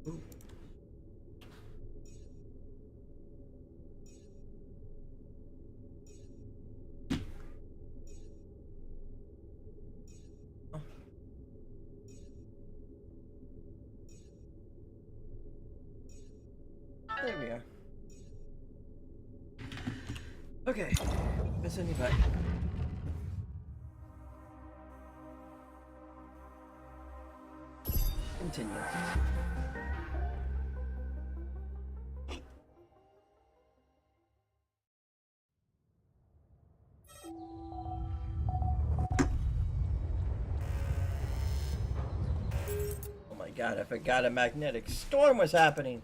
Ooh. Oh. There we are. Okay, let's send you back. Continue. Oh my god, I forgot a magnetic storm was happening.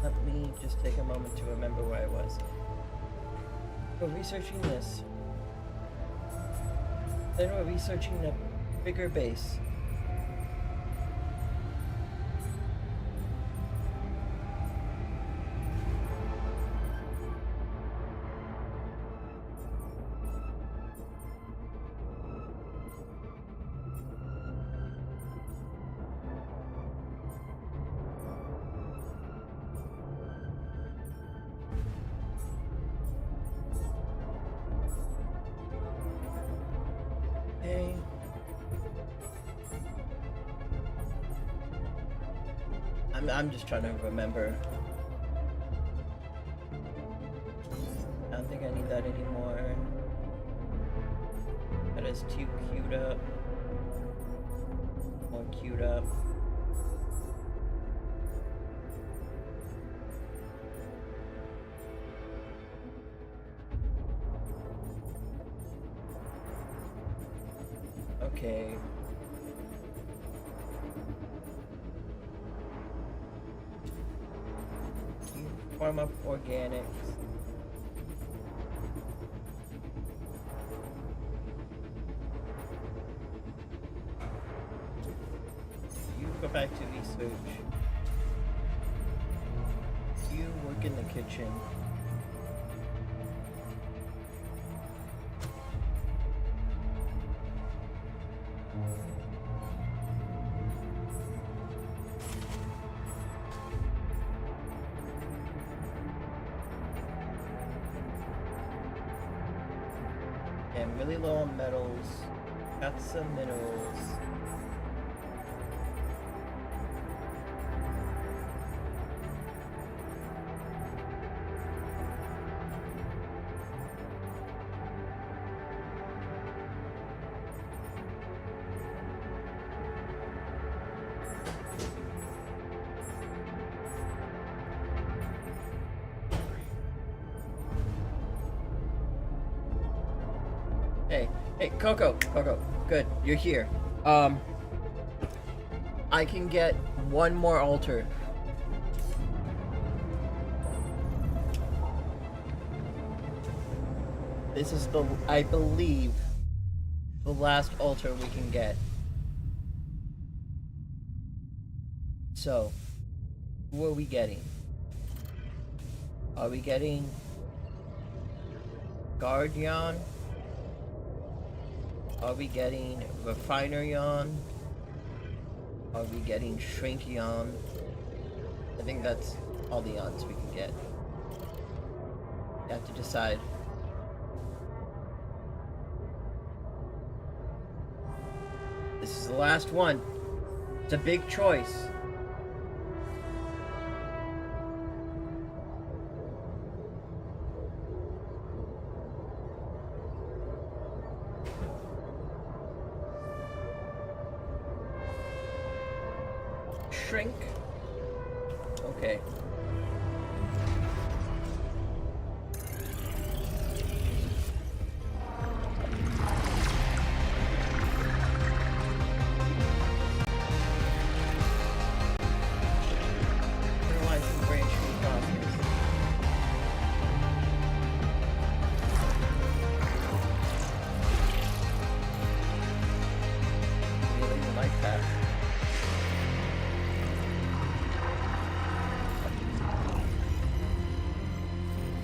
Let me just take a moment to remember where I was. We're researching this. Then we're researching a bigger base. I'm just trying to remember. I don't think I need that anymore. That is too queued up. More queued up. Okay. Farm up organics. You go back to research. You work in the kitchen. I'm really low on metals. Got some minerals. Hey, Coco, good, you're here. I can get one more altar. This is I believe, the last altar we can get. So, who are we getting? Are we getting Guardian? Are we getting Refinerion? Are we getting Shrinkion? I think that's all the odds we can get. You have to decide. This is the last one. It's a big choice. Shrink. Okay.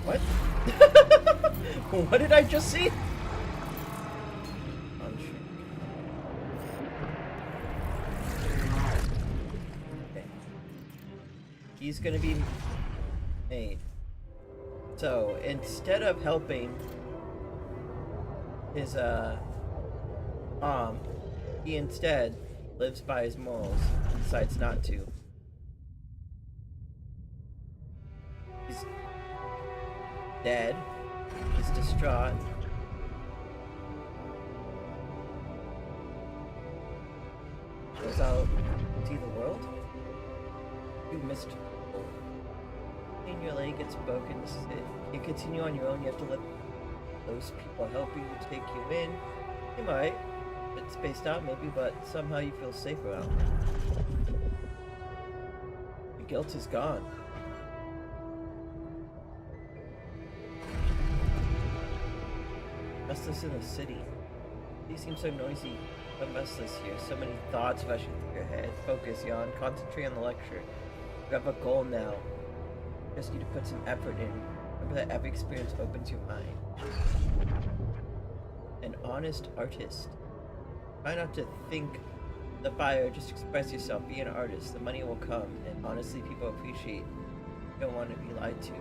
What? What did I just see? Okay. He's gonna be made. So instead of helping his mom, he instead lives by his morals and decides not to. He's dead. He's distraught. Goes out to see the world. You missed. And your leg gets broken. This is it. You continue on your own. You have to let those people help you, take you in. You might. It's spaced out maybe, but somehow you feel safe around them. The guilt is gone. Restless in the city. You seem so noisy, but restless here. So many thoughts rushing through your head. Focus, yawn, concentrate on the lecture. You have a goal now. You just need to put some effort in. Remember that every experience opens your mind. An honest artist. Try not to think the fire, just express yourself. Be an artist. The money will come, and honestly, people appreciate. You don't want to be lied to.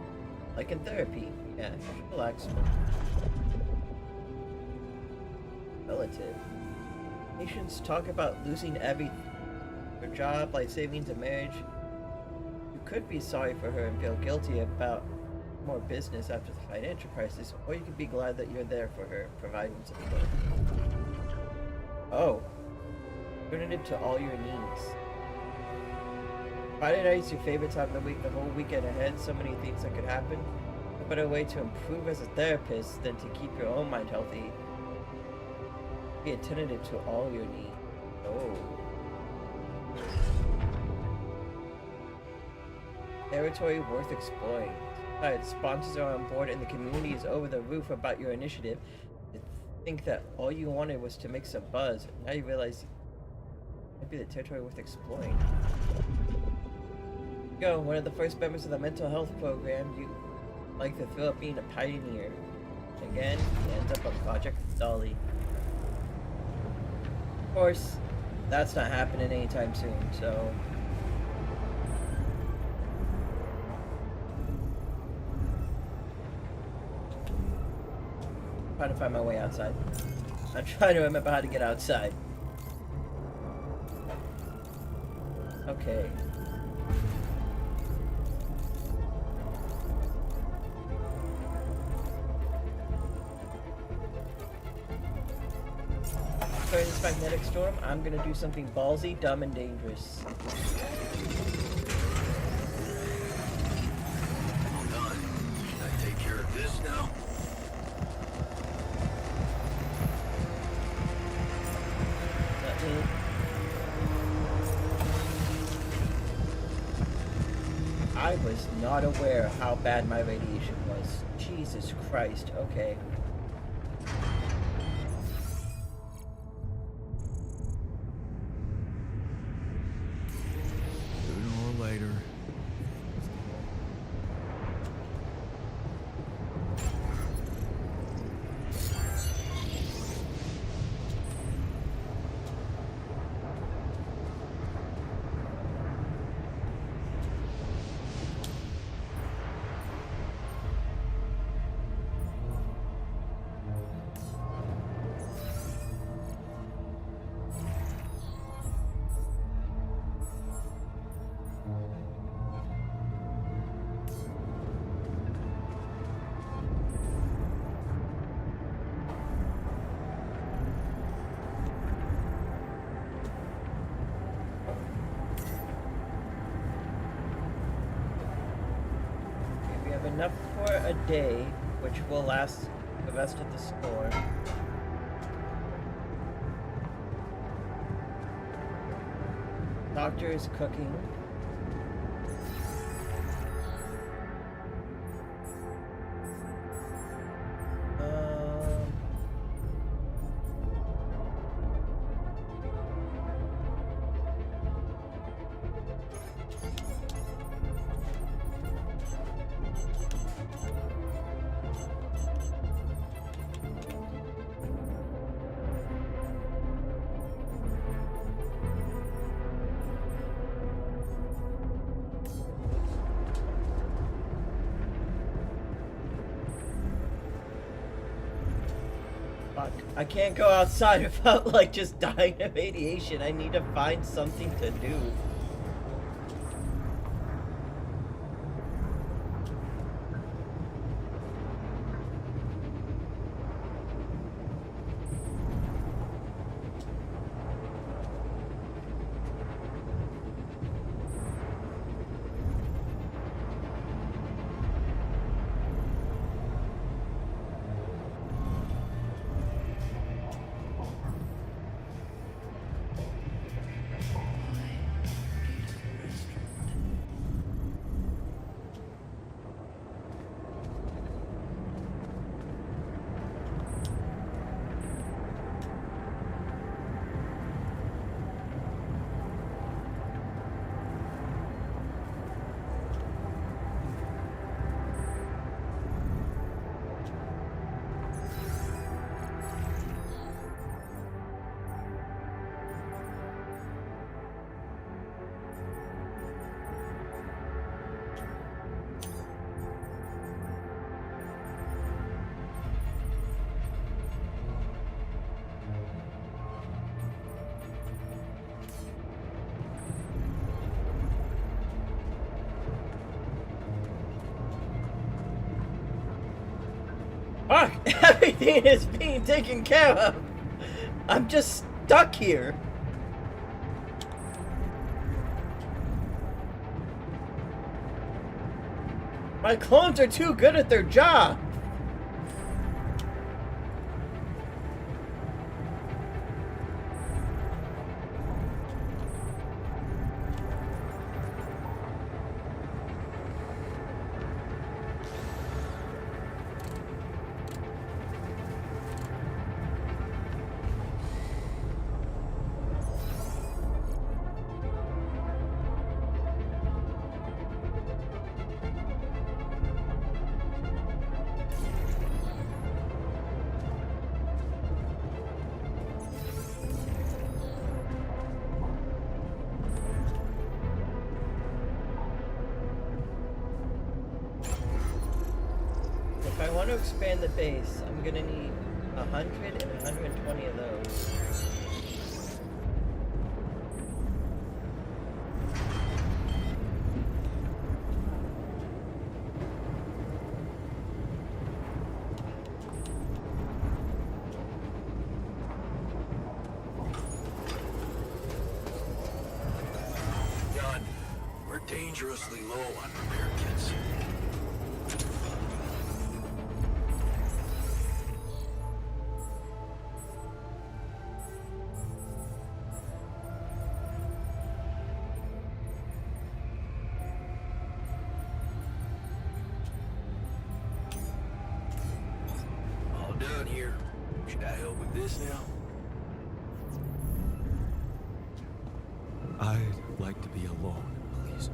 Like in therapy. Yeah, you should relax more. Relative. Patients talk about losing everything. Your job, life savings, a marriage. You could be sorry for her and feel guilty about more business after the financial crisis, or you could be glad that you're there for her, providing support. Oh. Alternative to all your needs. Friday night is your favorite time of the week, the whole weekend ahead, so many things that could happen. A better way to improve as a therapist than to keep your own mind healthy. Be attentive to all your needs. Oh. Territory worth exploring. Besides, sponsors are on board and the community is over the roof about your initiative. To think that all you wanted was to make some buzz. Now you realize maybe the territory worth exploring. Go, one of the first members of the mental health program. You like the thrill of being a pioneer. Again, he ends up on Project Dolly. Of course, that's not happening anytime soon, so... I'm trying to find my way outside. I'm trying to remember how to get outside. Okay. During this magnetic storm, I'm gonna do something ballsy, dumb, and dangerous. All done. Should I take care of this now? Let me... I was not aware how bad my radiation was. Jesus Christ, okay. Sooner or later. Enough for a day, which will last the rest of the storm. Doctor is cooking. Fuck. I can't go outside without, like, just dying of radiation. I need to find something to do. Fuck! Everything is being taken care of! I'm just stuck here. My clones are too good at their job! If I want to expand the base, I'm gonna need 100 and 120 of those. John, we're dangerously low on repair kits. All done here. Should I help with this now? I'd like to be alone, please.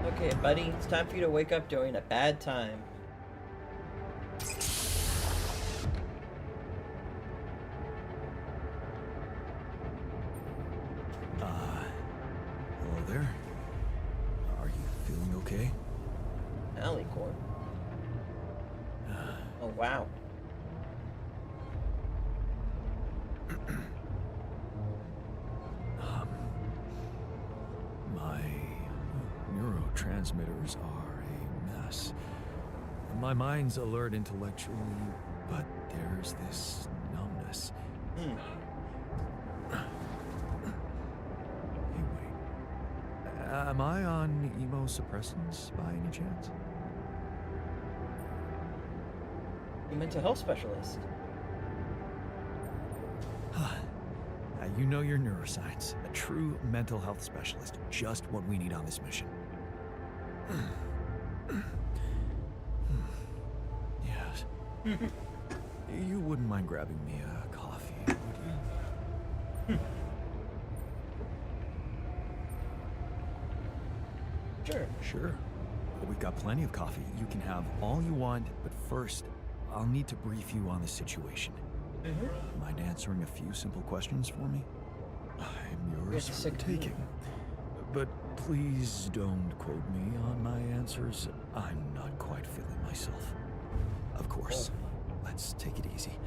Okay, buddy, it's time for you to wake up during a bad time. Hello there. Are you feeling okay? Alicorn. Oh, wow. My neurotransmitters are a mess. My mind's alert intellectually, but there's this numbness. Hmm. Hey, wait. Am I on immunosuppressants by any chance? A mental health specialist. You know your neuroscience. A true mental health specialist. Just what we need on this mission. Yes. You wouldn't mind grabbing me a coffee, would you? Sure. Sure. We've got plenty of coffee. You can have all you want, but first, I'll need to brief you on the situation. Mind answering a few simple questions for me? I'm yours Yes, for the sick taking. But please don't quote me on my answers. I'm not quite feeling myself. Of course. Let's take it easy.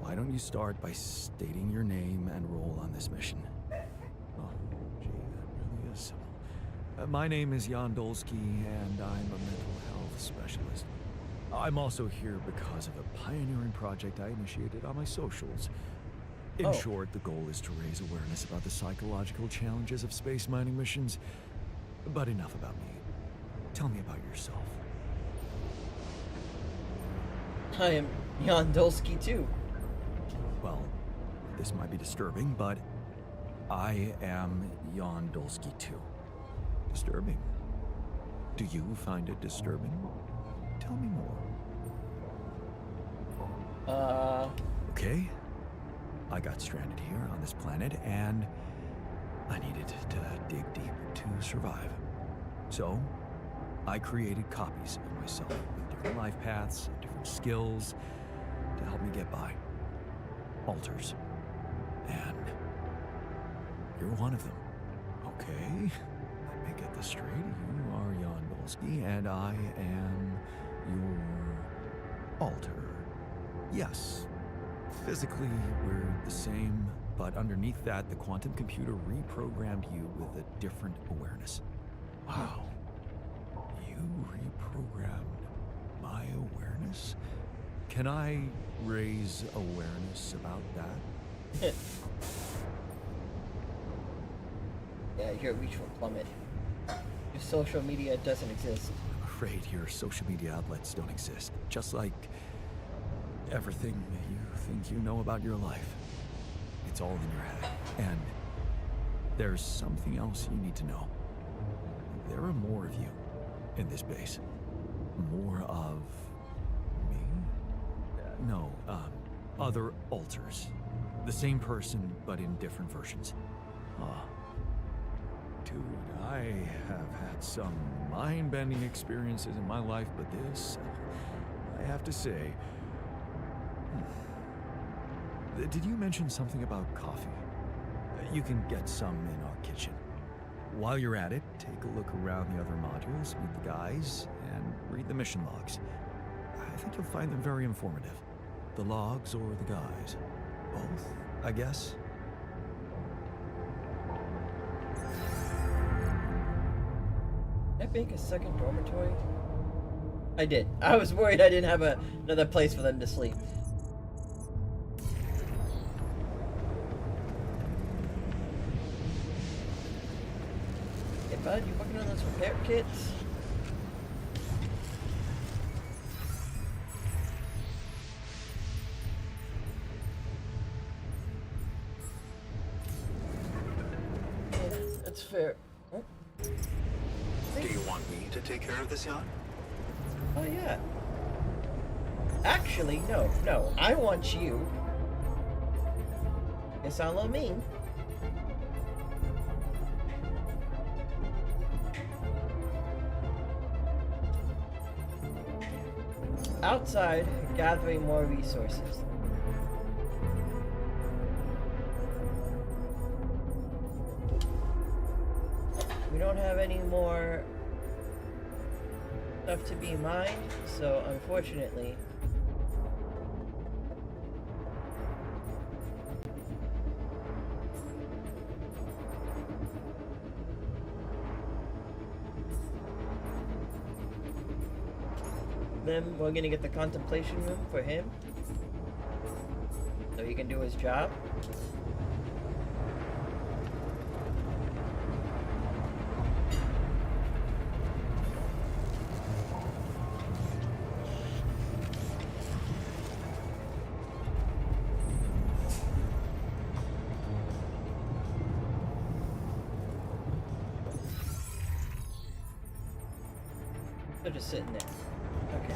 Why don't you start by stating your name and role on this mission? Oh, gee, that really is simple. My name is Jan Dolsky, and I'm a mental health specialist. I'm also here because of a pioneering project I initiated on my socials. In short, the goal is to raise awareness about the psychological challenges of space mining missions. But enough about me. Tell me about yourself. I am Jan Dolsky too. Well, this might be disturbing, but I am Jan Dolsky too. Disturbing? Do you find it disturbing? Tell me more. Okay. I got stranded here on this planet, and I needed to dig deep to survive. So, I created copies of myself with different life paths, different skills to help me get by. Alters. And you're one of them. Okay, let me get this straight. You are Jan Dolsky, and I am your alter. Yes, physically we're the same, but underneath that, the quantum computer reprogrammed you with a different awareness. Wow. You reprogrammed my awareness? Can I raise awareness about that? Yeah, your reach will plummet. Your social media doesn't exist. I'm afraid your social media outlets don't exist. Just like everything that you think you know about your life. It's all in your head. And there's something else you need to know. There are more of you in this base. More of me? No, other alters. The same person, but in different versions. Dude, I have had some mind-bending experiences in my life, but this, I have to say... Did you mention something about coffee? You can get some in our kitchen. While you're at it, take a look around the other modules, meet the guys, and read the mission logs. I think you'll find them very informative. The logs or the guys? Both, I guess. Did I make a second dormitory? I did. I was worried I didn't have another place for them to sleep. Hey bud, you working on those repair kits? Yeah, that's fair. Oh. Do you want me to take care of this yacht? Oh yeah. Actually, no. I want you. You sound a little mean. Outside, gathering more resources. We don't have any more stuff to be mined, so unfortunately then we're gonna get the contemplation room for him so he can do his job. They're just sitting there. Okay.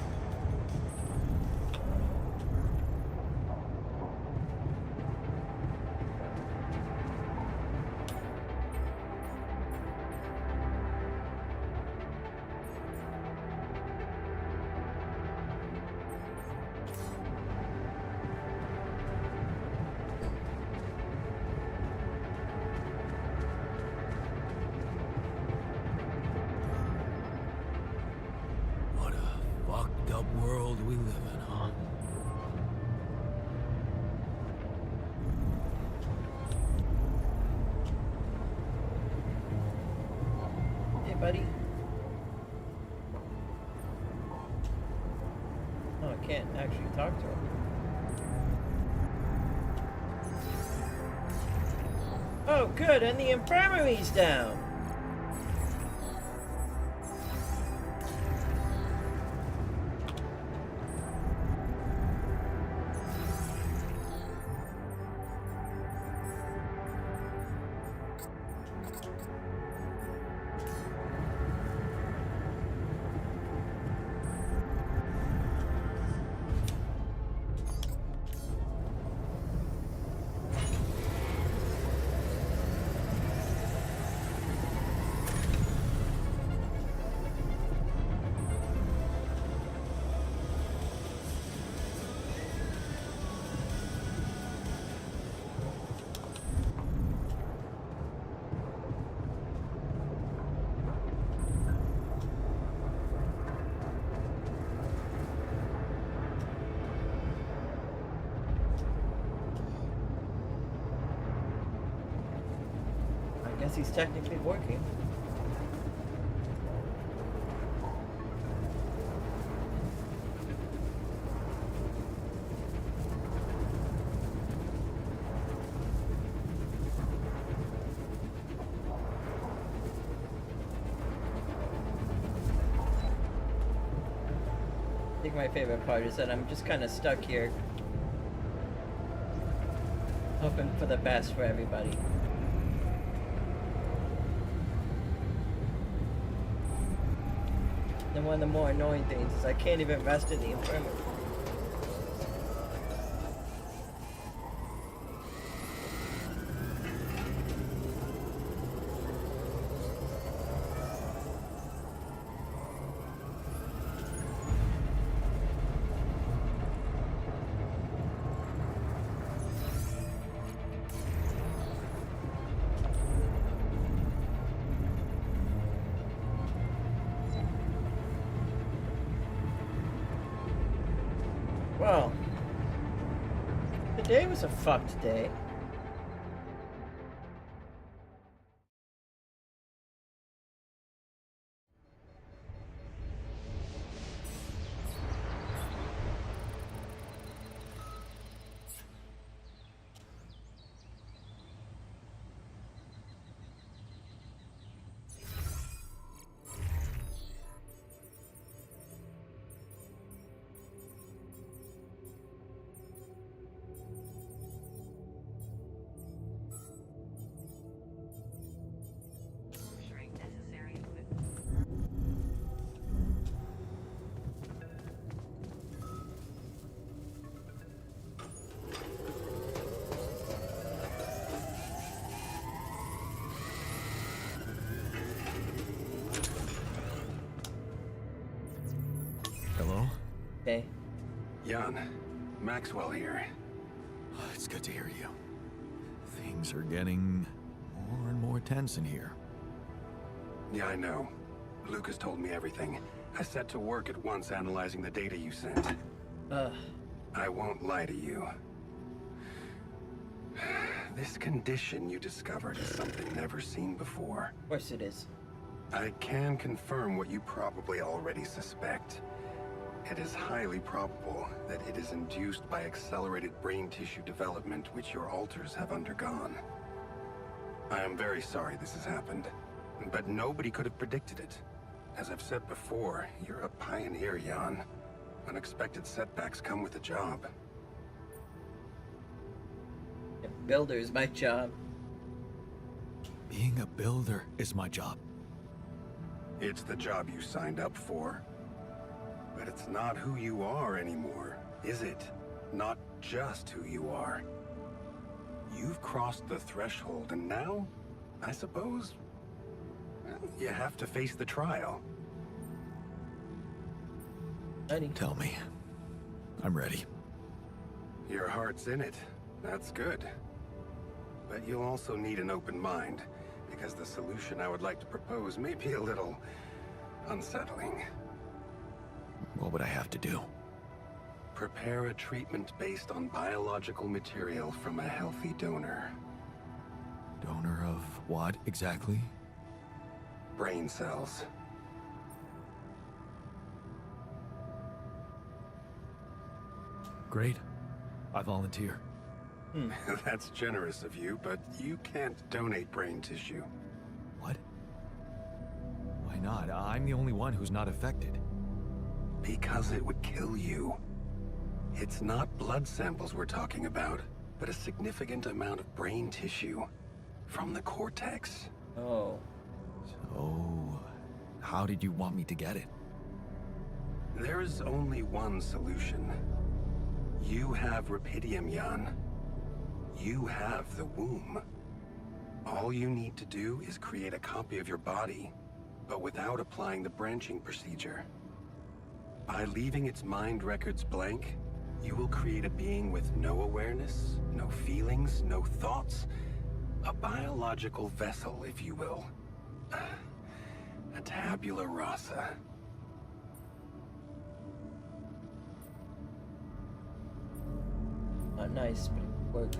What a fucked up world we live in, huh? Hey, buddy. Oh, I can't actually talk to him. Oh, good, and the infirmary's down. I guess he's technically working. I think my favorite part is that I'm just kind of stuck here, hoping for the best for everybody. And one of the more annoying things is I can't even rest in the infirmary. Well, today was a fucked day. Hello? Okay. Jan, Maxwell here. It's good to hear you. Things are getting more and more tense in here. Yeah, I know. Lucas told me everything. I set to work at once analyzing the data you sent. I won't lie to you. This condition you discovered is something never seen before. Of course it is. I can confirm what you probably already suspect. It is highly probable that it is induced by accelerated brain tissue development which your alters have undergone. I am very sorry this has happened, but nobody could have predicted it. As I've said before, you're a pioneer, Jan. Unexpected setbacks come with the job. A builder is my job. Being a builder is my job. It's the job you signed up for. But it's not who you are anymore, is it? Not just who you are. You've crossed the threshold, and now, I suppose, you have to face the trial. Ready? Tell me. I'm ready. Your heart's in it. That's good. But you'll also need an open mind, because the solution I would like to propose may be a little unsettling. What would I have to do? Prepare a treatment based on biological material from a healthy donor. Donor of what exactly? Brain cells. Great. I volunteer. That's generous of you, but you can't donate brain tissue. What? Why not? I'm the only one who's not affected. Because it would kill you. It's not blood samples we're talking about, but a significant amount of brain tissue from the cortex. Oh. So, how did you want me to get it? There is only one solution. You have Rapidium, Jan. You have the womb. All you need to do is create a copy of your body, but without applying the branching procedure. By leaving its mind records blank, you will create a being with no awareness, no feelings, no thoughts. A biological vessel, if you will. A tabula rasa. Not nice, but it worked.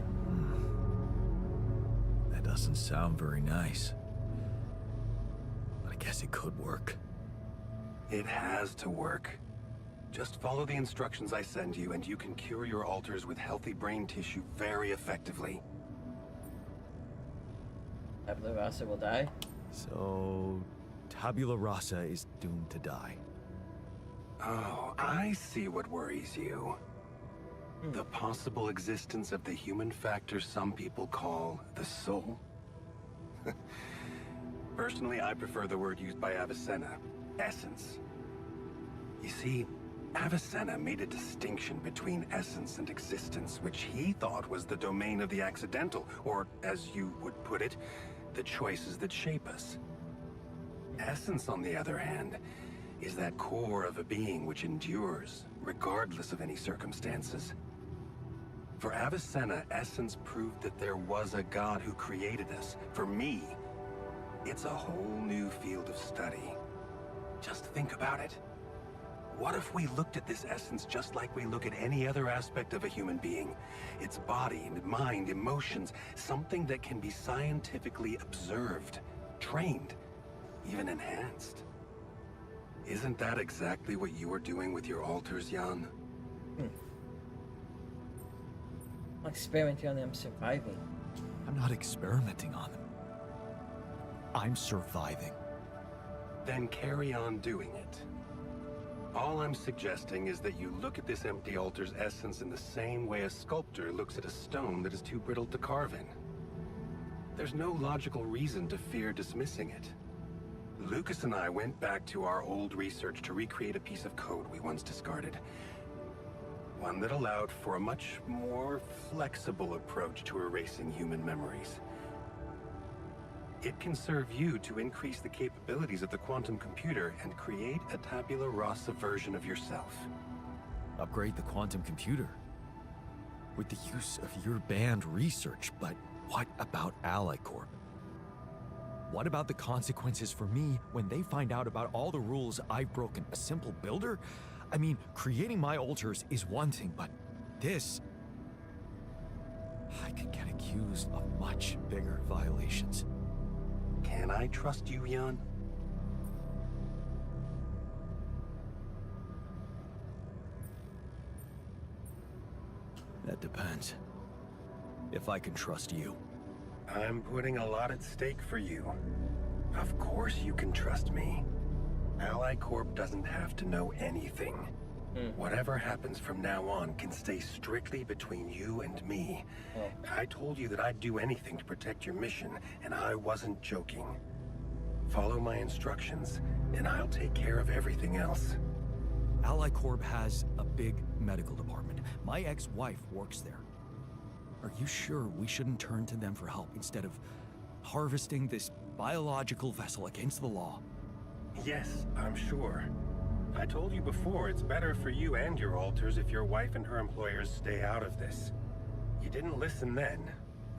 That doesn't sound very nice. But I guess it could work. It has to work. Just follow the instructions I send you, and you can cure your alters with healthy brain tissue very effectively. Tabula Rasa will die. So, Tabula Rasa is doomed to die. Oh, I see what worries you. The possible existence of the human factor some people call the soul. Personally, I prefer the word used by Avicenna, essence. You see, Avicenna made a distinction between essence and existence, which he thought was the domain of the accidental, or, as you would put it, the choices that shape us. Essence, on the other hand, is that core of a being which endures, regardless of any circumstances. For Avicenna, essence proved that there was a God who created us. For me, it's a whole new field of study. Just think about it. What if we looked at this essence just like we look at any other aspect of a human being? Its body, mind, emotions, something that can be scientifically observed, trained, even enhanced. Isn't that exactly what you were doing with your alters, Jan? I'm experimenting on them surviving. I'm not experimenting on them. I'm surviving. Then carry on doing it. All I'm suggesting is that you look at this empty altar's essence in the same way a sculptor looks at a stone that is too brittle to carve in. There's no logical reason to fear dismissing it. Lucas and I went back to our old research to recreate a piece of code we once discarded. One that allowed for a much more flexible approach to erasing human memories. It can serve you to increase the capabilities of the quantum computer and create a tabula rasa version of yourself. Upgrade the quantum computer. With the use of your banned research, but what about Ally Corp? What about the consequences for me when they find out about all the rules I've broken? A simple builder? I mean, creating my alters is one thing, but this... I could get accused of much bigger violations. Can I trust you, Jan? That depends. If I can trust you. I'm putting a lot at stake for you. Of course you can trust me. Ally Corp doesn't have to know anything. Whatever happens from now on can stay strictly between you and me. I told you that I'd do anything to protect your mission, and I wasn't joking. Follow my instructions, and I'll take care of everything else. Ally Corp has a big medical department. My ex-wife works there. Are you sure we shouldn't turn to them for help instead of harvesting this biological vessel against the law? Yes, I'm sure. I told you before, it's better for you and your alters if your wife and her employers stay out of this. You didn't listen then.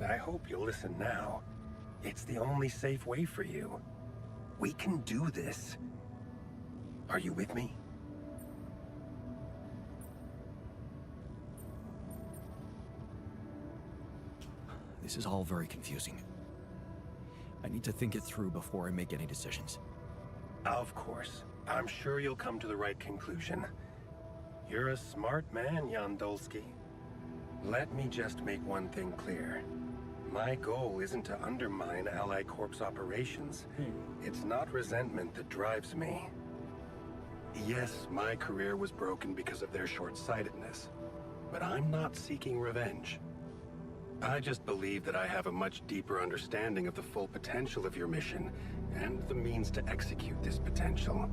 I hope you'll listen now. It's the only safe way for you. We can do this. Are you with me? This is all very confusing. I need to think it through before I make any decisions. Of course. I'm sure you'll come to the right conclusion. You're a smart man, Yandolski. Let me just make one thing clear. My goal isn't to undermine Ally Corp's operations. It's not resentment that drives me. Yes, my career was broken because of their short-sightedness, but I'm not seeking revenge. I just believe that I have a much deeper understanding of the full potential of your mission, and the means to execute this potential.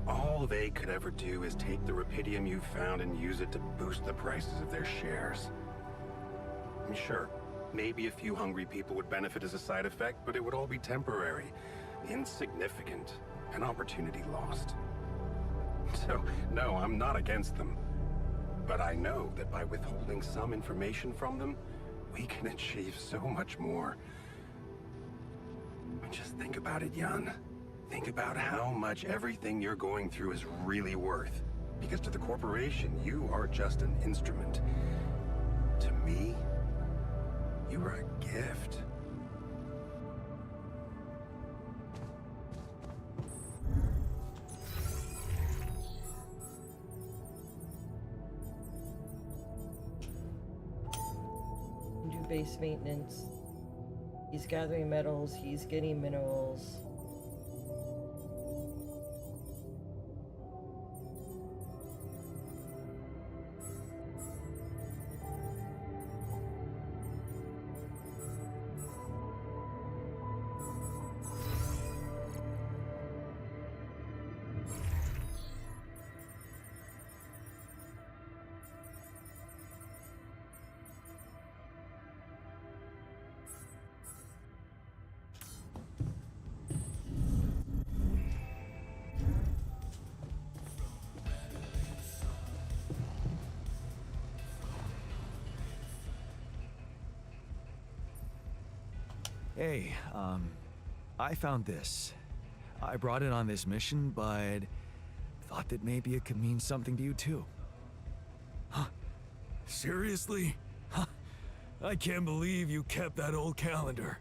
All they could ever do is take the Rapidium you've found and use it to boost the prices of their shares. Sure, maybe a few hungry people would benefit as a side effect, but it would all be temporary, insignificant, an opportunity lost. So, no, I'm not against them. But I know that by withholding some information from them, we can achieve so much more. Just think about it, Jan. Think about how much everything you're going through is really worth. Because to the corporation, you are just an instrument. To me, you are a gift. Do base maintenance. He's gathering metals, he's getting minerals. Hey, I found this. I brought it on this mission, but thought that maybe it could mean something to you too. Huh? Seriously? Huh? I can't believe you kept that old calendar.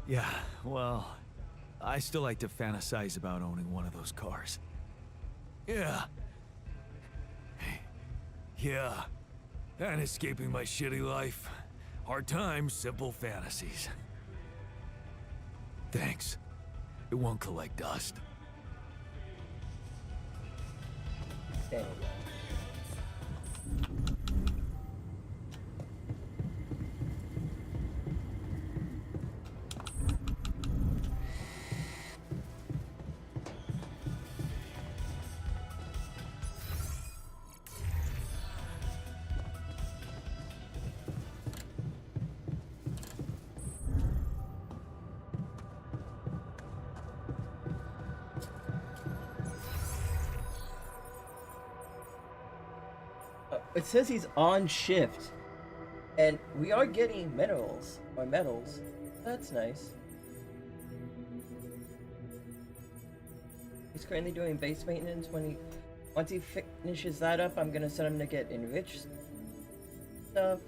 Yeah, well, I still like to fantasize about owning one of those cars. Yeah. Yeah. And escaping my shitty life. Hard times, simple fantasies. Thanks. It won't collect dust. Dang. It says he's on shift, and we are getting minerals, or metals. That's nice. He's currently doing base maintenance. Once he finishes that up, I'm gonna send him to get enriched stuff,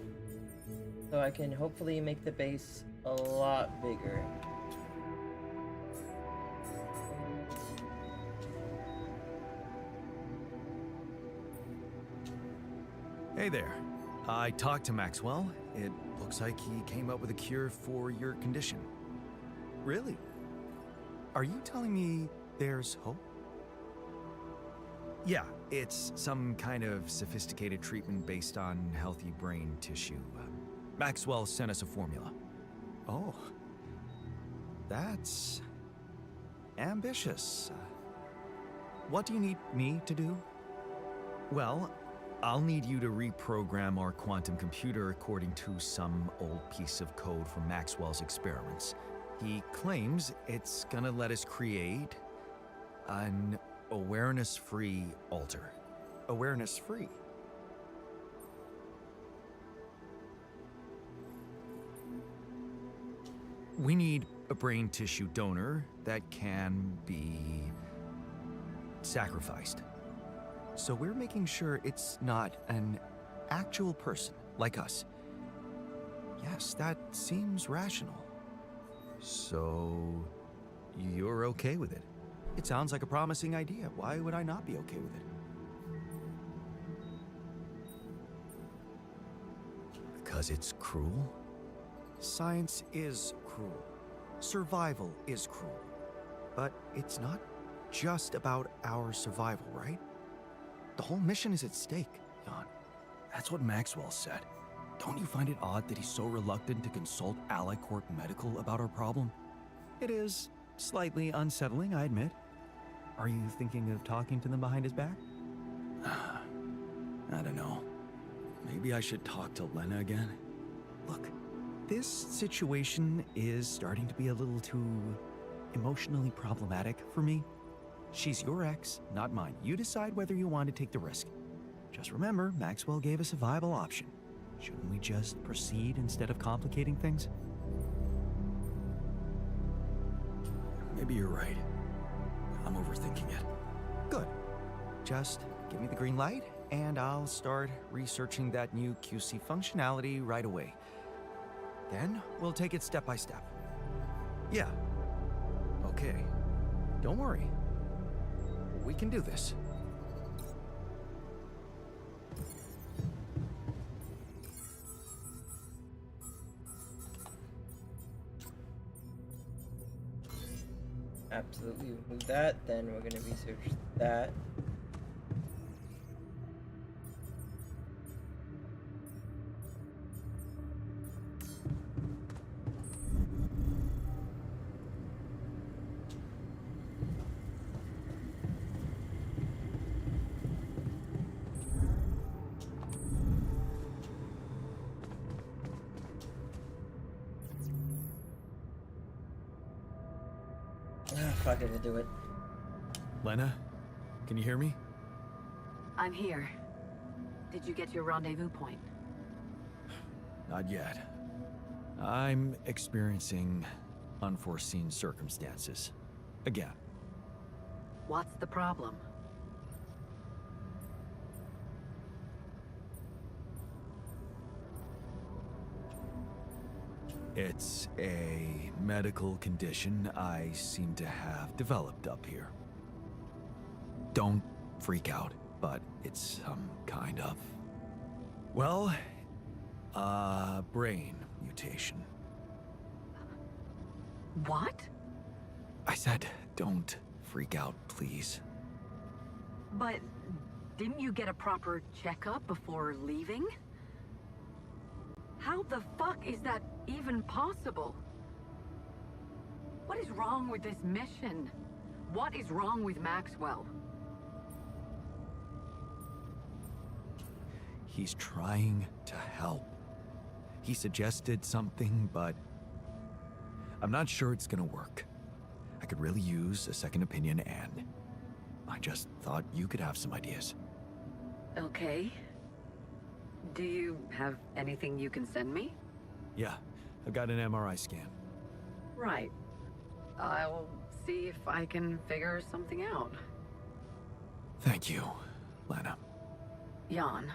so I can hopefully make the base a lot bigger. Hey there. I talked to Maxwell. It looks like he came up with a cure for your condition. Really? Are you telling me there's hope? Yeah, it's some kind of sophisticated treatment based on healthy brain tissue. Maxwell sent us a formula. Oh. That's ambitious. what do you need me to do? Well, I'll need you to reprogram our quantum computer according to some old piece of code from Maxwell's experiments. He claims it's gonna let us create an awareness-free alter. Awareness-free? We need a brain tissue donor that can be sacrificed. So we're making sure it's not an actual person like us. Yes, that seems rational. So you're okay with it? It sounds like a promising idea. Why would I not be okay with it? Because it's cruel? Science is cruel. Survival is cruel. But it's not just about our survival, right? The whole mission is at stake, Jan. That's what Maxwell said. Don't you find it odd that he's so reluctant to consult Alicorp Medical about our problem? It is slightly unsettling, I admit. Are you thinking of talking to them behind his back? I don't know. Maybe I should talk to Lena again. Look, this situation is starting to be a little too emotionally problematic for me. She's your ex, not mine. You decide whether you want to take the risk. Just remember, Maxwell gave us a viable option. Shouldn't we just proceed instead of complicating things? Maybe you're right. I'm overthinking it. Good. Just give me the green light, and I'll start researching that new QC functionality right away. Then we'll take it step by step. Yeah. Okay. Don't worry. We can do this. Absolutely remove that. Then we're gonna research that. Fuck it, we'll do it. Lena, can you hear me? I'm here. Did you get to your rendezvous point? Not yet. I'm experiencing unforeseen circumstances. Again. What's the problem? It's a medical condition I seem to have developed up here. Don't freak out, but it's some kind of... well, brain mutation. What? I said, don't freak out, please. But didn't you get a proper checkup before leaving? How the fuck is that even possible? What is wrong with this mission? What is wrong with Maxwell? He's trying to help. He suggested something, but I'm not sure it's gonna work. I could really use a second opinion, and I just thought you could have some ideas. Okay. Do you have anything you can send me? Yeah, I've got an MRI scan. Right. I'll see if I can figure something out. Thank you, Lena. Jan,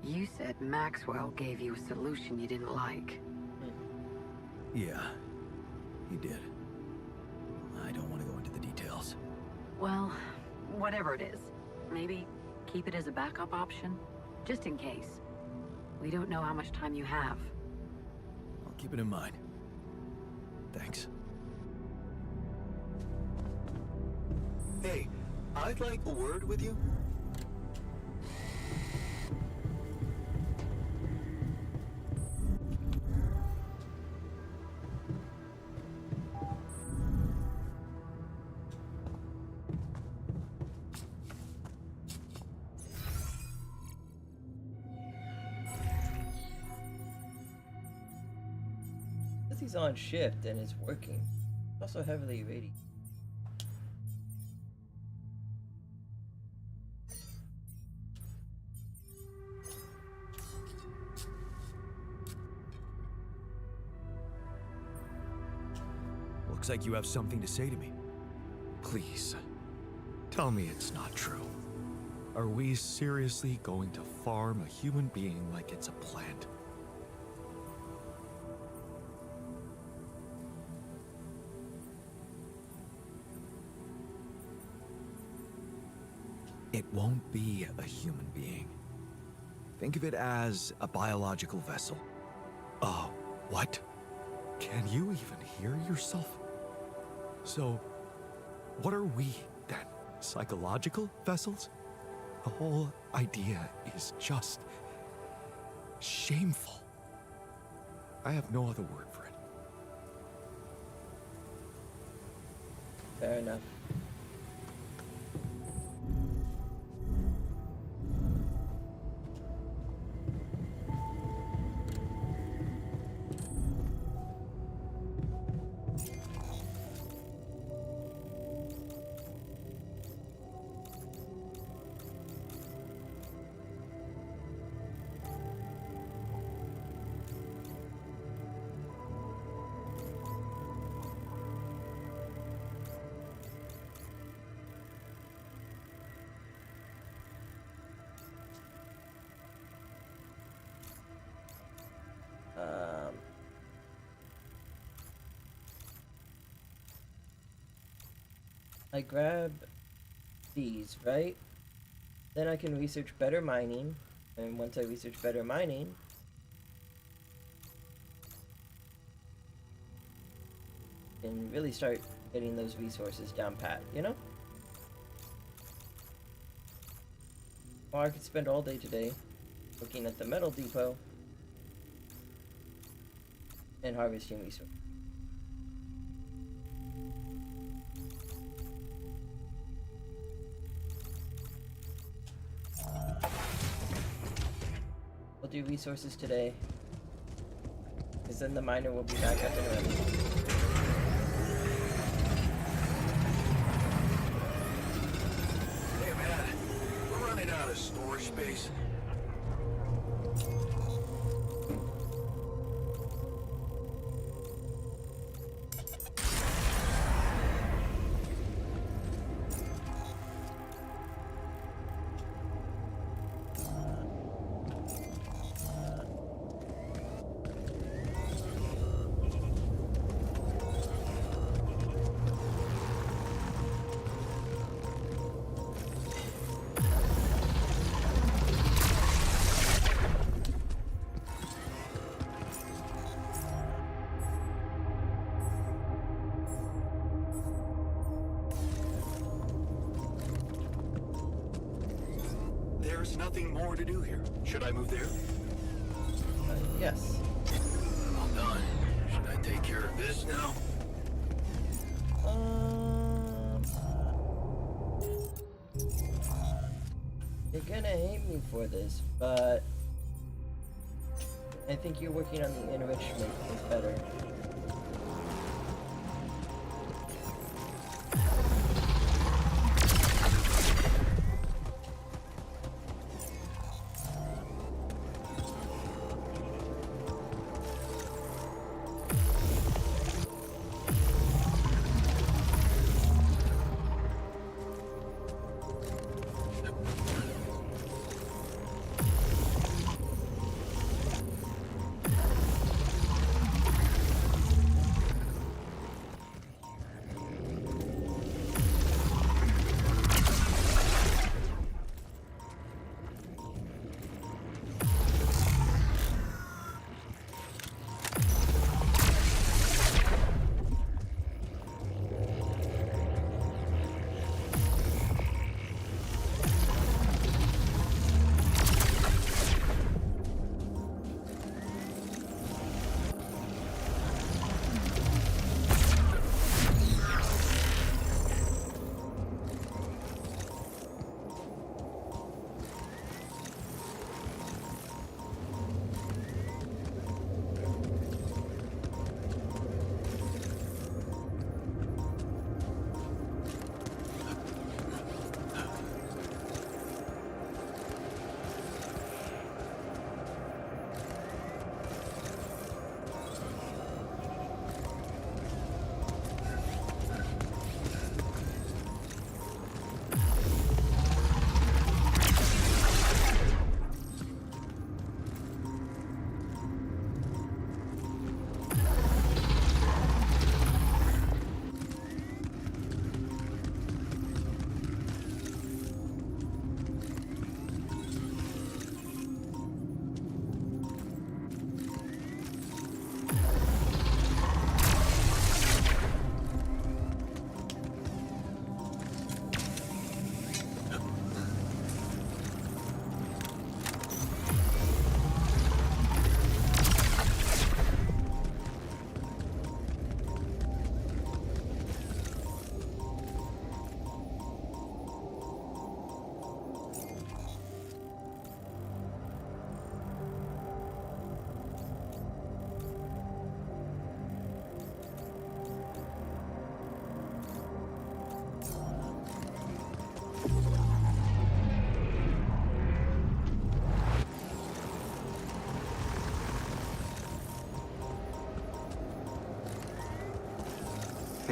you said Maxwell gave you a solution you didn't like. Yeah, he did. I don't want to go into the details. Well, whatever it is, maybe keep it as a backup option, just in case. We don't know how much time you have. I'll keep it in mind. Thanks. Hey, I'd like a word with you. This he's on shift and it's working. It's also heavily irradiated. Looks like you have something to say to me. Please, tell me it's not true. Are we seriously going to farm a human being like it's a plant? It won't be a human being. Think of it as a biological vessel. Oh, what? Can you even hear yourself? So, what are we, then? Psychological vessels? The whole idea is just shameful. I have no other word for it. Fair enough. I grab these, right? Then I can research better mining, and once I research better mining, can really start getting those resources down pat, you know? Or I could spend all day today looking at the metal depot and harvesting resources. We'll do resources today, because then the miner will be back up and running. Hey man, we're running out of storage space. There's nothing more to do here. Should I move there? Yes. All done. Should I take care of this now? You're gonna hate me for this, but I think you're working on the enrichment is better.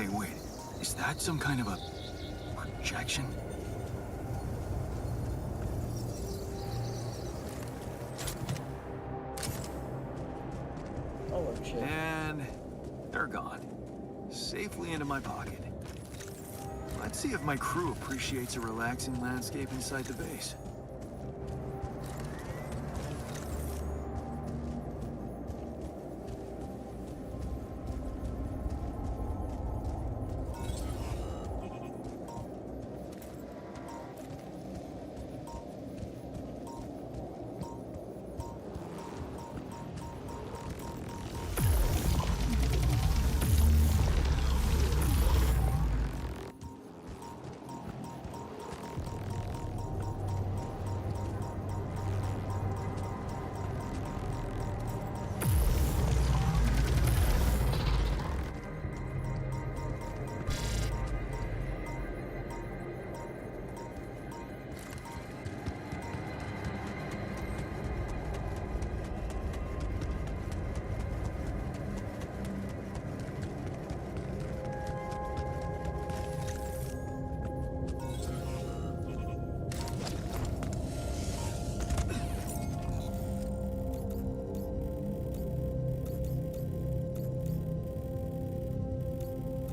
wait. Is that some kind of a projection? Oh shit. And they're gone. Safely into my pocket. Let's see if my crew appreciates a relaxing landscape inside the base.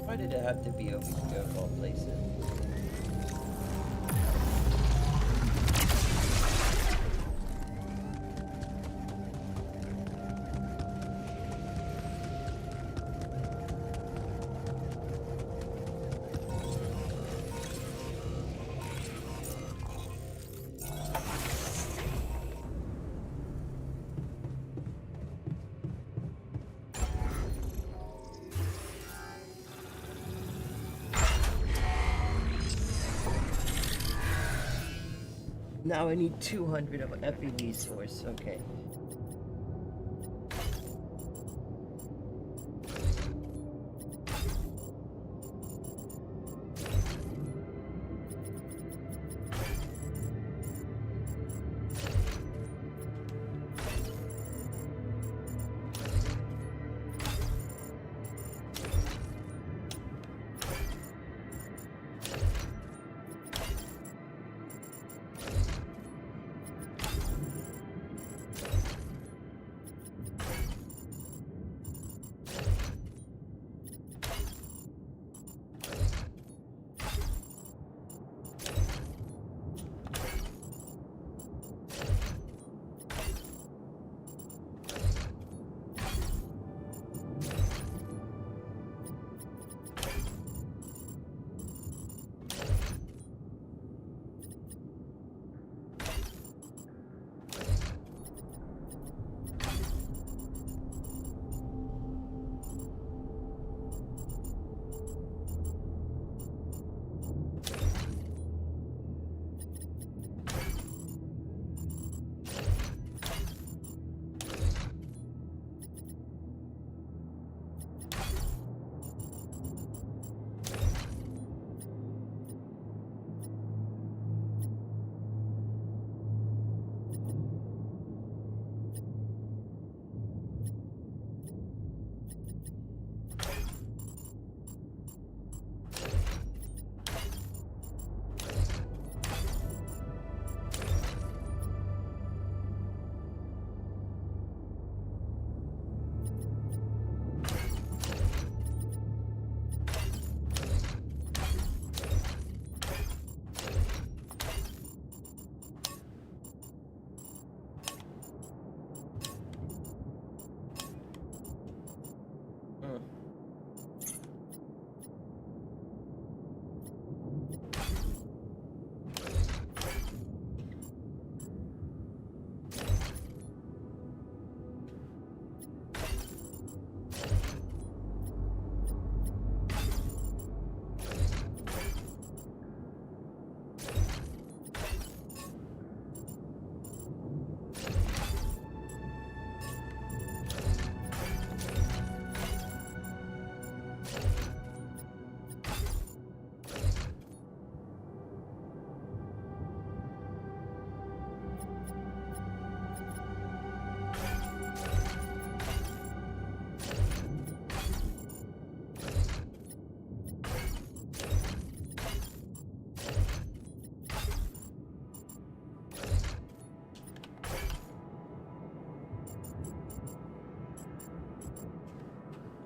Why did it have to be over here of all places? Now I need 200 of every resource. Okay.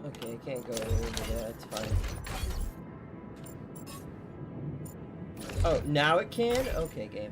Okay, I can't go over there, that's fine. Oh, now it can? Okay, game.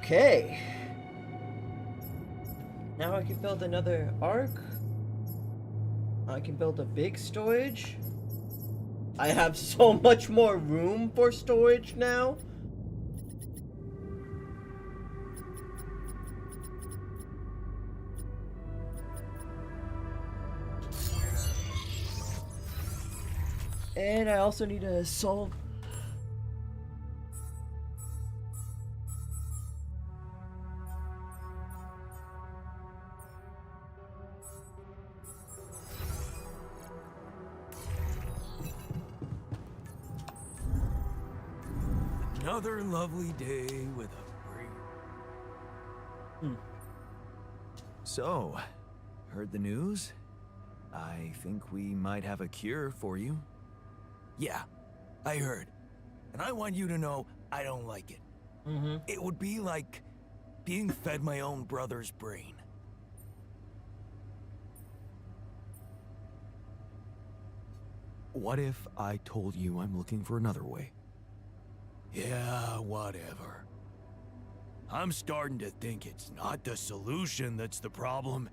Okay. Now I can build another arc. I can build a big storage. I have so much more room for storage now. And I also need to solve. Another lovely day with a breeze. So, heard the news? I think we might have a cure for you. Yeah, I heard. And I want you to know I don't like it. It would be like being fed my own brother's brain. What if I told you I'm looking for another way? Yeah, whatever. I'm starting to think it's not the solution that's the problem.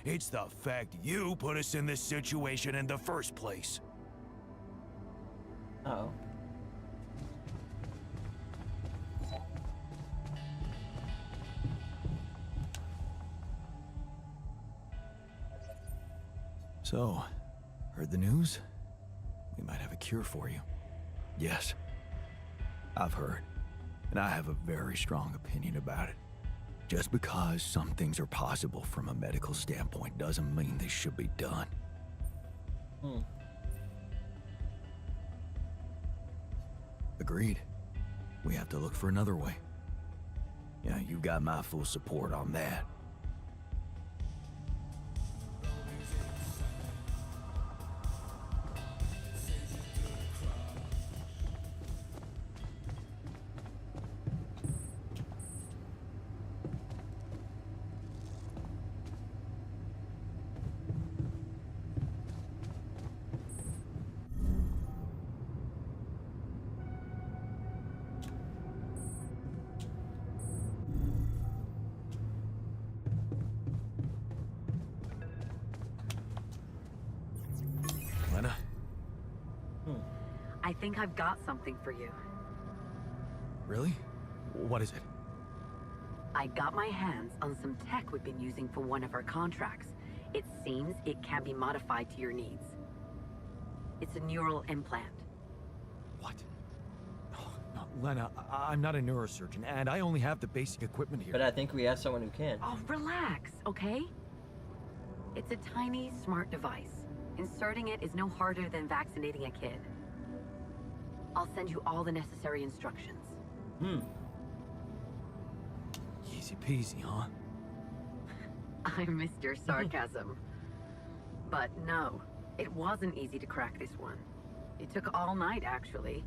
It's the fact you put us in this situation in the first place. Oh. So, heard the news? We might have a cure for you. Yes, I've heard, and I have a very strong opinion about it. Just because some things are possible from a medical standpoint doesn't mean they should be done. Agreed. We have to look for another way. Yeah, you got my full support on that. Lena? I think I've got something for you. Really? What is it? I got my hands on some tech we've been using for one of our contracts. It seems it can be modified to your needs. It's a neural implant. What? Oh, no, Lena, I'm not a neurosurgeon, and I only have the basic equipment here. But I think we have someone who can. Oh, relax, okay? It's a tiny, smart device. Inserting it is no harder than vaccinating a kid. I'll send you all the necessary instructions. Easy peasy, huh? I missed your sarcasm. But no, it wasn't easy to crack this one. It took all night, actually.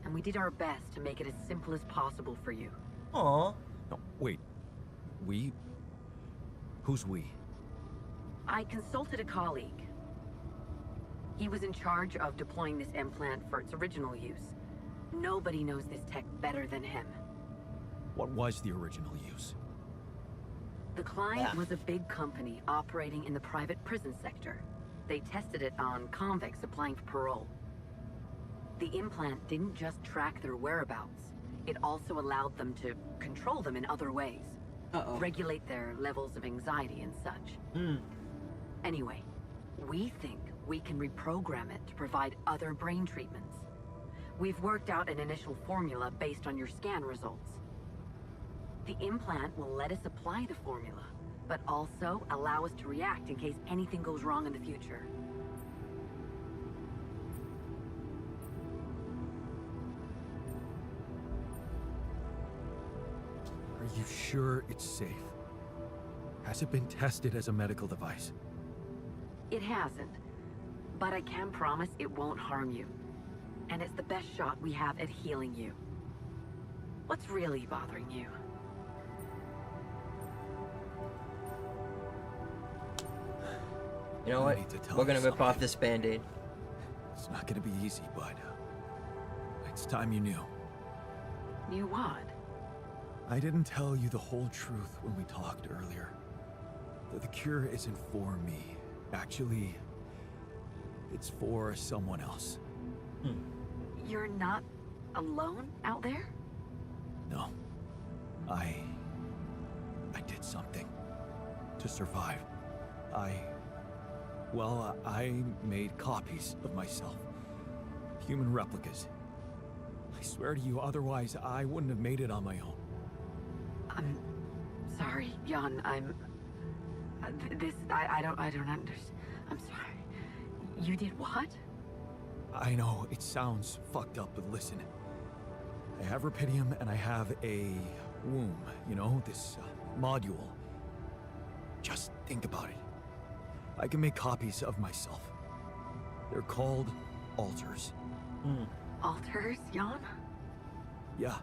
And we did our best to make it as simple as possible for you. Aw. No, wait. We? Who's we? I consulted a colleague. He was in charge of deploying this implant for its original use. Nobody knows this tech better than him. What was the original use? The client Yeah. was a big company operating in the private prison sector. They tested it on convicts applying for parole. The implant didn't just track their whereabouts. It also allowed them to control them in other ways. Uh-oh. Regulate their levels of anxiety and such. Anyway, we think we can reprogram it to provide other brain treatments. We've worked out an initial formula based on your scan results. The implant will let us apply the formula, but also allow us to react in case anything goes wrong in the future. Are you sure it's safe? Has it been tested as a medical device? It hasn't, but I can promise it won't harm you. And it's the best shot we have at healing you. What's really bothering you? You know I what? need to tell We're gonna you rip off something. this band-aid. It's not gonna be easy, but it's time you knew. You what? I didn't tell you the whole truth when we talked earlier. The cure isn't for me. Actually, it's for someone else. You're not alone out there? No. I did something to survive. Well, I made copies of myself. Human replicas. I swear to you, otherwise I wouldn't have made it on my own. I'm sorry, Jan. I don't understand. I'm sorry. You did what? I know, it sounds fucked up, but listen. I have rupidium and I have a womb, you know, this module. Just think about it. I can make copies of myself. They're called alters. Alters, Jan? Yeah,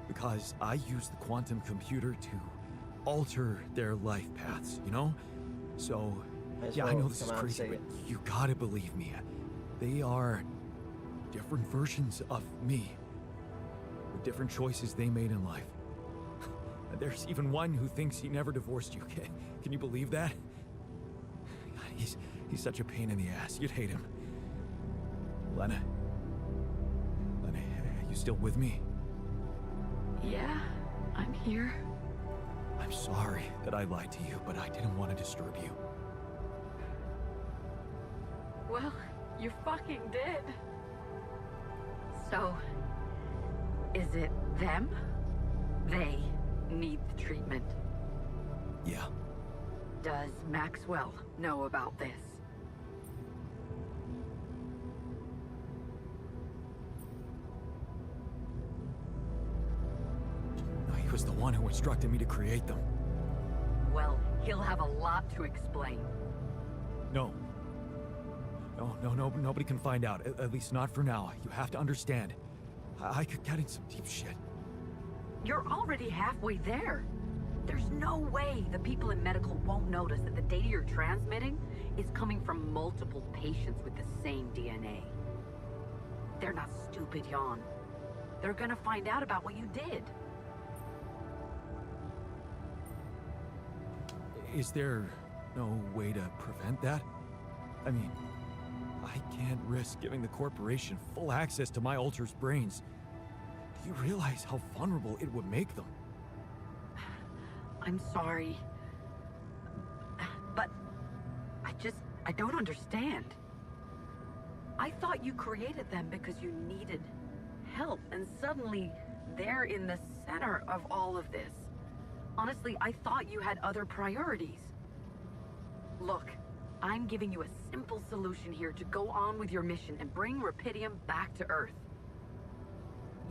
because I use the quantum computer to alter their life paths, you know? So, Might as yeah, I well know this is come out and crazy, say but it. you gotta believe me. They are different versions of me, with different choices they made in life. There's even one who thinks he never divorced you. Can you believe that? God, he's such a pain in the ass. You'd hate him. Lena, you still with me? Yeah, I'm here. I'm sorry that I lied to you, but I didn't want to disturb you. Well, you fucking did. So, is it them? They need the treatment. Yeah. Does Maxwell know about this? He was the one who instructed me to create them. Well, he'll have a lot to explain. No. No, nobody can find out. At least not for now. You have to understand. I could get in some deep shit. You're already halfway there. There's no way the people in medical won't notice that the data you're transmitting is coming from multiple patients with the same DNA. They're not stupid, Jan. They're gonna find out about what you did. Is there no way to prevent that? I mean, I can't risk giving the corporation full access to my Alter's brains. Do you realize how vulnerable it would make them? I'm sorry. But I don't understand. I thought you created them because you needed help, and suddenly they're in the center of all of this. Honestly, I thought you had other priorities. Look, I'm giving you a simple solution here to go on with your mission and bring Rupidium back to Earth.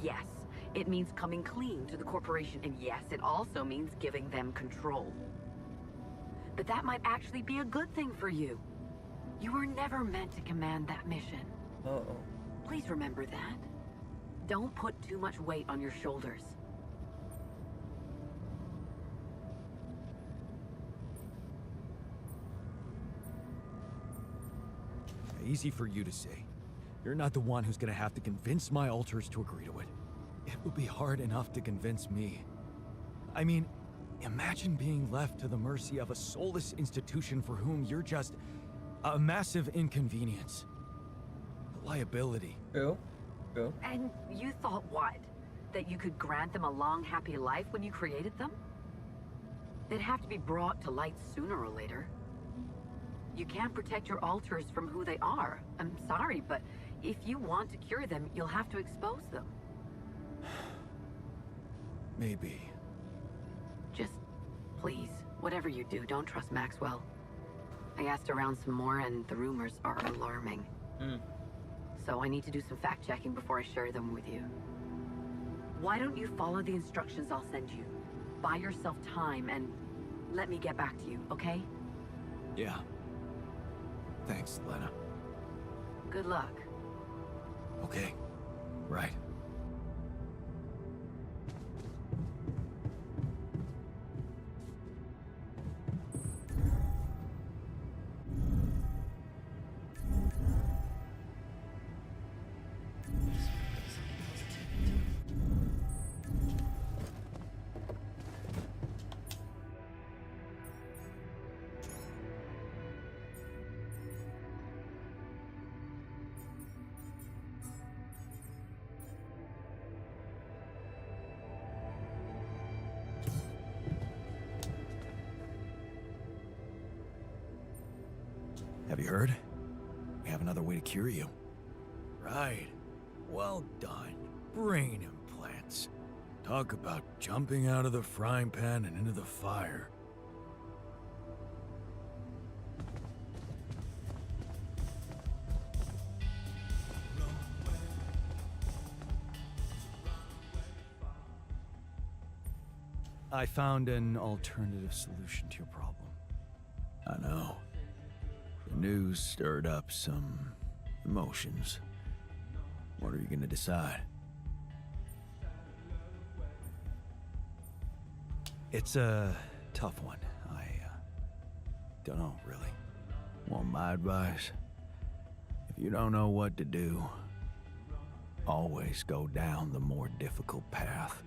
Yes, it means coming clean to the corporation, and yes, it also means giving them control. But that might actually be a good thing for you. You were never meant to command that mission. Uh-oh. Please remember that. Don't put too much weight on your shoulders. Easy for you to say. You're not the one who's gonna have to convince my alters to agree to it. It would be hard enough to convince me. I mean, imagine being left to the mercy of a soulless institution for whom you're just a massive inconvenience. A liability. True. True. And you thought what? That you could grant them a long, happy life when you created them? They'd have to be brought to light sooner or later. You can't protect your alters from who they are. I'm sorry, but if you want to cure them, you'll have to expose them. Maybe. Just, please, whatever you do, don't trust Maxwell. I asked around some more, and the rumors are alarming. So I need to do some fact-checking before I share them with you. Why don't you follow the instructions I'll send you? Buy yourself time, and let me get back to you, okay? Yeah. Thanks, Lena. Good luck. Okay. Right. Have you heard? We have another way to cure you. Right. Well done. Brain implants. Talk about jumping out of the frying pan and into the fire. I found an alternative solution to your problem. I know. The news stirred up some emotions. What are you gonna decide? It's a tough one. I don't know, really. Want my advice? If you don't know what to do, always go down the more difficult path.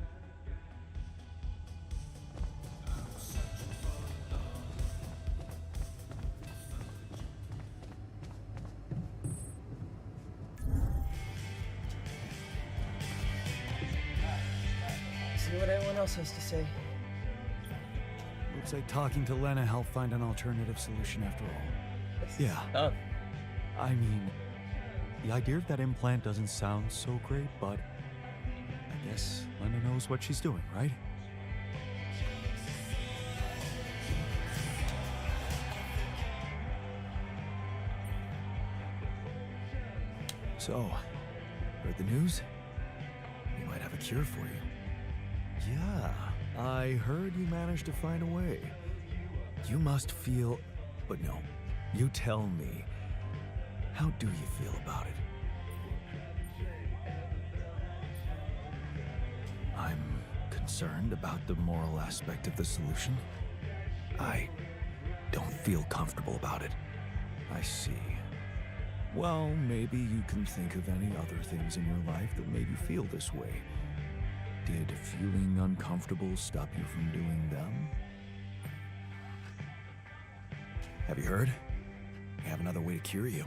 See what everyone else has to say. Looks like talking to Lena helped find an alternative solution after all. Yeah. Oh, I mean, the idea of that implant doesn't sound so great, but I guess Lena knows what she's doing, right? So, heard the news? We might have a cure for you. Yeah, I heard you managed to find a way. You must feel... But no, you tell me. How do you feel about it? I'm concerned about the moral aspect of the solution. I don't feel comfortable about it. I see. Well, maybe you can think of any other things in your life that made you feel this way. Did feeling uncomfortable stop you from doing them? Have you heard? We have another way to cure you.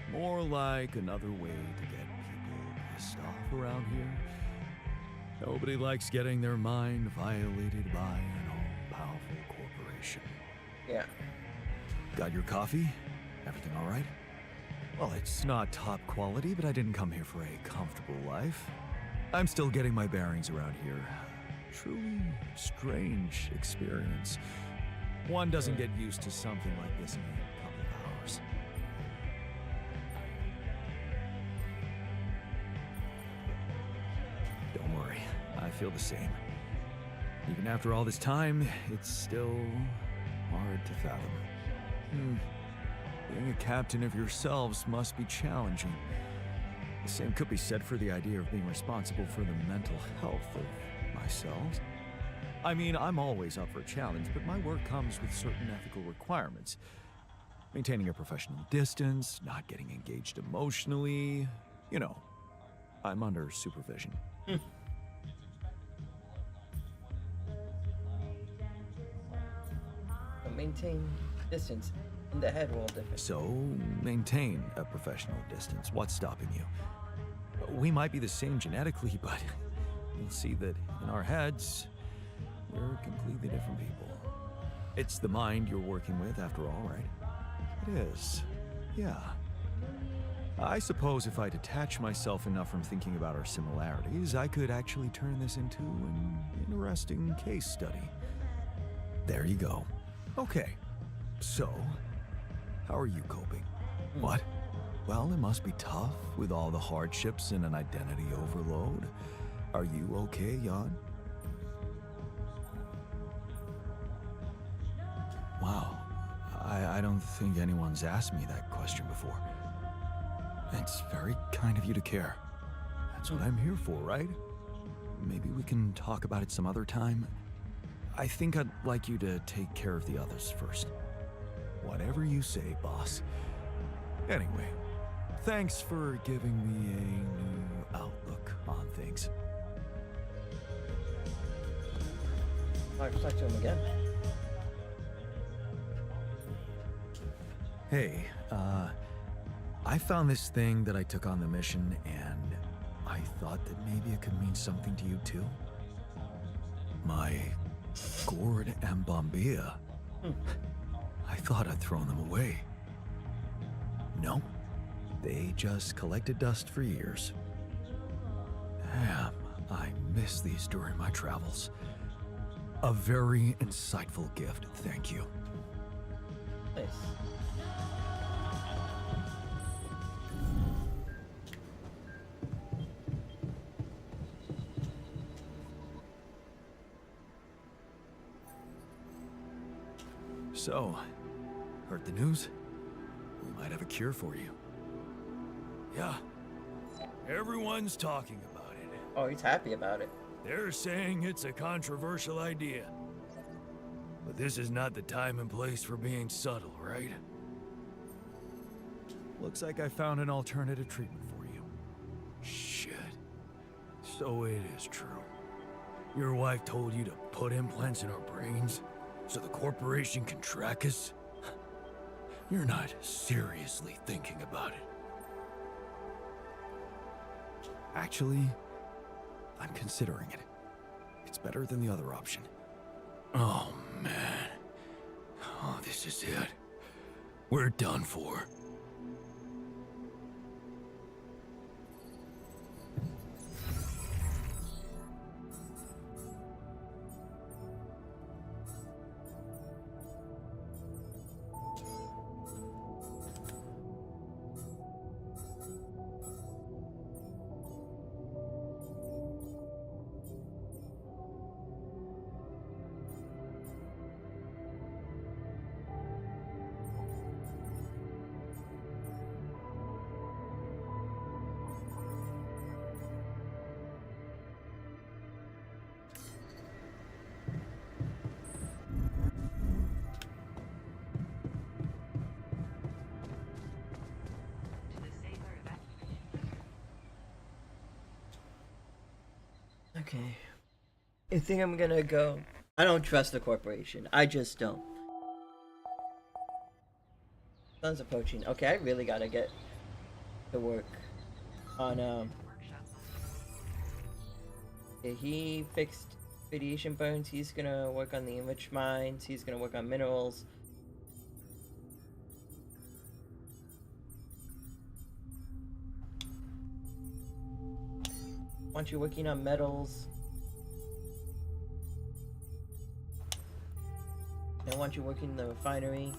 More like another way to get people pissed off around here. Nobody likes getting their mind violated by an all-powerful corporation. yeah. Got your coffee? Everything all right? Well, it's not top quality, but I didn't come here for a comfortable life. I'm still getting my bearings around here. Truly strange experience. One doesn't get used to something like this in a couple of hours. Don't worry, I feel the same. Even after all this time, it's still hard to fathom. Being a captain of yourselves must be challenging. The same could be said for the idea of being responsible for the mental health of myself. I mean, I'm always up for a challenge, but my work comes with certain ethical requirements. Maintaining a professional distance, not getting engaged emotionally. You know, I'm under supervision. Maintain distance. In the head, we're all different. So, maintain a professional distance. What's stopping you? We might be the same genetically, but you'll see that in our heads, we're completely different people. It's the mind you're working with, after all, right? It is. Yeah. I suppose if I detach myself enough from thinking about our similarities, I could actually turn this into an interesting case study. There you go. Okay. So, how are you coping? What? Well, it must be tough with all the hardships and an identity overload. Are you okay, Jan? Wow. I don't think anyone's asked me that question before. It's very kind of you to care. That's what I'm here for, right? Maybe we can talk about it some other time. I think I'd like you to take care of the others first. Whatever you say, boss. Anyway, thanks for giving me a new outlook on things. Alright, talk to him again. Hey, I found this thing that I took on the mission, and I thought that maybe it could mean something to you too. My gourd and bombilla. I thought I'd thrown them away. No, they just collected dust for years. Damn, I miss these during my travels. A very insightful gift, thank you. Nice. So, heard the news? We might have a cure for you. Yeah, everyone's talking about it. Oh, he's happy about it. They're saying it's a controversial idea. But this is not the time and place for being subtle, right? Looks like I found an alternative treatment for you. Shit. So it is true. Your wife told you to put implants in our brains so the corporation can track us? You're not seriously thinking about it. Actually, I'm considering it. It's better than the other option. Oh, man. Oh, this is it. We're done for. Okay. I think I'm gonna go. I don't trust the corporation. I just don't. Sun's approaching. Okay, I really gotta get to work on okay, he fixed radiation burns. He's gonna work on the enriched mines. He's gonna work on minerals. Want you working on metals? I want you working in the refinery.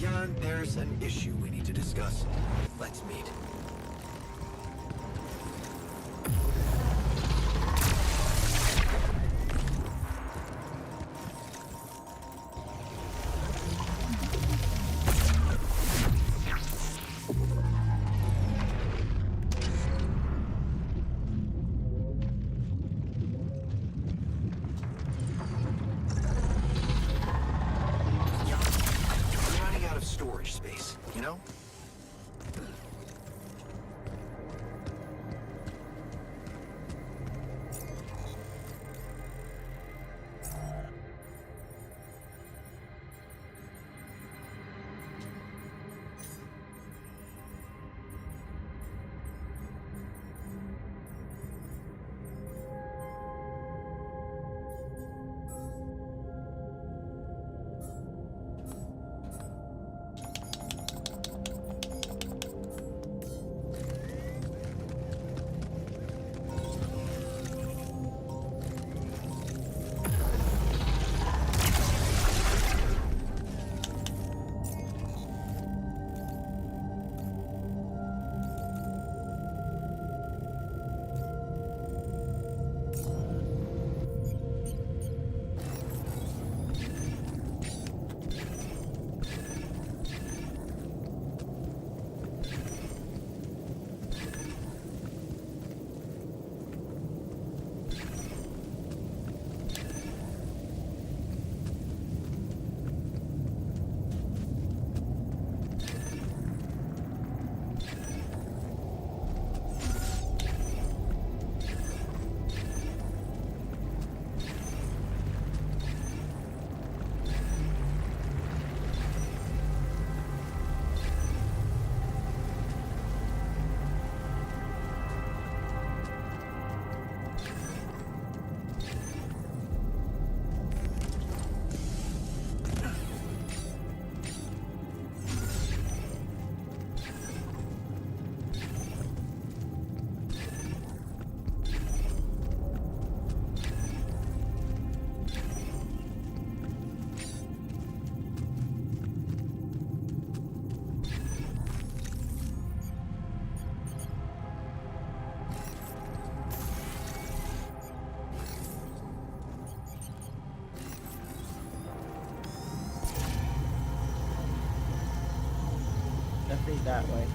Jan, there's an issue we need to discuss. Let's meet. know? Definitely that way.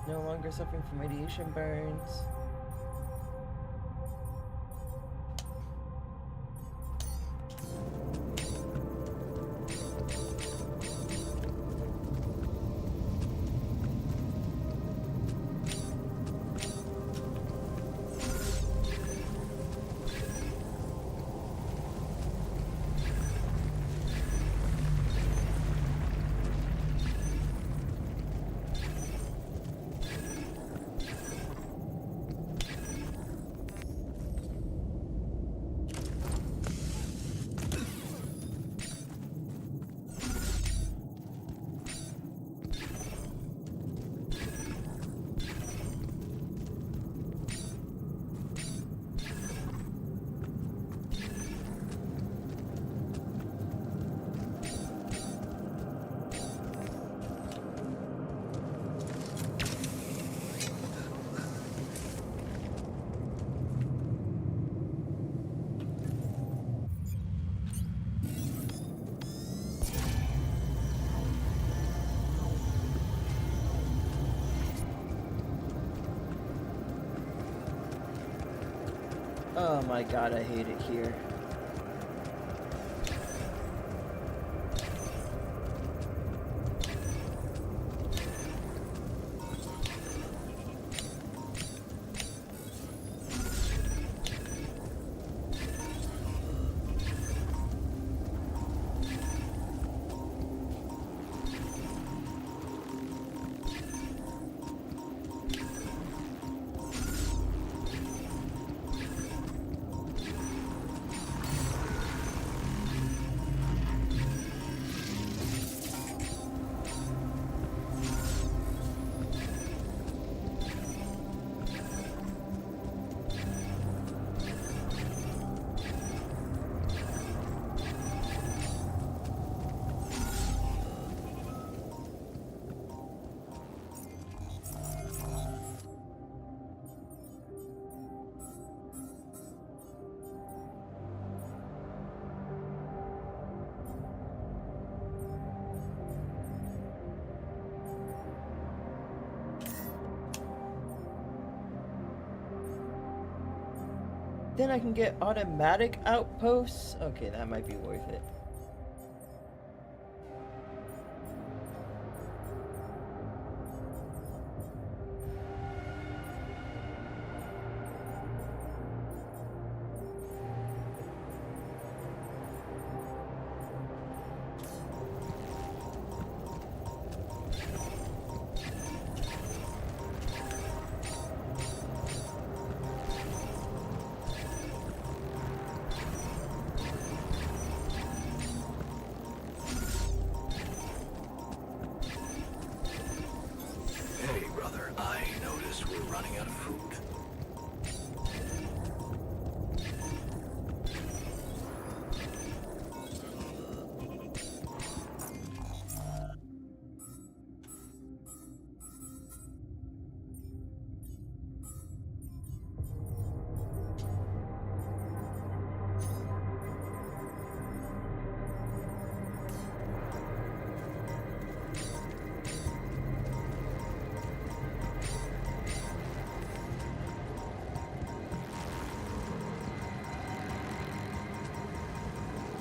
No longer suffering from radiation burns. my god, I hate it here. Then I can get automatic outposts. Okay, that might be worth it. Hey, brother, I noticed we're running out of food.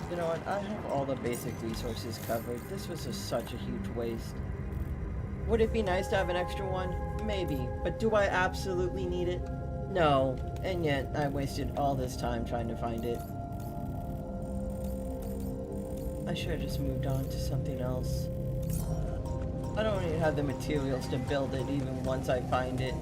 You know what? I have all the basic resources covered. This was just such a huge waste. Would it be nice to have an extra one? Maybe. But do I absolutely need it? No. And yet, I wasted all this time trying to find it. I should have just moved on to something else. I don't even have the materials to build it even once I find it.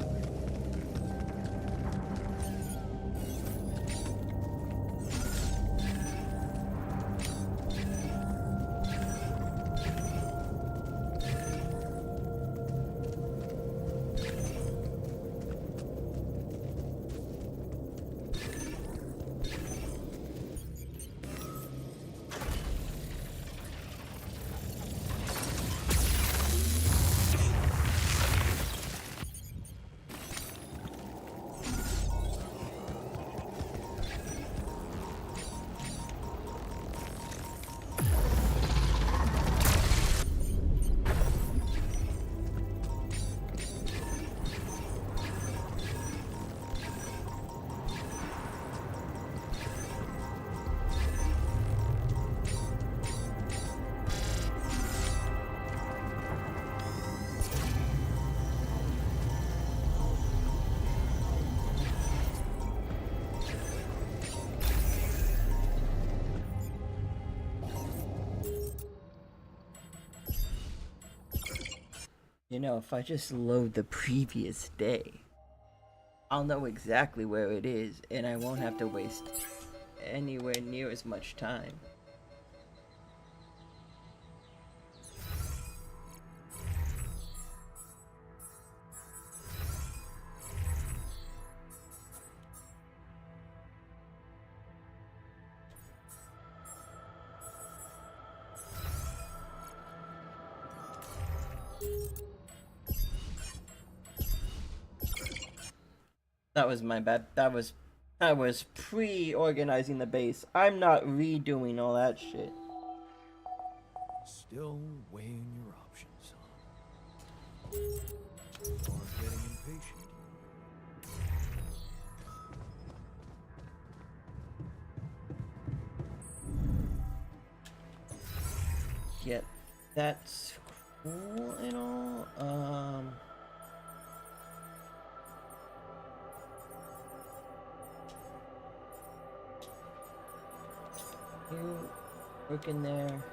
You know, if I just load the previous day, I'll know exactly where it is, and I won't have to waste anywhere near as much time. That was my bad. I was pre-organizing the base. I'm not redoing all that shit. Still weighing your options, huh? Or getting impatient. yeah, that's cool and all. You work in there.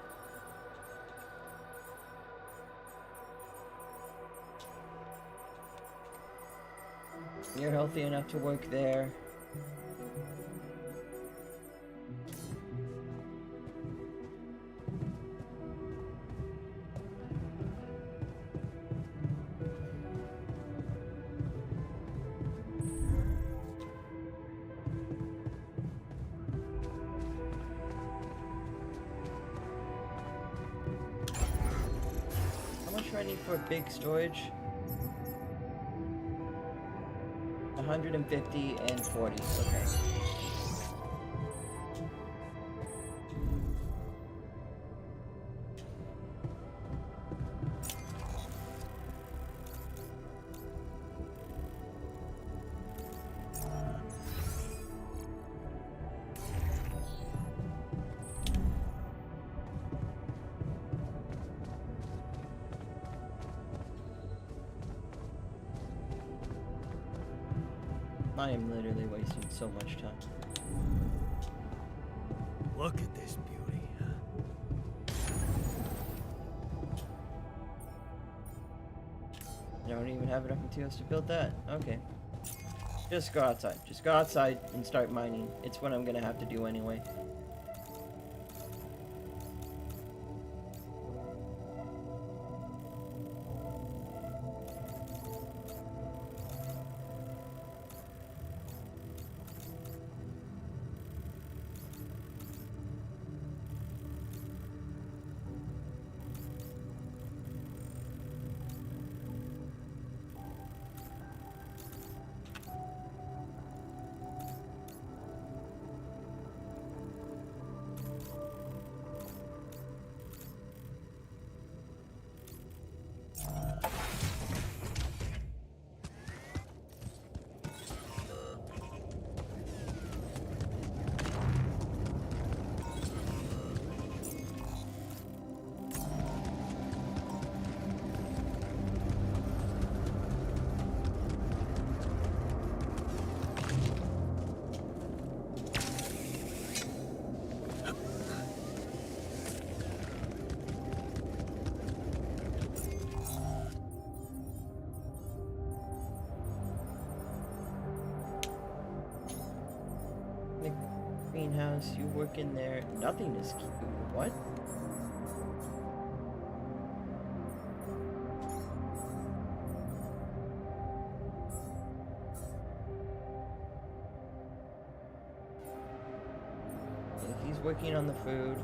You're healthy enough to work there. How much do I need for big storage? 150 and 40. Okay. I am literally wasting so much time. Look at this beauty. I don't even have enough materials to build that. Okay. Just go outside. Just go outside and start mining. It's what I'm gonna have to do anyway. Greenhouse, you work in there. Nothing is cute. What? Yeah, he's working on the food.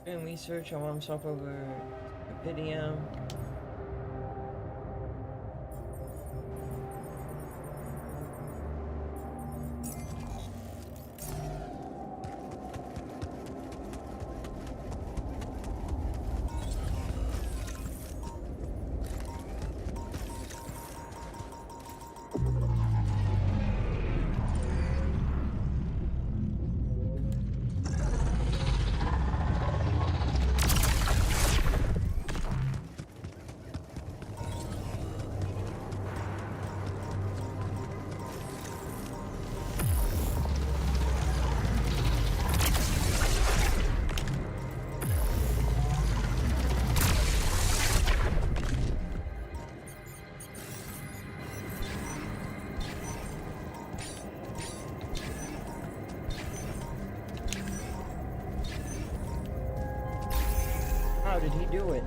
Doing research, I want to swap over Rubidium. How did he do it?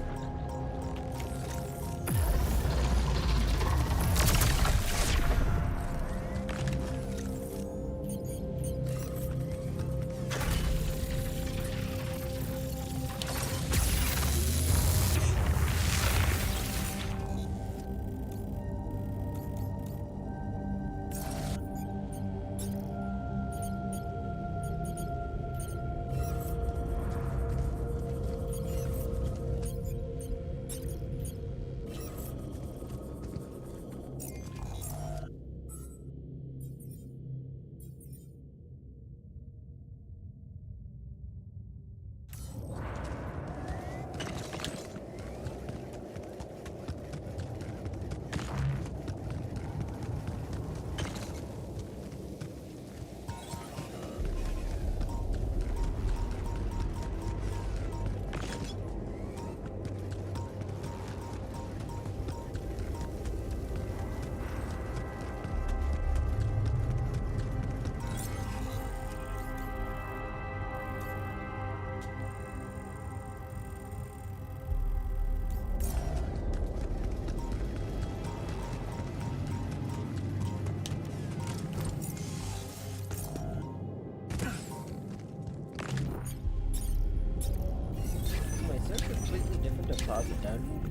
closet then.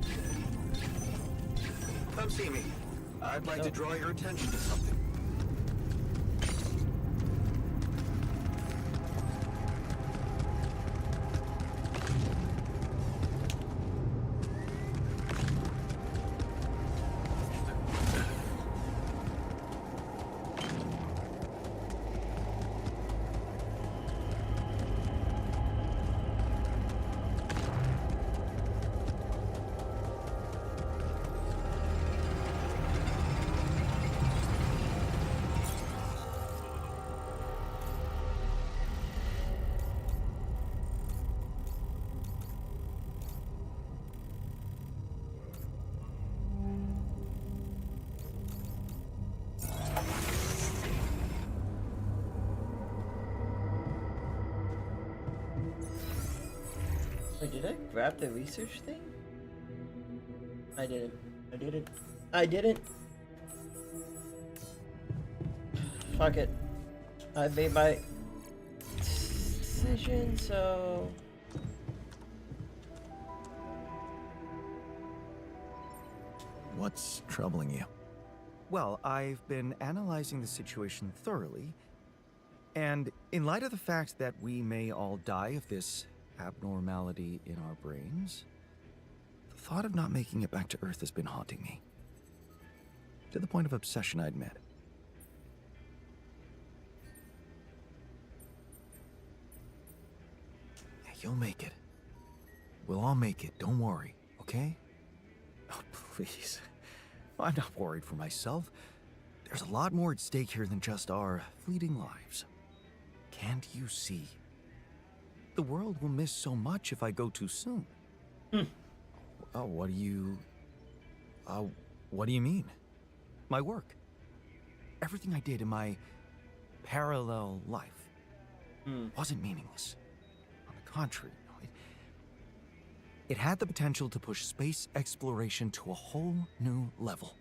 Come see me. I'd like Oh. to draw your attention to something. Wait, did I grab the research thing? I didn't. I didn't. I didn't. Fuck it. I made my decision, so... What's troubling you? Well, I've been analyzing the situation thoroughly, and in light of the fact that we may all die of this abnormality in our brains, the thought of not making it back to Earth has been haunting me. To the point of obsession, I admit. Yeah, you'll make it. We'll all make it, don't worry, okay? Oh, please. I'm not worried for myself. There's a lot more at stake here than just our fleeting lives. Can't you see? The world will miss so much if I go too soon. Oh, what do you mean? My work. Everything I did in my parallel life wasn't meaningless. On the contrary, it had the potential to push space exploration to a whole new level.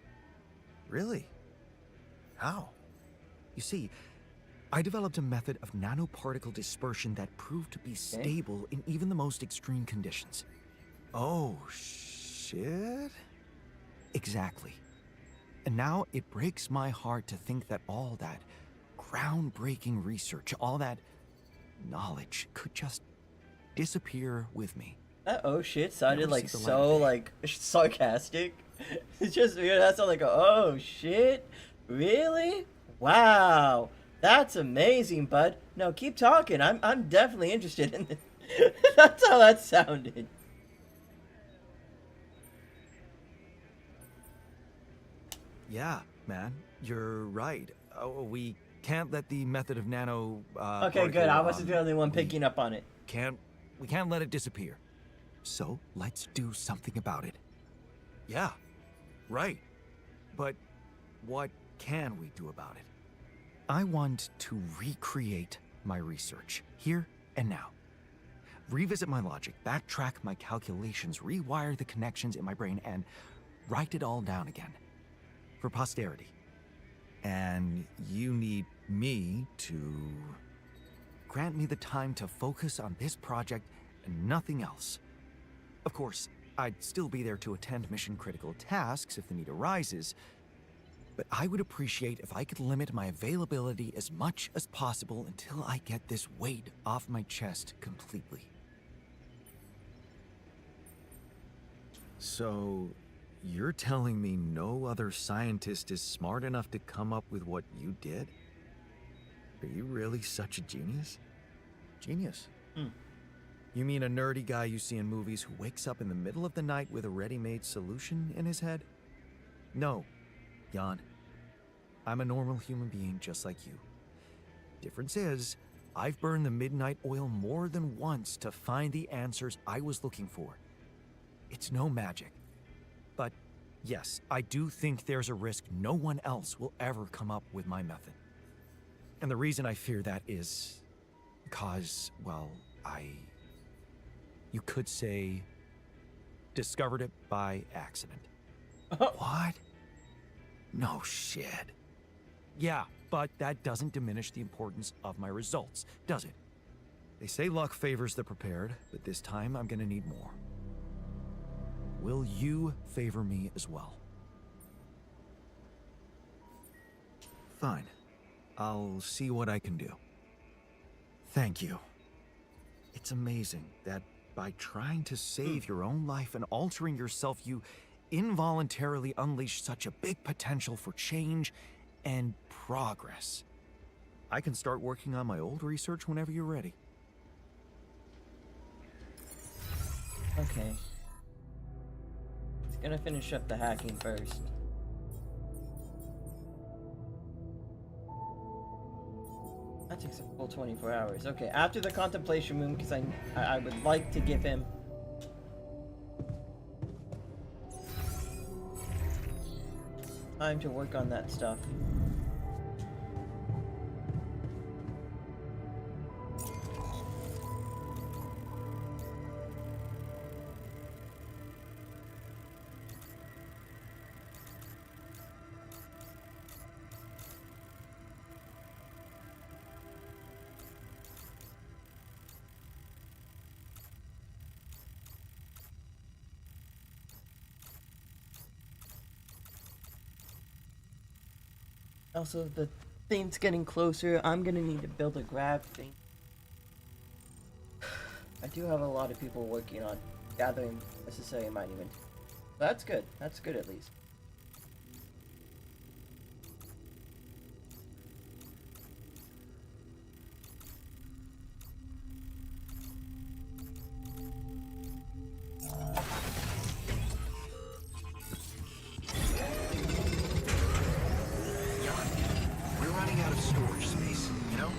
Really? How? You see, I developed a method of nanoparticle dispersion that proved to be stable in even the most extreme conditions. Oh, shit? Exactly. And now it breaks my heart to think that all that groundbreaking research, all that knowledge could just disappear with me. That oh shit sounded Never like see the light so of day. like sarcastic. It's just weird. That sounded like a, oh shit, really? Wow, that's amazing, bud. No, keep talking. I'm definitely interested in this. That's how that sounded. Yeah, man, you're right. Oh, we can't let the method of nano. Okay, good. I wasn't the only one picking up on it. We can't let it disappear. So let's do something about it. Yeah, right. But what can we do about it? I want to recreate my research here and now. Revisit my logic, backtrack my calculations, rewire the connections in my brain, and write it all down again. For posterity. And you need me to grant me the time to focus on this project and nothing else. Of course, I'd still be there to attend mission-critical tasks if the need arises, but I would appreciate if I could limit my availability as much as possible until I get this weight off my chest completely. So, you're telling me no other scientist is smart enough to come up with what you did? Are you really such a genius? Genius? You mean a nerdy guy you see in movies who wakes up in the middle of the night with a ready-made solution in his head? No, Jan. I'm a normal human being just like you. Difference is, I've burned the midnight oil more than once to find the answers I was looking for. It's no magic. But yes, I do think there's a risk no one else will ever come up with my method. And the reason I fear that is because, well, you could say, discovered it by accident. What? No shit. Yeah, but that doesn't diminish the importance of my results, does it? They say luck favors the prepared, but this time I'm gonna need more. will you favor me as well? Fine. I'll see what I can do. Thank you. It's amazing that by trying to save your own life and altering yourself, you involuntarily unleash such a big potential for change and progress. I can start working on my old research whenever you're ready. Okay. It's gonna finish up the hacking first. That takes a full 24 hours. Okay, after the contemplation room, because I would like to give him time to work on that stuff. Also, the thing's getting closer. I'm gonna need to build a grab thing. I do have a lot of people working on gathering necessary mining materials. That's good. That's good at least. We're running out of storage space, you know?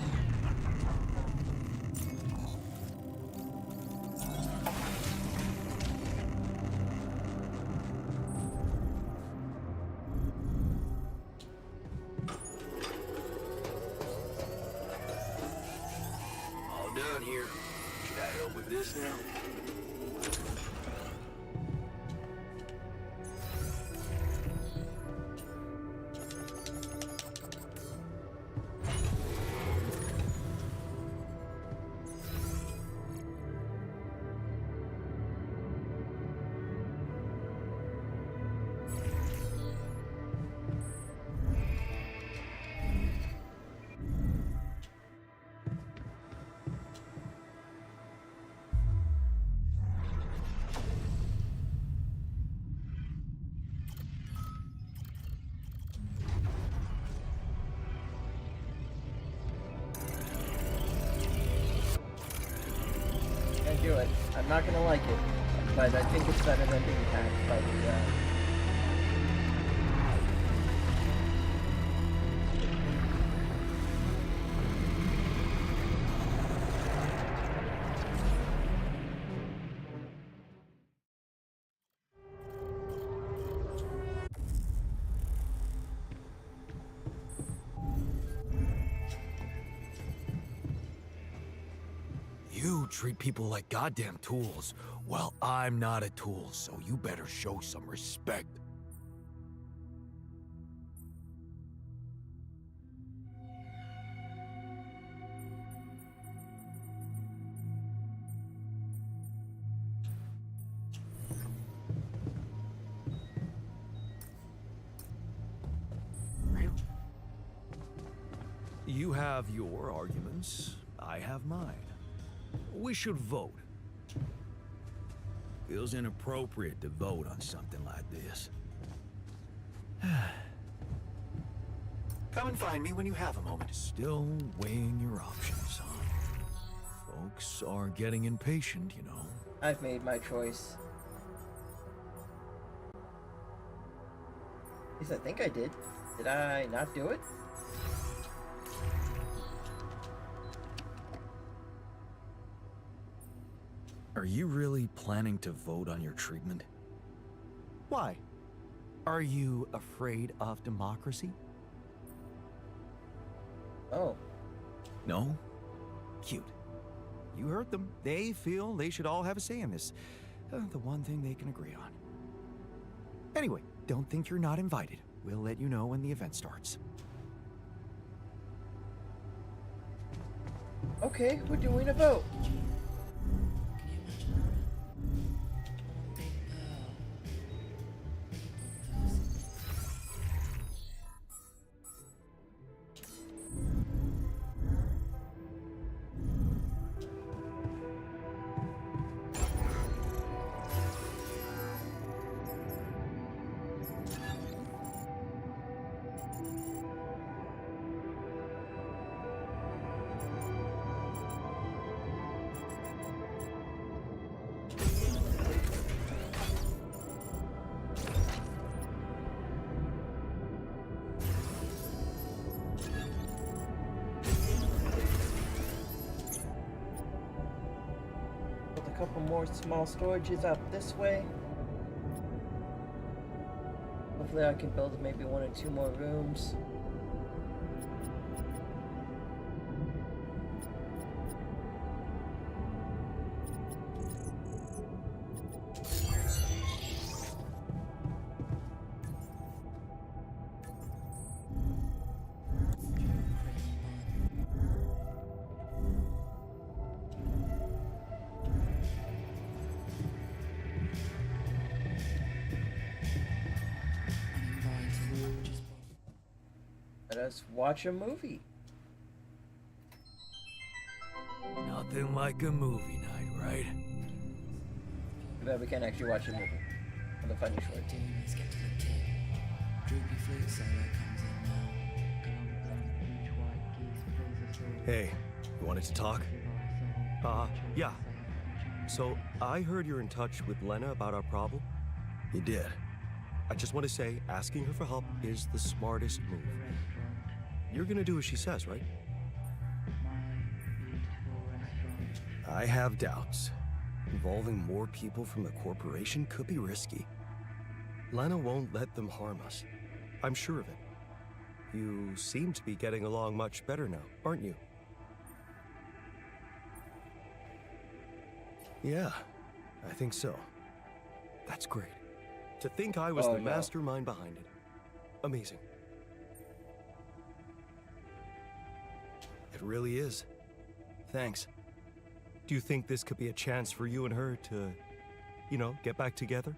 All done here. Should I help with this now? Do it. I'm not gonna like it, but I think it's better than being hacked by the, You treat people like goddamn tools. Well, I'm not a tool, so you better show some respect. You have your arguments, I have mine. We should vote. Feels inappropriate to vote on something like this. Come and find me when you have a moment. Still weighing your options, huh? Folks are getting impatient, you know. I've made my choice. At least I think I did. Did I not do it? Are you really planning to vote on your treatment? Why? Are you afraid of democracy? Oh. No? Cute. You heard them. They feel they should all have a say in this. The one thing they can agree on. Anyway, don't think you're not invited. We'll let you know when the event starts. Okay, we're doing a vote. couple more small storages out this way. Hopefully I can build maybe 1 or 2 more rooms. Let us watch a movie. Nothing like a movie night, right? Too bad we can't actually watch a movie. On the funny short. Hey, you wanted to talk? Yeah. So, I heard you're in touch with Lena about our problem? You did. I just want to say, asking her for help is the smartest move. You're gonna do as she says, right? I have doubts. Involving more people from the corporation could be risky. Lena won't let them harm us. I'm sure of it. You seem to be getting along much better now, aren't you? Yeah, I think so. That's great. To think I was the mastermind behind it. Amazing. It really is. Thanks. Do you think this could be a chance for you and her to, you know, get back together?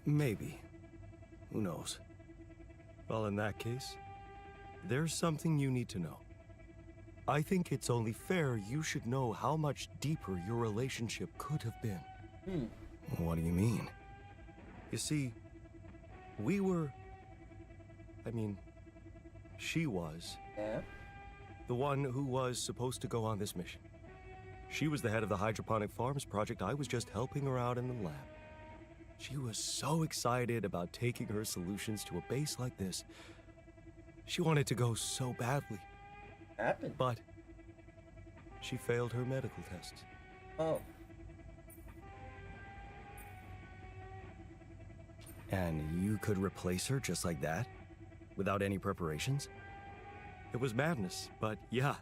Maybe. Who knows? Well, in that case, there's something you need to know. I think it's only fair you should know how much deeper your relationship could have been. What do you mean? You see, we were... she was... Yeah? the one who was supposed to go on this mission. She was the head of the hydroponic farms project. I was just helping her out in the lab. She was so excited about taking her solutions to a base like this. She wanted to go so badly. Happened. But she failed her medical tests. Oh. And you could replace her just like that? Without any preparations? It was madness, but yeah.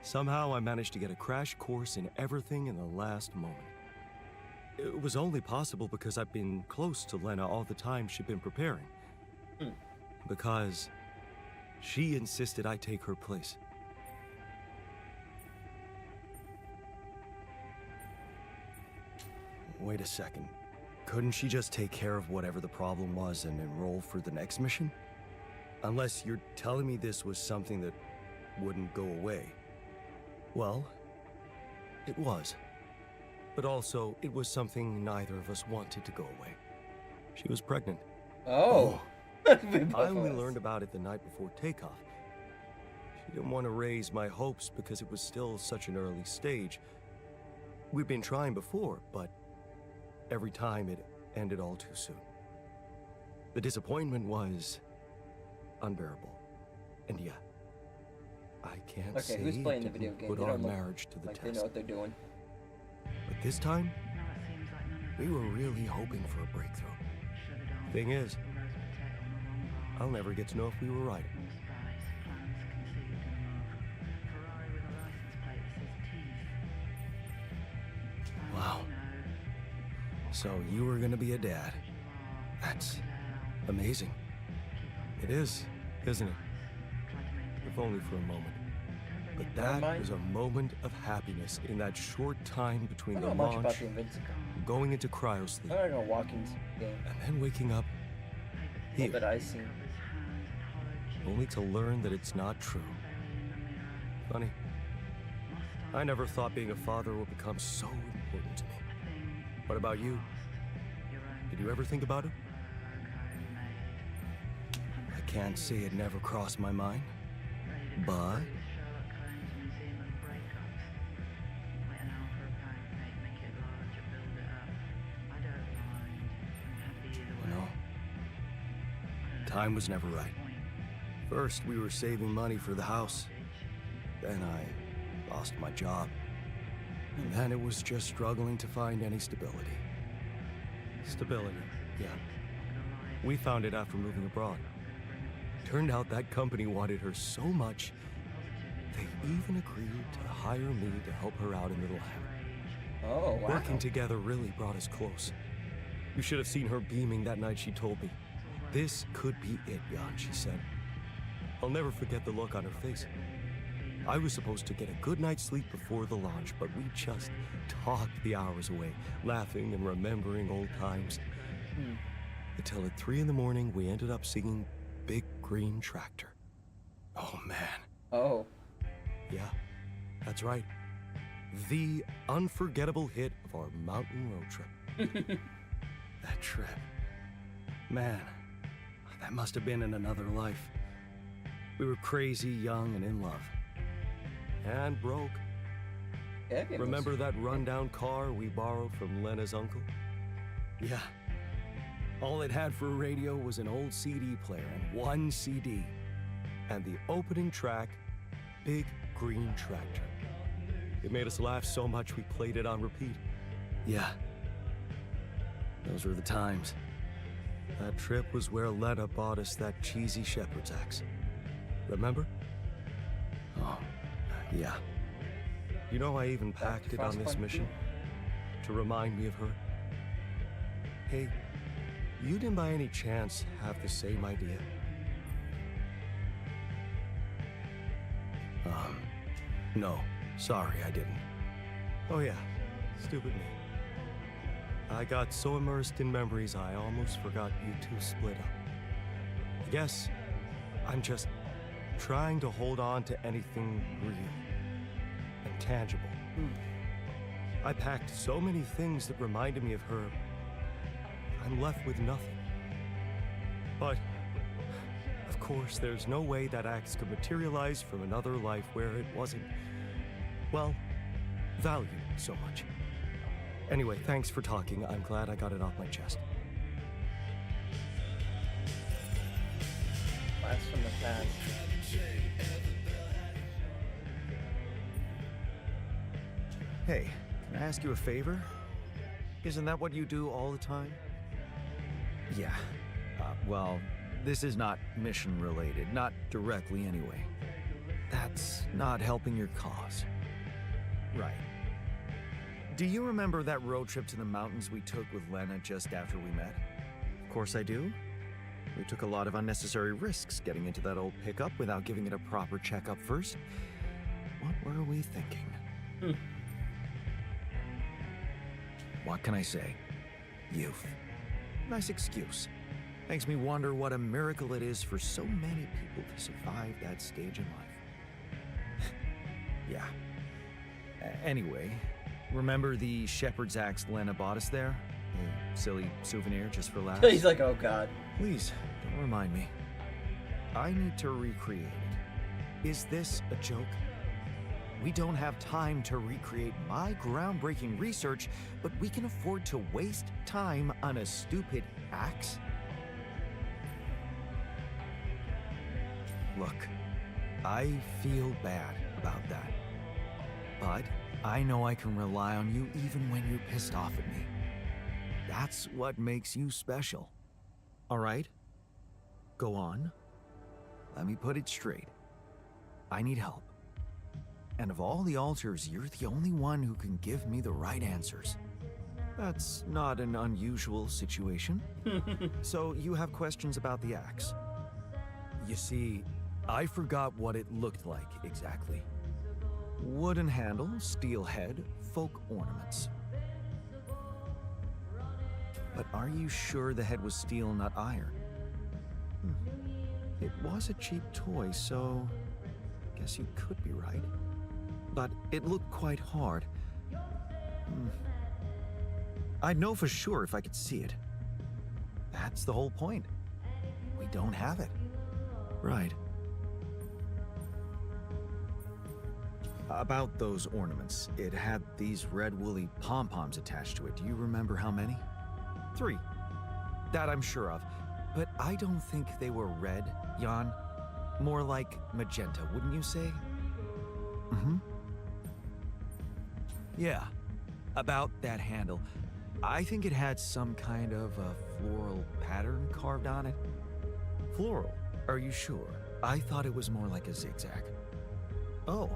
Somehow I managed to get a crash course in everything in the last moment. It was only possible because I've been close to Lena all the time she'd been preparing. Because she insisted I take her place. Wait a second. Couldn't she just take care of whatever the problem was and enroll for the next mission? Unless you're telling me this was something that wouldn't go away. Well, it was. But also, it was something neither of us wanted to go away. She was pregnant. Oh. I only learned about it the night before takeoff. She didn't want to raise my hopes because it was still such an early stage. We'd been trying before, but every time it ended all too soon. The disappointment was unbearable. And yeah, I can't say Okay, who's playing the it video didn't game? put They our don't look marriage to the like they test. know what they're doing. But this time, we were really hoping for a breakthrough. Thing is, I'll never get to know if we were right. Wow. So you were gonna be a dad. That's amazing. It is, isn't it? If only for a moment. But that was a moment of happiness in that short time between I the don't know much about launch, the Invincible. going into cryosleep, I don't know Walking's game. and then waking up All here, that I've seen. only to learn that it's not true. Funny. I never thought being a father would become so important to me. What about you? Did you ever think about it? I can't say it never crossed my mind, but... Well, time was never right. First, we were saving money for the house. then I lost my job. And then it was just struggling to find any stability. Stability, yeah. We found it after moving abroad. Turned out that company wanted her so much, they even agreed to hire me to help her out in the lab. Oh, wow. Working together really brought us close. You should have seen her beaming that night she told me. This could be it, Jan, she said. I'll never forget the look on her face. I was supposed to get a good night's sleep before the launch, but we just talked the hours away, laughing and remembering old times. Until at 3 in the morning, we ended up singing Big Green Tractor. Oh, man. Oh. Yeah, that's right. The unforgettable hit of our mountain road trip. That trip. Man, that must have been in another life. We were crazy, young, and in love. And broke. Yeah, it Remember that rundown car we borrowed from Lena's uncle? Yeah. All it had for a radio was an old CD player and one CD. And the opening track, Big Green Tractor. It made us laugh so much we played it on repeat. Yeah. Those were the times. That trip was where Lena bought us that cheesy shepherd's axe. Remember? Oh, yeah. You know, I even packed it on this mission to remind me of her. Hey, you didn't by any chance have the same idea? No. Sorry, I didn't. Oh yeah, stupid me. I got so immersed in memories I almost forgot you two split up. I guess I'm just trying to hold on to anything real and tangible. I packed so many things that reminded me of her, I'm left with nothing. But, of course, there's no way that axe could materialize from another life where it wasn't, well, valued so much. Anyway, thanks for talking. I'm glad I got it off my chest. Blast from the past. Hey, can I ask you a favor? Isn't that what you do all the time? Yeah. Well, this is not mission related, not directly anyway. That's not helping your cause. Right. Do you remember that road trip to the mountains we took with Lena just after we met? Of course I do. We took a lot of unnecessary risks getting into that old pickup without giving it a proper checkup first. What were we thinking? What can I say? Youth. Nice excuse. Makes me wonder what a miracle it is for so many people to survive that stage in life. Yeah. Anyway, remember the shepherd's axe Lena bought us there? A silly souvenir just for laughs? He's like, oh god. Please, don't remind me. I need to recreate it. Is this a joke? We don't have time to recreate my groundbreaking research, but we can afford to waste time on a stupid axe? Look, I feel bad about that. But I know I can rely on you even when you're pissed off at me. That's what makes you special. All right? Go on. Let me put it straight. I need help. And of all the alters, you're the only one who can give me the right answers. That's not an unusual situation. So you have questions about the axe? You see, I forgot what it looked like exactly. Wooden handle, steel head, folk ornaments. But are you sure the head was steel, not iron? It was a cheap toy, so guess you could be right. But it looked quite hard. I'd know for sure if I could see it. That's the whole point. We don't have it. Right. About those ornaments, it had these red woolly pom-poms attached to it. Do you remember how many? 3. That I'm sure of. But I don't think they were red, Jan. More like magenta, wouldn't you say? Mm-hmm. Yeah, about that handle. I think it had some kind of a floral pattern carved on it. Floral? Are you sure? I thought it was more like a zigzag. Oh.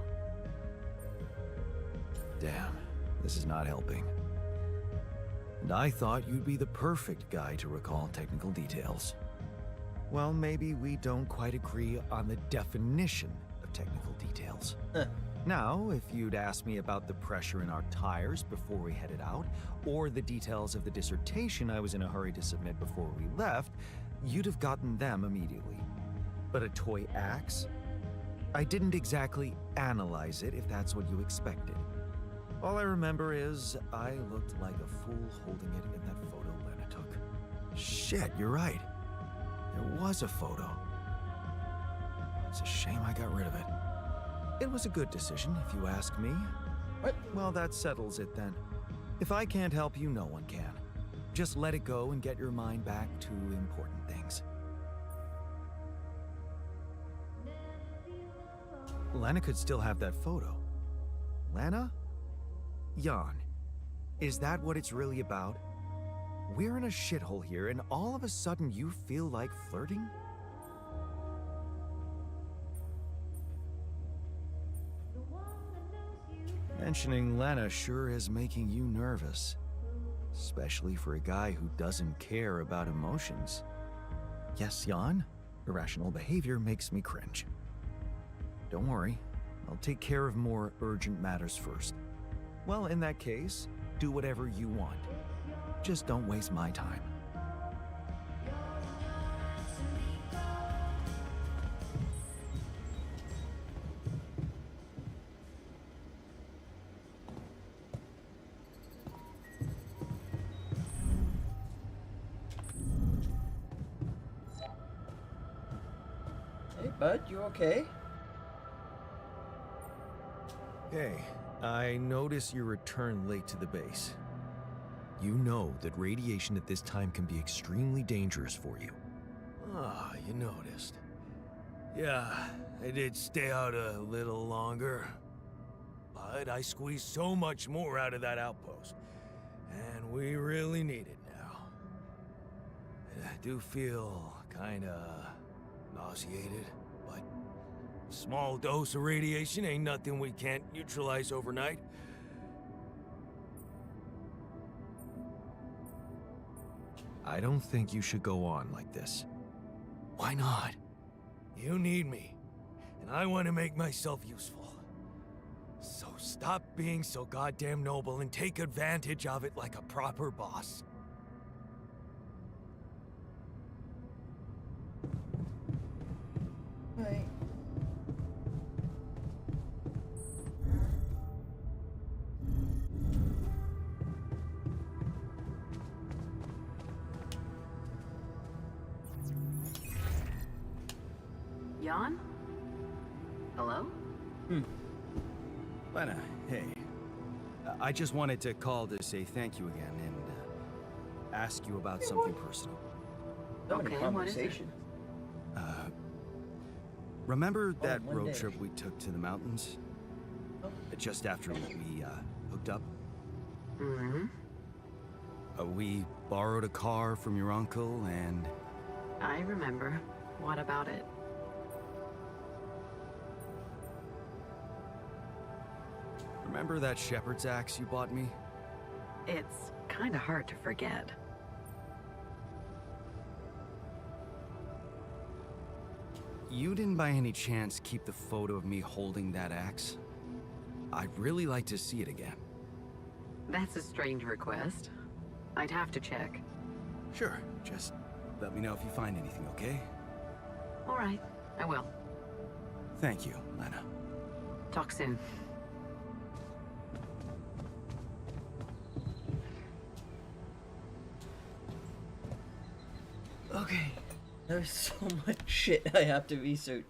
Damn, this is not helping. And I thought you'd be the perfect guy to recall technical details. Well, maybe we don't quite agree on the definition of technical details. Now, if you'd asked me about the pressure in our tires before we headed out, or the details of the dissertation I was in a hurry to submit before we left, you'd have gotten them immediately. But a toy axe? I didn't exactly analyze it, if that's what you expected. All I remember is I looked like a fool holding it in that photo Lena took. Shit, you're right. There was a photo. It's a shame I got rid of it. It was a good decision, if you ask me. What? Well, that settles it then. If I can't help you, no one can. Just let it go and get your mind back to important things. Lena could still have that photo. Lena? Jan, is that what it's really about? We're in a shithole here, and all of a sudden you feel like flirting? Mentioning Lena sure is making you nervous. Especially for a guy who doesn't care about emotions. Yes, Jan, irrational behavior makes me cringe. Don't worry, I'll take care of more urgent matters first. Well, in that case, do whatever you want. Just don't waste my time. Hey, bud, you okay? Hey, I notice your return late to the base. You know that radiation at this time can be extremely dangerous for you. Ah, you noticed. Yeah, I did stay out a little longer. But I squeezed so much more out of that outpost. And we really need it now. I do feel kinda nauseated, but a small dose of radiation ain't nothing we can't neutralize overnight. I don't think you should go on like this. Why not? You need me, and I want to make myself useful. So stop being so goddamn noble and take advantage of it like a proper boss. Right. Jan? Hello? Lena, hey. I just wanted to call to say thank you again and ask you about something personal. So many Okay, what is it? conversation. Remember that one road day. trip we took to the mountains? Oh. Just after we hooked up? Mm-hmm. We borrowed a car from your uncle and... I remember. What about it? Remember that shepherd's axe you bought me? It's kinda hard to forget. You didn't by any chance keep the photo of me holding that axe? I'd really like to see it again. That's a strange request. I'd have to check. Sure, just let me know if you find anything, okay? All right, I will. Thank you, Lena. Talk soon. Okay. There's so much shit I have to research.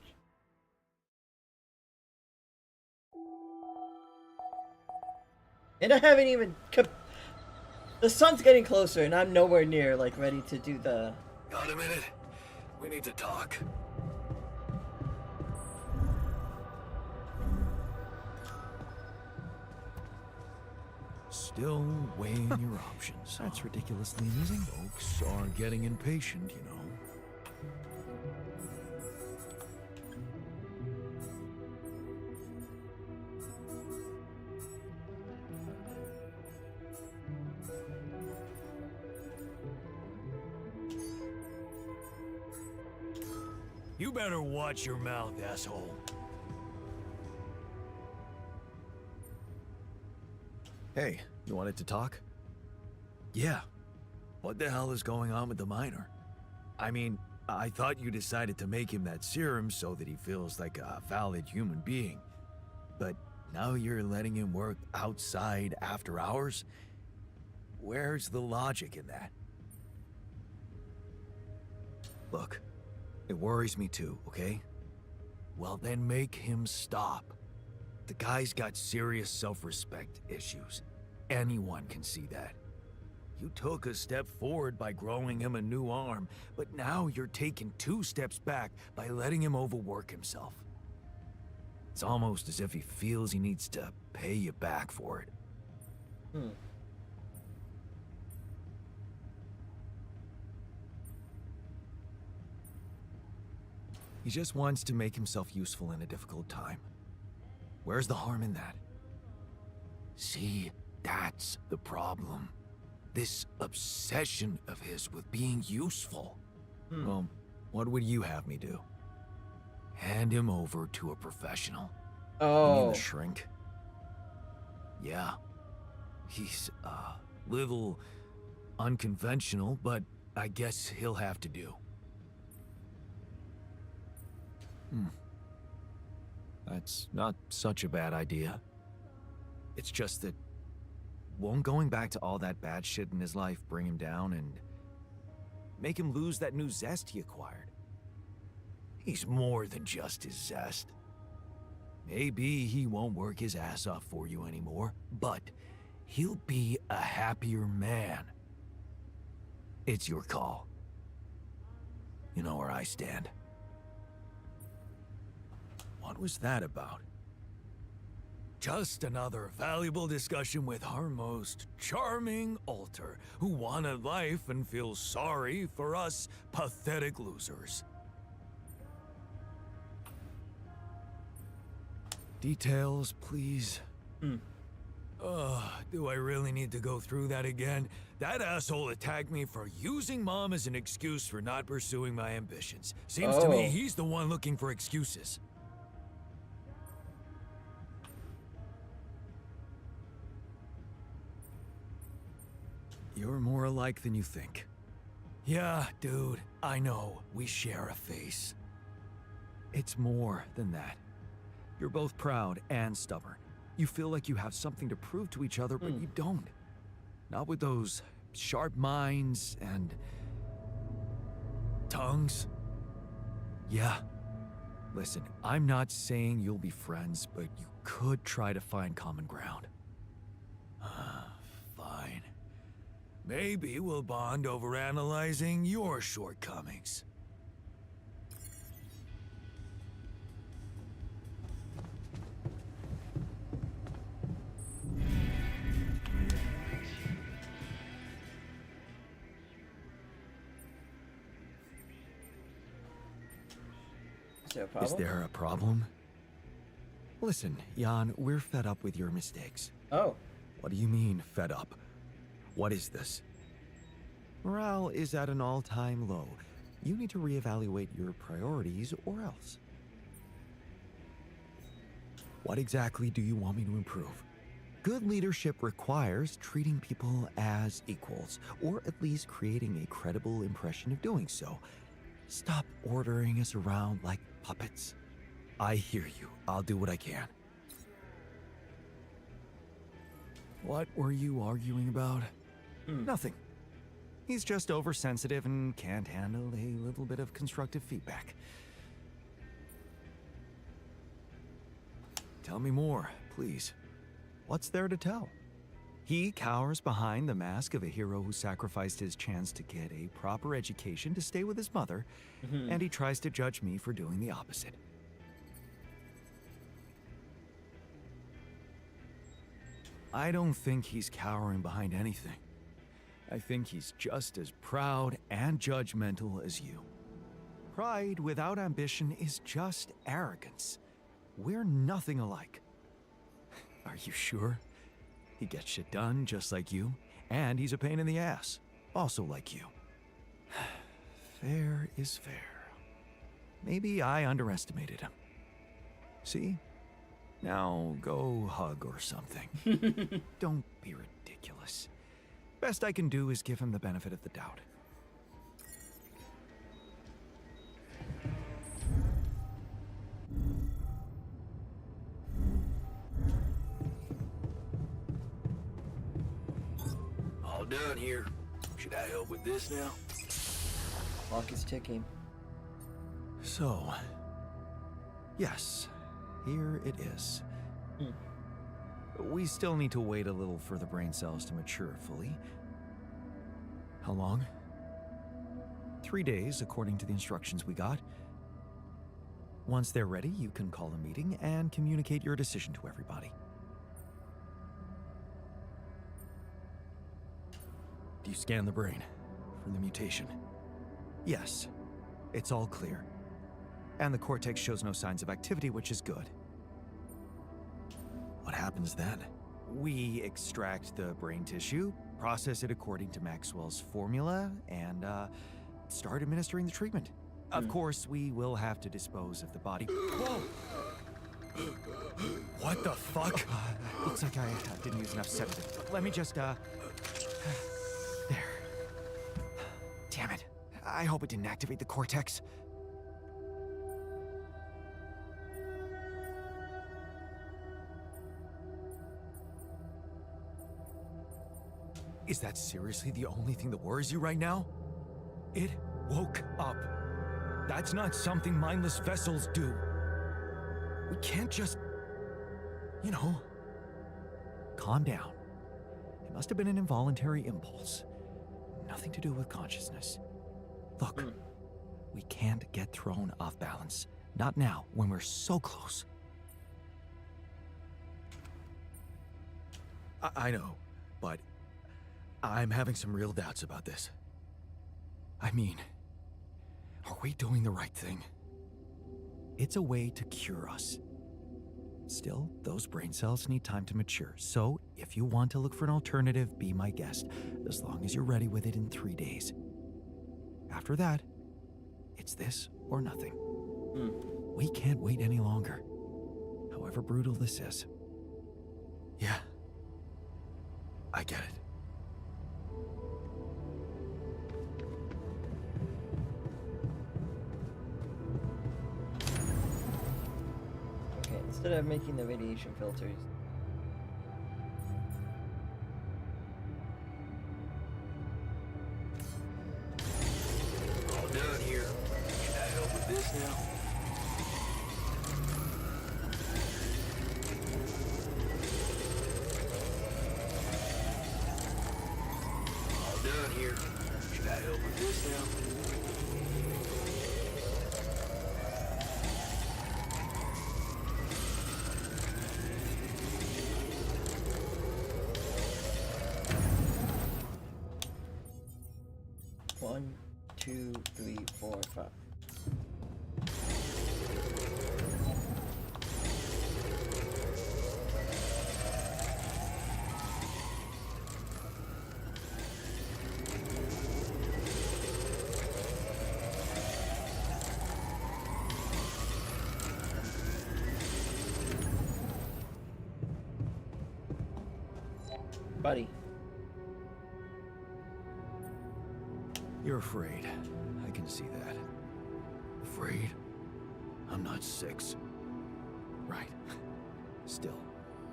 And I haven't even... The sun's getting closer and I'm nowhere near, like, ready to do the... Got a minute? We need to talk. Still weighing your options. That's ridiculously amusing. Folks are getting impatient, you know. You better watch your mouth, asshole. Hey, you wanted to talk? Yeah. What the hell is going on with the miner? I mean, I thought you decided to make him that serum so that he feels like a valid human being. But now you're letting him work outside after hours? Where's the logic in that? Look, it worries me too, okay? Well, then make him stop. The guy's got serious self-respect issues. Anyone can see that. You took a step forward by growing him a new arm, but now you're taking 2 steps back by letting him overwork himself. It's almost as if he feels he needs to pay you back for it. He just wants to make himself useful in a difficult time. Where's the harm in that? See, that's the problem. This obsession of his with being useful. Well, what would you have me do? Hand him over to a professional. You mean Oh, the shrink? Yeah. He's a little unconventional, but I guess he'll have to do. That's not such a bad idea. It's just that won't going back to all that bad shit in his life bring him down and make him lose that new zest he acquired? He's more than just his zest. Maybe he won't work his ass off for you anymore, but he'll be a happier man. It's your call. You know where I stand. What was that about? Just another valuable discussion with our most charming alter, who wanted life and feels sorry for us pathetic losers. Details, please. Do I really need to go through that again? That asshole attacked me for using Mom as an excuse for not pursuing my ambitions. Seems to me Oh. he's the one looking for excuses. You're more alike than you think. Yeah, dude, I know. We share a face. It's more than that. You're both proud and stubborn. You feel like you have something to prove to each other, but you don't. Not with those sharp minds and tongues. Yeah. Listen, I'm not saying you'll be friends, but you could try to find common ground. Fine. Maybe we'll bond over analyzing your shortcomings. is there a problem? Is there a problem? Listen, Jan, we're fed up with your mistakes. Oh, What do you mean, fed up? What is this? Morale is at an all-time low. You need to reevaluate your priorities or else. What exactly do you want me to improve? Good leadership requires treating people as equals, or at least creating a credible impression of doing so. Stop ordering us around like puppets. I hear you. I'll do what I can. What were you arguing about? Nothing. He's just oversensitive and can't handle a little bit of constructive feedback. Tell me more, please. What's there to tell? He cowers behind the mask of a hero who sacrificed his chance to get a proper education to stay with his mother, and he tries to judge me for doing the opposite. I don't think he's cowering behind anything. I think he's just as proud and judgmental as you. Pride without ambition is just arrogance. We're nothing alike. Are you sure? He gets shit done just like you, and he's a pain in the ass, also like you. Fair is fair. Maybe I underestimated him. See? Now go hug or something. Don't be ridiculous. Best I can do is give him the benefit of the doubt. All done here. Should I help with this now? Clock is ticking. So, yes, here it is. We still need to wait a little for the brain cells to mature fully. How long? 3 days, according to the instructions we got. Once they're ready, you can call a meeting and communicate your decision to everybody. Do you scan the brain for the mutation? Yes, it's all clear. And the cortex shows no signs of activity, which is good. What happens then? We extract the brain tissue, process it according to Maxwell's formula, and start administering the treatment. Of course, we will have to dispose of the body. Whoa! What the fuck? Looks like I didn't use enough sedative. Let me just, There. Damn it. I hope it didn't activate the cortex. Is that seriously the only thing that worries you right now? It woke up. That's not something mindless vessels do. We can't just... You know... Calm down. It must have been an involuntary impulse. Nothing to do with consciousness. Look, we can't get thrown off balance. Not now, when we're so close. I know, but I'm having some real doubts about this. I mean, are we doing the right thing? It's a way to cure us. Still, those brain cells need time to mature, so if you want to look for an alternative, be my guest, as long as you're ready with it in 3 days. After that, it's this or nothing. We can't wait any longer, however brutal this is. Yeah, I get it. Okay, instead of making the radiation filters, All done here. Should I help with this now? All done here. Should I help with this now? one, 2, 3, 4, 5. Buddy. You're afraid. I can see that. Afraid? I'm not 6. Right. Still,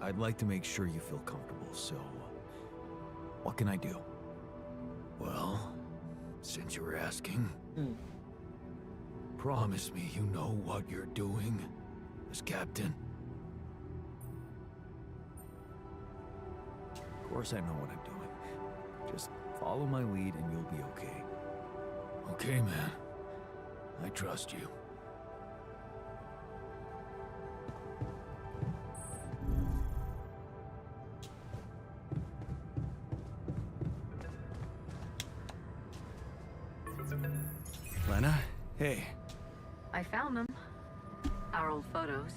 I'd like to make sure you feel comfortable, so... What can I do? Well, since you were asking... Promise me you know what you're doing, as captain. Of course I know what I'm doing. Just follow my lead and you'll be okay. Okay, man. I trust you. Hey, I found them. Our old photos.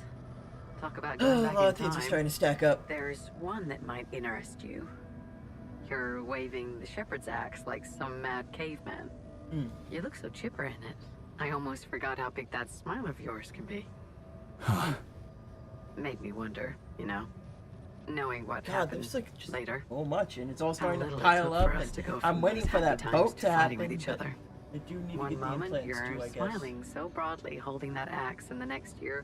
Talk about A going back lot in of things are time. starting to stack up. There's one that might interest you. You're waving the shepherd's axe like some mad caveman. Hmm. You look so chipper in it. I almost forgot how big that smile of yours can be. Made me wonder, you know, knowing what God, happens there's like just later. so much, and it's all How starting to little it pile took up. for us And to go I'm from waiting those for happy that times boat to fighting happen. with each but other. I do need to One get the moment implants you're too, I guess. smiling so broadly, holding that axe, and the next you're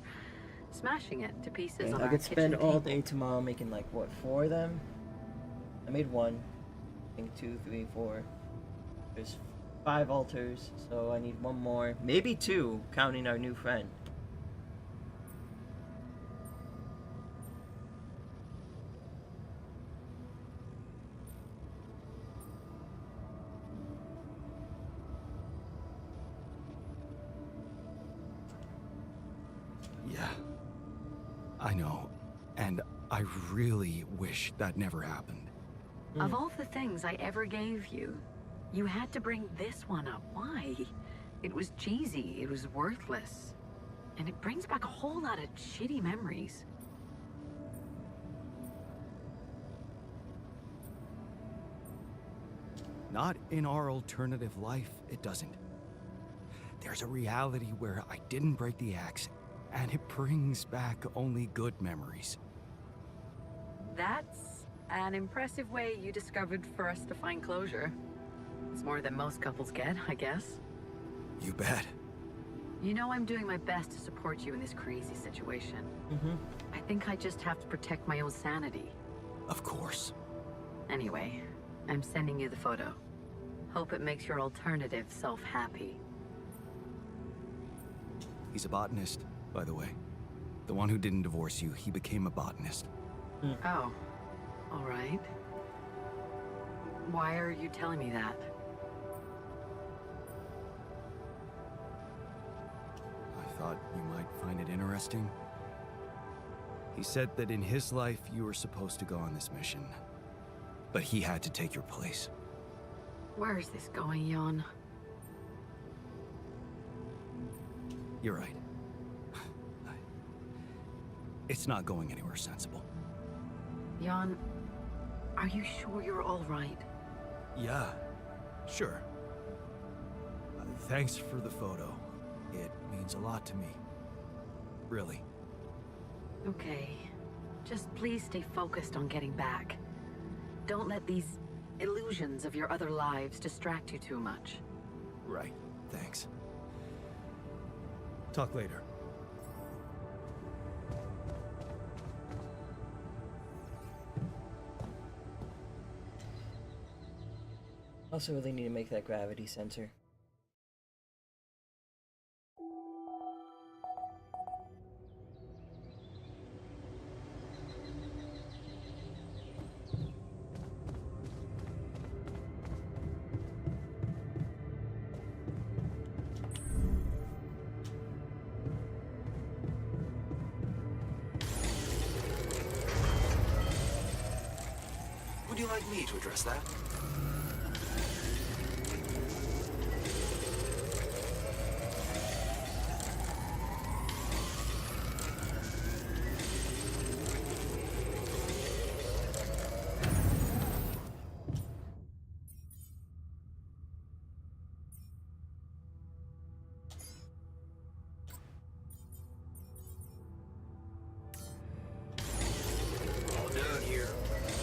smashing it to pieces Okay, on I our could spend kitchen all table. day tomorrow making like what, 4 of them? I made 1. I think 2, 3, 4. There's 5 altars, so I need 1 more, maybe 2, counting our new friend. yeah. I know. And I really wish that never happened. Of all the things I ever gave you, you had to bring this one up. Why? It was cheesy, it was worthless. And it brings back a whole lot of shitty memories. Not in our alternative life, it doesn't. There's a reality where I didn't break the axe, and it brings back only good memories. That's an impressive way you discovered for us to find closure. It's more than most couples get, I guess. You bet. You know I'm doing my best to support you in this crazy situation. I think I just have to protect my own sanity. Of course. Anyway, I'm sending you the photo. Hope it makes your alternative self happy. He's a botanist, by the way. The one who didn't divorce you, he became a botanist. Oh, all right. Why are you telling me that? I thought you might find it interesting. He said that in his life you were supposed to go on this mission, but he had to take your place. Where is this going, Jan? You're right. It's not going anywhere sensible. Jan, are you sure you're all right? Yeah, sure. Thanks for the photo. It means a lot to me. Really. Okay. Just please stay focused on getting back. Don't let these illusions of your other lives distract you too much. Right. Thanks. Talk later. Also really need to make that gravity sensor. Would you like me to address that? All done here.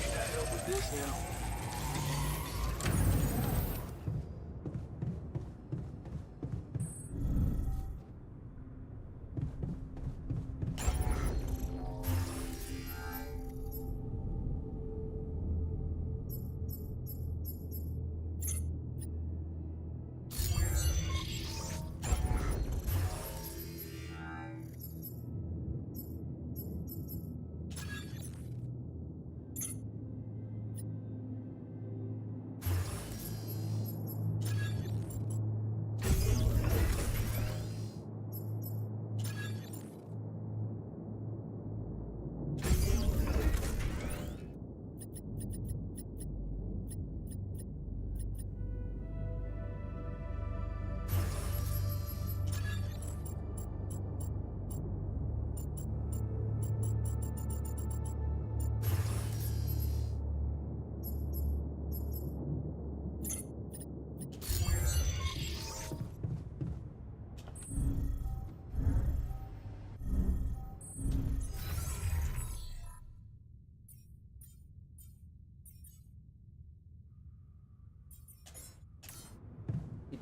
Can I help with this now?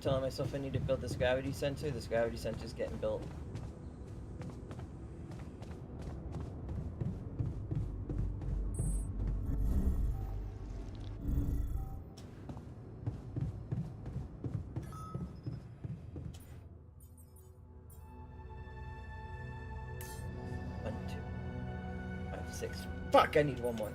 telling myself I need to build this gravity sensor. This gravity sensor's getting built. One, two, 5, 6. Fuck, I need one more.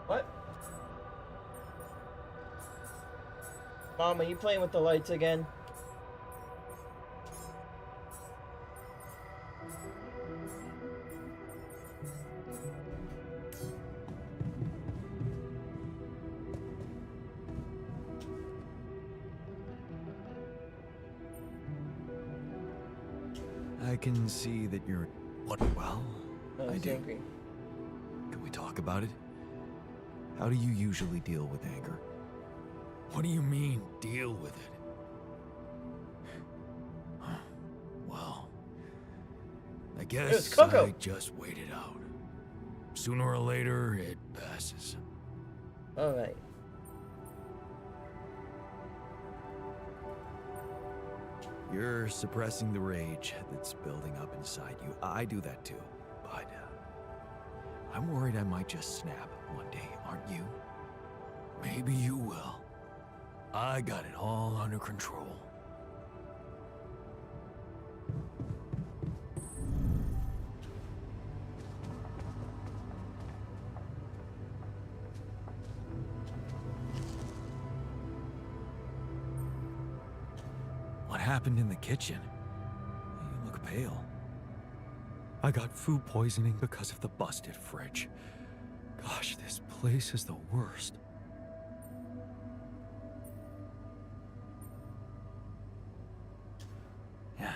What? Mom, are you playing with the lights again? I can see that you're... What? Well, Oh, I he's do. angry. Can we talk about it? How do you usually deal with anger? What do you mean, deal with it? Well, I guess Coco. I just wait it out. Sooner or later, it passes. Alright. You're suppressing the rage that's building up inside you. I do that too. But I'm worried I might just snap one day, aren't you? Maybe you will. I got it all under control. What happened in the kitchen? You look pale. I got food poisoning because of the busted fridge. Gosh, this place is the worst. Yeah,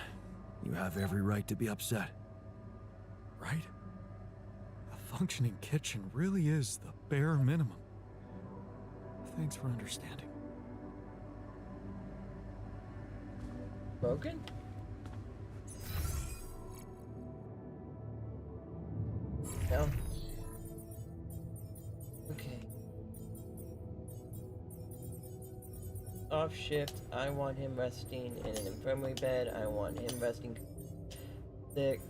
you have every right to be upset. Right? A functioning kitchen really is the bare minimum. Thanks for understanding. Broken? No. Okay. Off shift, I want him resting in an infirmary bed. I want him resting sick.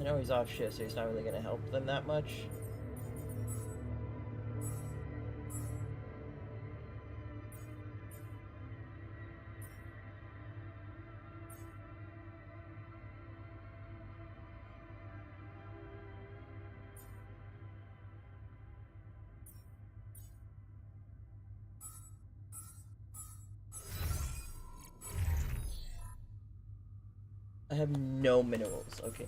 I know he's off shift, so he's not really gonna help them that much. I have no minerals. Okay.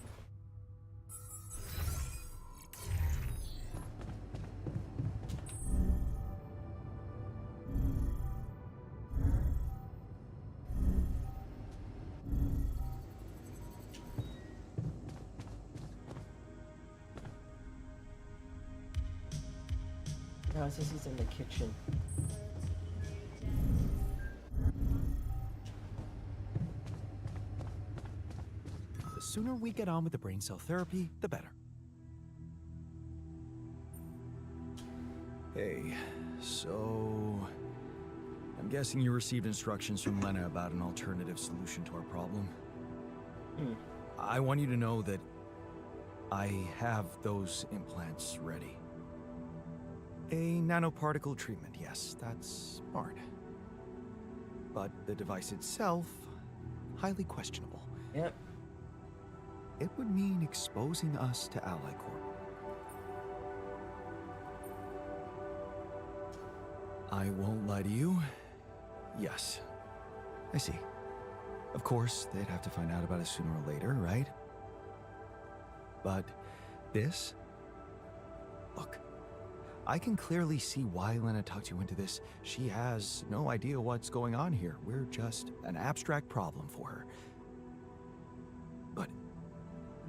No, it says he's in the kitchen. The sooner we get on with the brain cell therapy, the better. Hey, so... I'm guessing you received instructions from Lena about an alternative solution to our problem. I want you to know that I have those implants ready. A nanoparticle treatment, yes, that's smart. But the device itself, highly questionable. Yep. It would mean exposing us to Ally Corp. I won't lie to you. Yes. I see. Of course, they'd have to find out about it sooner or later, right? But this? Look, I can clearly see why Lena talked you into this. She has no idea what's going on here. We're just an abstract problem for her. But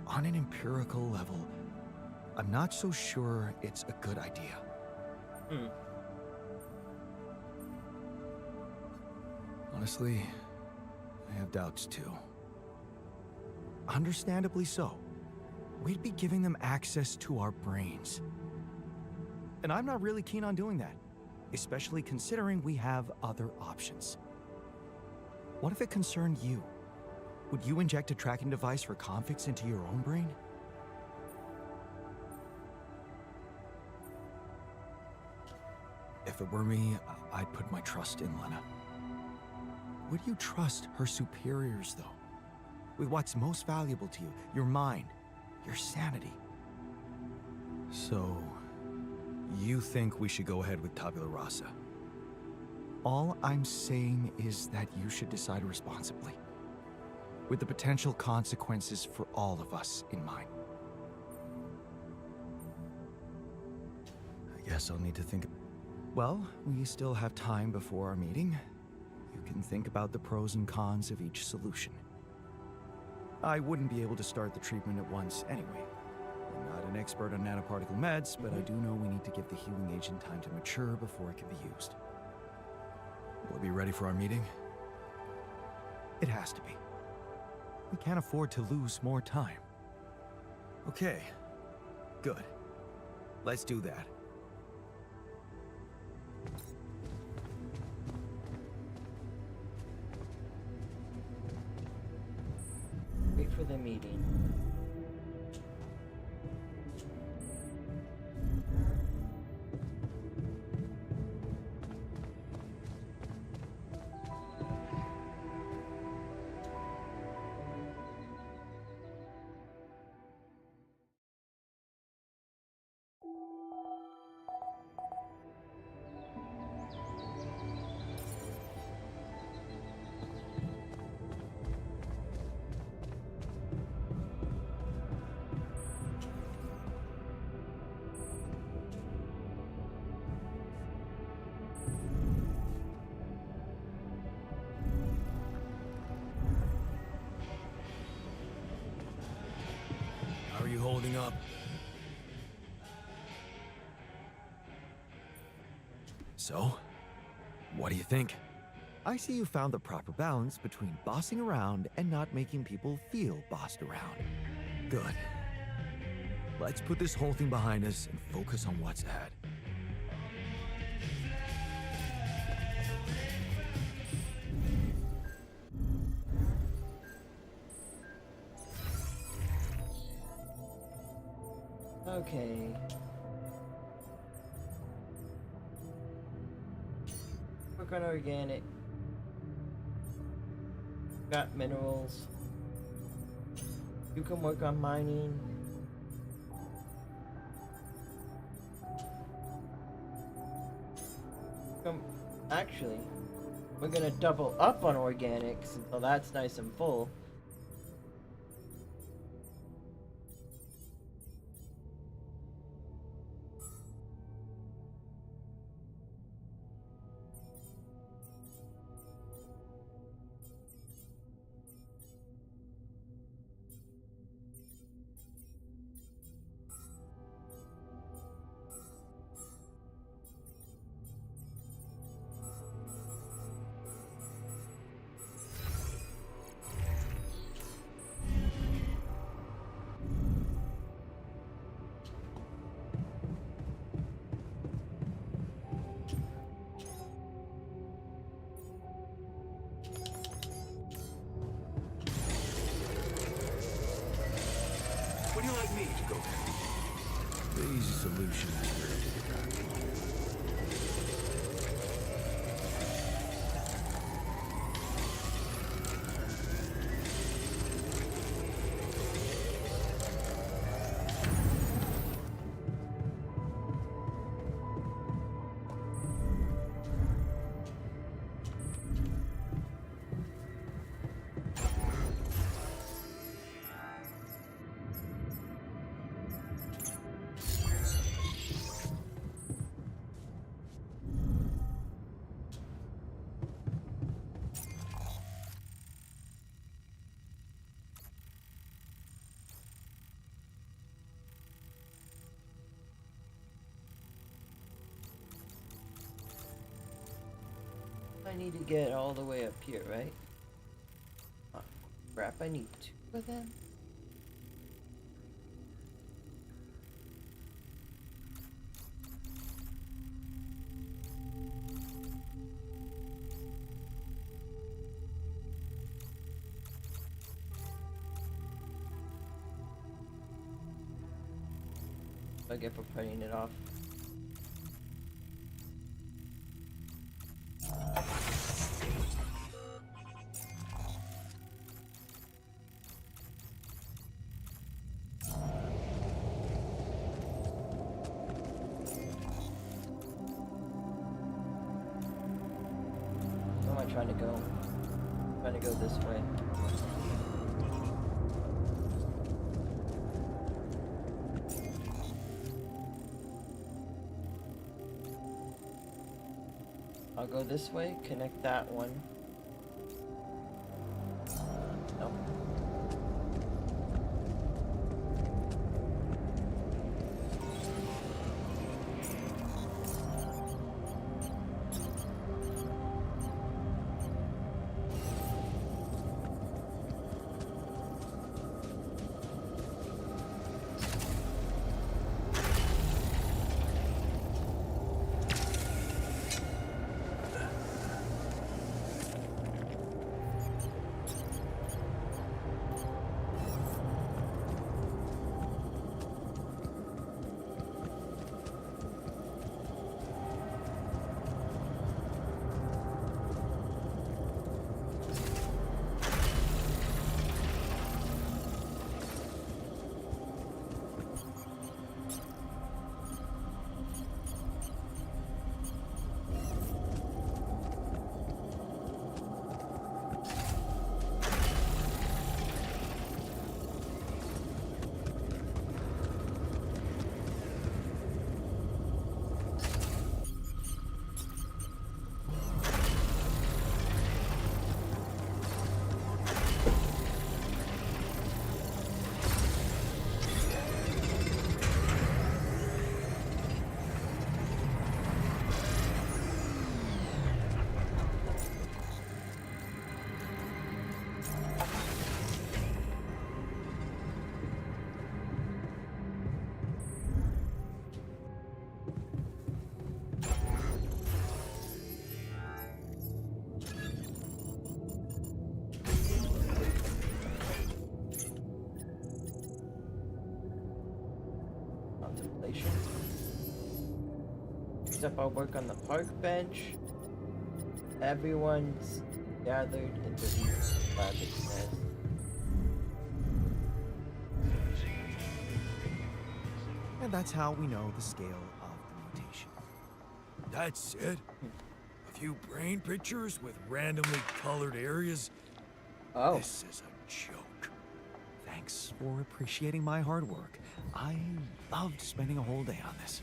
on an empirical level, I'm not so sure it's a good idea. Honestly, I have doubts too. Understandably so. We'd be giving them access to our brains. And I'm not really keen on doing that, especially considering we have other options. What if it concerned you? Would you inject a tracking device for convicts into your own brain? If it were me, I'd put my trust in Lena. Would you trust her superiors, though? With what's most valuable to you, your mind, your sanity. So, you think we should go ahead with Tabula Rasa? All I'm saying is that you should decide responsibly, with the potential consequences for all of us in mind. I guess I'll need to think. Well, we still have time before our meeting. You can think about the pros and cons of each solution. I wouldn't be able to start the treatment at once anyway. I'm not an expert on nanoparticle meds, but I do know we need to give the healing agent time to mature before it can be used. Will it be ready for our meeting? It has to be. We can't afford to lose more time. Okay, good. Let's do that. Wait for the meeting. How are you holding up? So, what do you think? I see you found the proper balance between bossing around and not making people feel bossed around. Good. Let's put this whole thing behind us and focus on what's ahead. Okay. Work on organic. Got minerals. You can work on mining. Actually, we're gonna double up on organics until that's nice and full. Would you like me to go? The easy solution is I need to get all the way up here, right? Oh, crap, I need 2 of them? I get for putting it off. Where am I trying to go? I'm trying to go this way. I'll go this way, connect that one. Nope. Contemplation. Except I'll work on the park bench. Everyone's gathered into these magic nest. And that's how we know the scale of the mutation. That's it? A few brain pictures with randomly colored areas? Oh. This is a joke. Thanks for appreciating my hard work. I loved spending a whole day on this.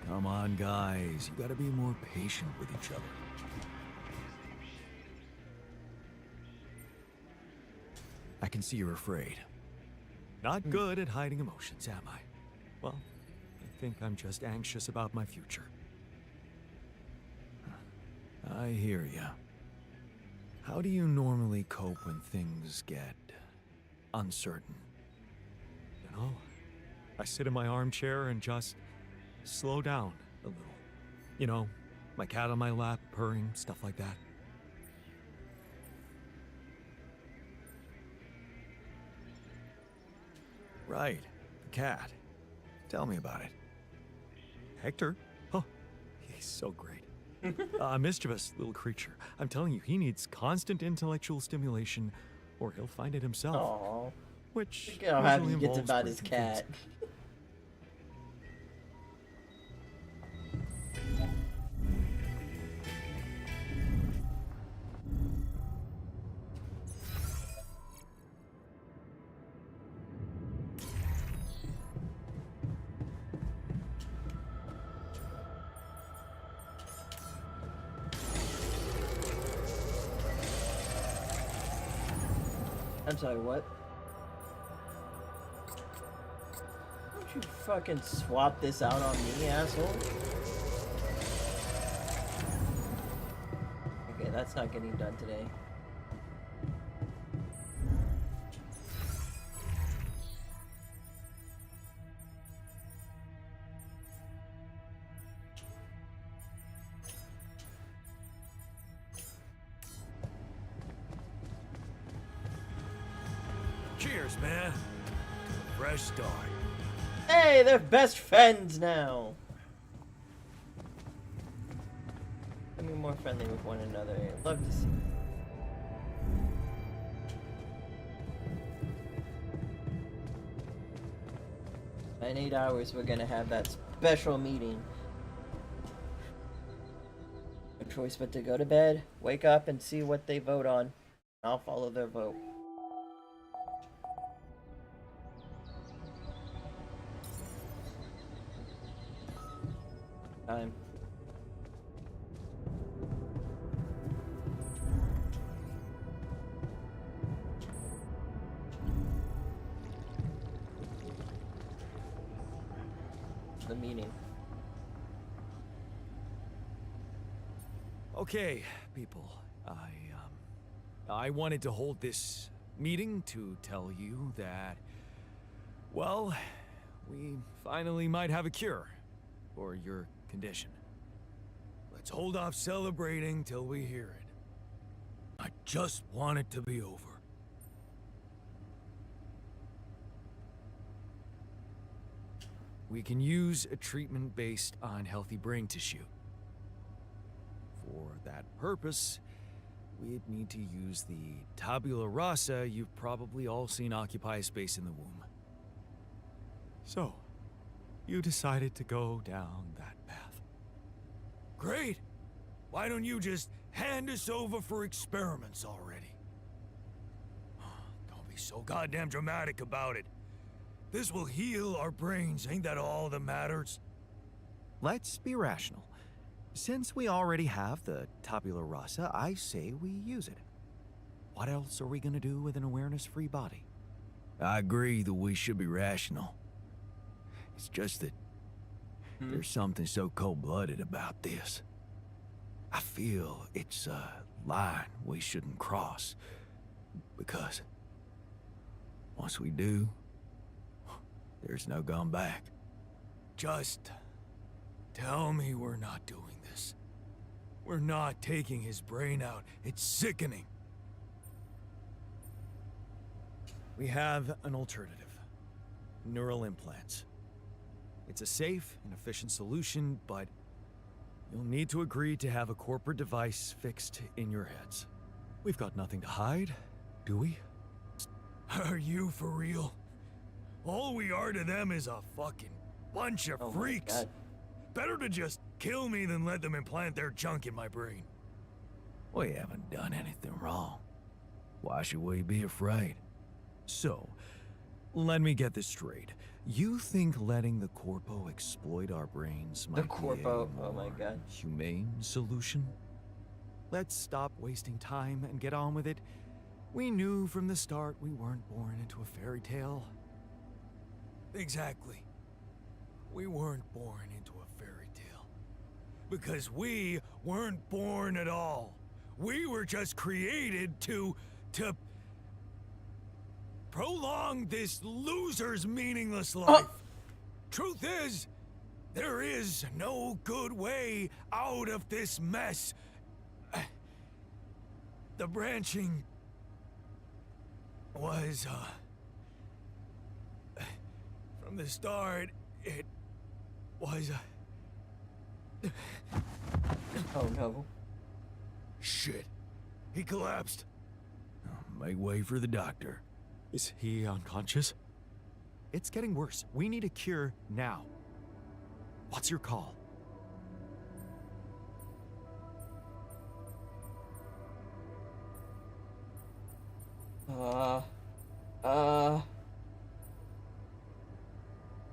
Come on, guys. You gotta be more patient with each other. I can see you're afraid. Not good at hiding emotions, am I? Well, I think I'm just anxious about my future. I hear ya. How do you normally cope when things get uncertain? You know, I sit in my armchair and just slow down a little. You know, my cat on my lap, purring, stuff like that. Right, the cat. Tell me about it. Hector? Oh, he's so great. A mischievous little creature. I'm telling you, he needs constant intellectual stimulation or he'll find it himself. Aww. Which Look how happy usually he gets involves about his breaking things. cat. I'm sorry, what? Oh you fucking swap this out on me, asshole? Okay, that's not getting done today. Cheers, man. Fresh start. Hey, they're best friends now. Be more friendly with one another. I'd love to see. In 8 hours, we're gonna have that special meeting. No choice but to go to bed, wake up, and see what they vote on. I'll follow their vote. Time. The meeting. Okay, people. I wanted to hold this meeting to tell you that, well, we finally might have a cure for your condition. Let's hold off celebrating till we hear it. I just want it to be over. We can use a treatment based on healthy brain tissue. For that purpose, we'd need to use the tabula rasa you've probably all seen occupy a space in the womb. So, you decided to go down that path. Great! Why don't you just hand us over for experiments already? Don't be so goddamn dramatic about it. This will heal our brains, ain't that all that matters? Let's be rational. Since we already have the tabula rasa, I say we use it. What else are we gonna do with an awareness-free body? I agree that we should be rational. It's just that there's something so cold-blooded about this. I feel it's a line we shouldn't cross. Because once we do, there's no going back. Just tell me we're not doing this. We're not taking his brain out. It's sickening. We have an alternative. Neural implants. It's a safe and efficient solution, but you'll need to agree to have a corporate device fixed in your heads. We've got nothing to hide, do we? Are you for real? All we are to them is a fucking bunch of freaks. Better to just kill me than let them implant their junk in my brain. We haven't done anything wrong. Why should we be afraid? So, let me get this straight. You think letting the Corpo exploit our brains might be a oh my more god, humane solution? Let's stop wasting time and get on with it. We knew from the start we weren't born into a fairy tale. Exactly. We weren't born into a fairy tale. Because we weren't born at all. We were just created to prolong this loser's meaningless life. Truth is, there is no good way out of this mess. The branching was, from the start, it was, oh no. Shit. He collapsed. Make way for the doctor. Is he unconscious? It's getting worse. We need a cure now. What's your call?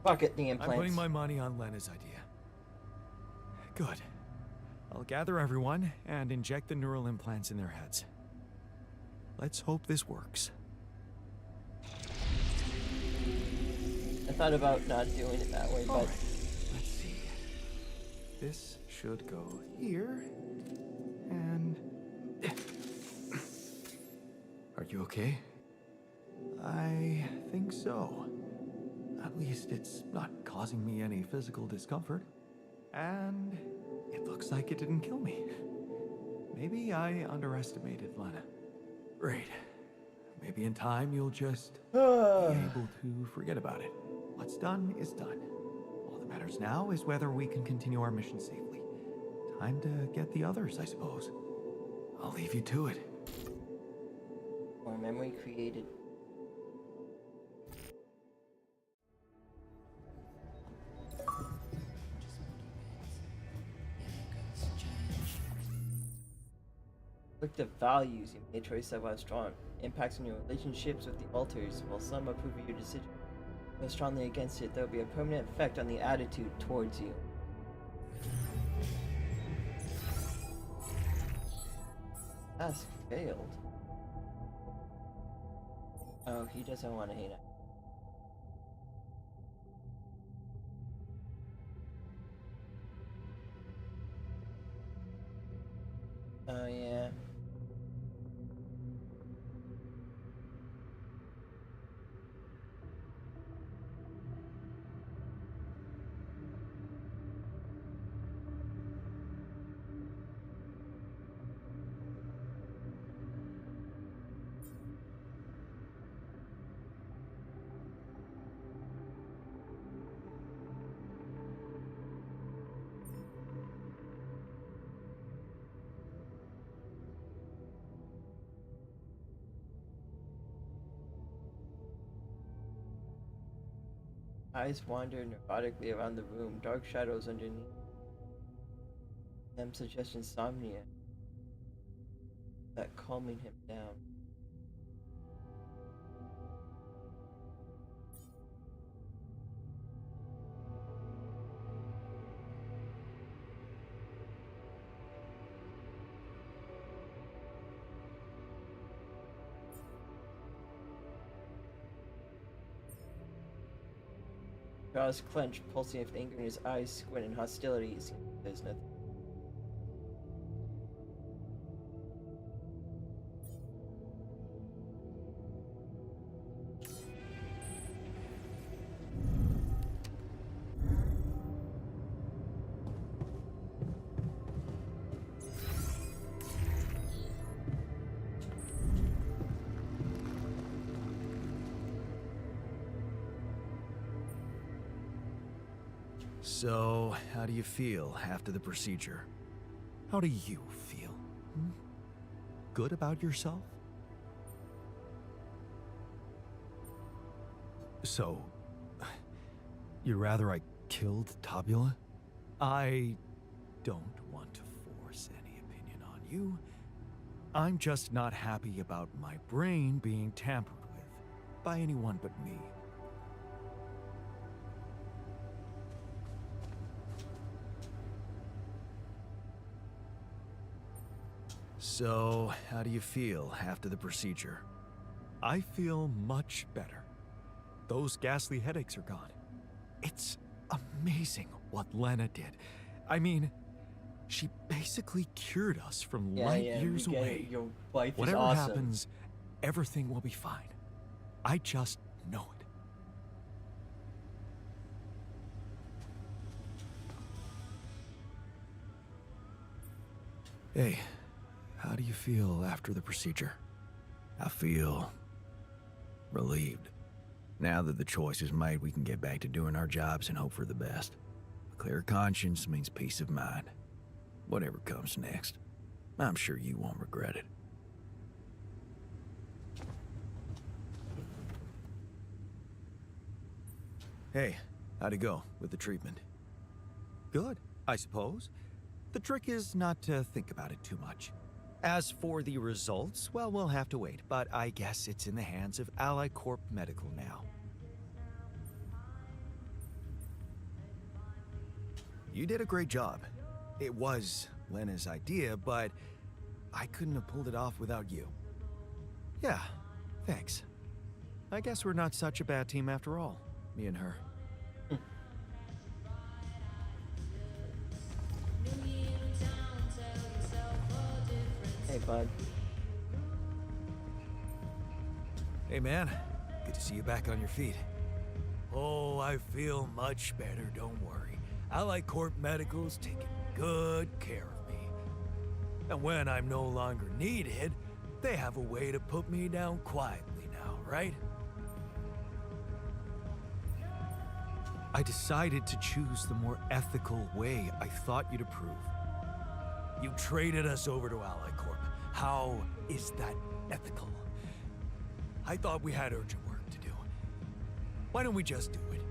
Fuck it, the implants. I'm putting my money on Lena's idea. Good. I'll gather everyone and inject the neural implants in their heads. Let's hope this works. I thought about not doing it that way, but Alright, let's see. This should go here. And. Are you okay? I think so. At least it's not causing me any physical discomfort. And it looks like it didn't kill me. Maybe I underestimated Lena. Great. Maybe in time you'll just be able to forget about it. What's done is done. All that matters now is whether we can continue our mission safely. Time to get the others, I suppose. I'll leave you to it. or memory created. Look the values you made a choice that was strong. Impacts on your relationships with the alters. While some approve of your decision, go strongly against it, there will be a permanent effect on the attitude towards you. Task failed. Oh, he doesn't want to hate it. Oh, yeah. Eyes wander neurotically around the room, dark shadows underneath them suggest insomnia, that calming him down. Jaws clenched, pulsing with anger in his eyes, squint in hostility. It seems there's nothing. So, how do you feel after the procedure? How do you feel? Hmm? Good about yourself? So, you'd rather I killed Tabula? I don't want to force any opinion on you. I'm just not happy about my brain being tampered with by anyone but me. So, how do you feel after the procedure? I feel much better. Those ghastly headaches are gone. It's amazing what Lena did. I mean, she basically cured us from light years we get away. it. Your wife Whatever is awesome. happens, everything will be fine. I just know it. Hey, how do you feel after the procedure? I feel relieved. Now that the choice is made, we can get back to doing our jobs and hope for the best. A clear conscience means peace of mind. Whatever comes next, I'm sure you won't regret it. Hey, how'd it go with the treatment? Good, I suppose. The trick is not to think about it too much. As for the results, well, we'll have to wait, but I guess it's in the hands of Ally Corp Medical now. You did a great job. It was Lena's idea, but I couldn't have pulled it off without you. Yeah, thanks. I guess we're not such a bad team after all. Me and her. Hey, bud. Hey, man. Good to see you back on your feet. Oh, I feel much better, don't worry. Allied Corp Medical's taking good care of me. And when I'm no longer needed, they have a way to put me down quietly now, right? I decided to choose the more ethical way I thought you'd approve. You traded us over to Allied Corp. How is that ethical? I thought we had urgent work to do. Why don't we just do it?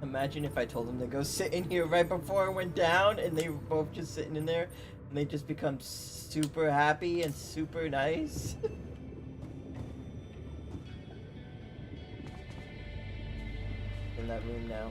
Imagine if I told them to go sit in here right before I went down, and they were both just sitting in there, and they just become super happy and super nice. In that room now.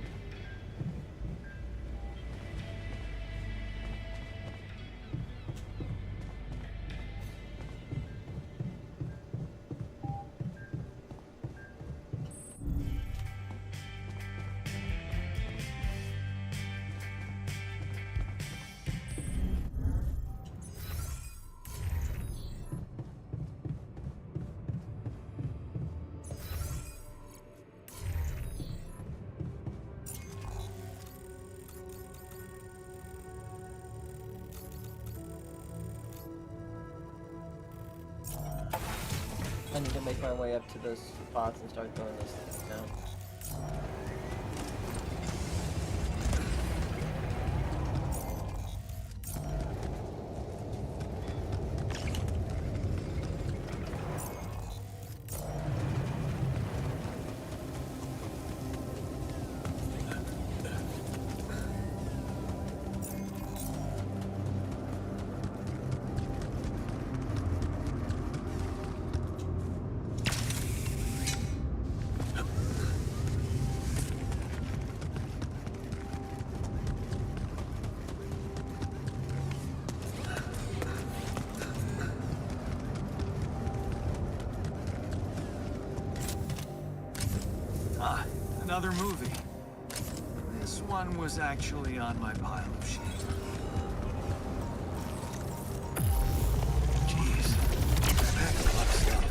I need to make my way up to those spots and start throwing those things down. Another movie. This one was actually on my pile of shit. Jeez, that's a lot of stuff.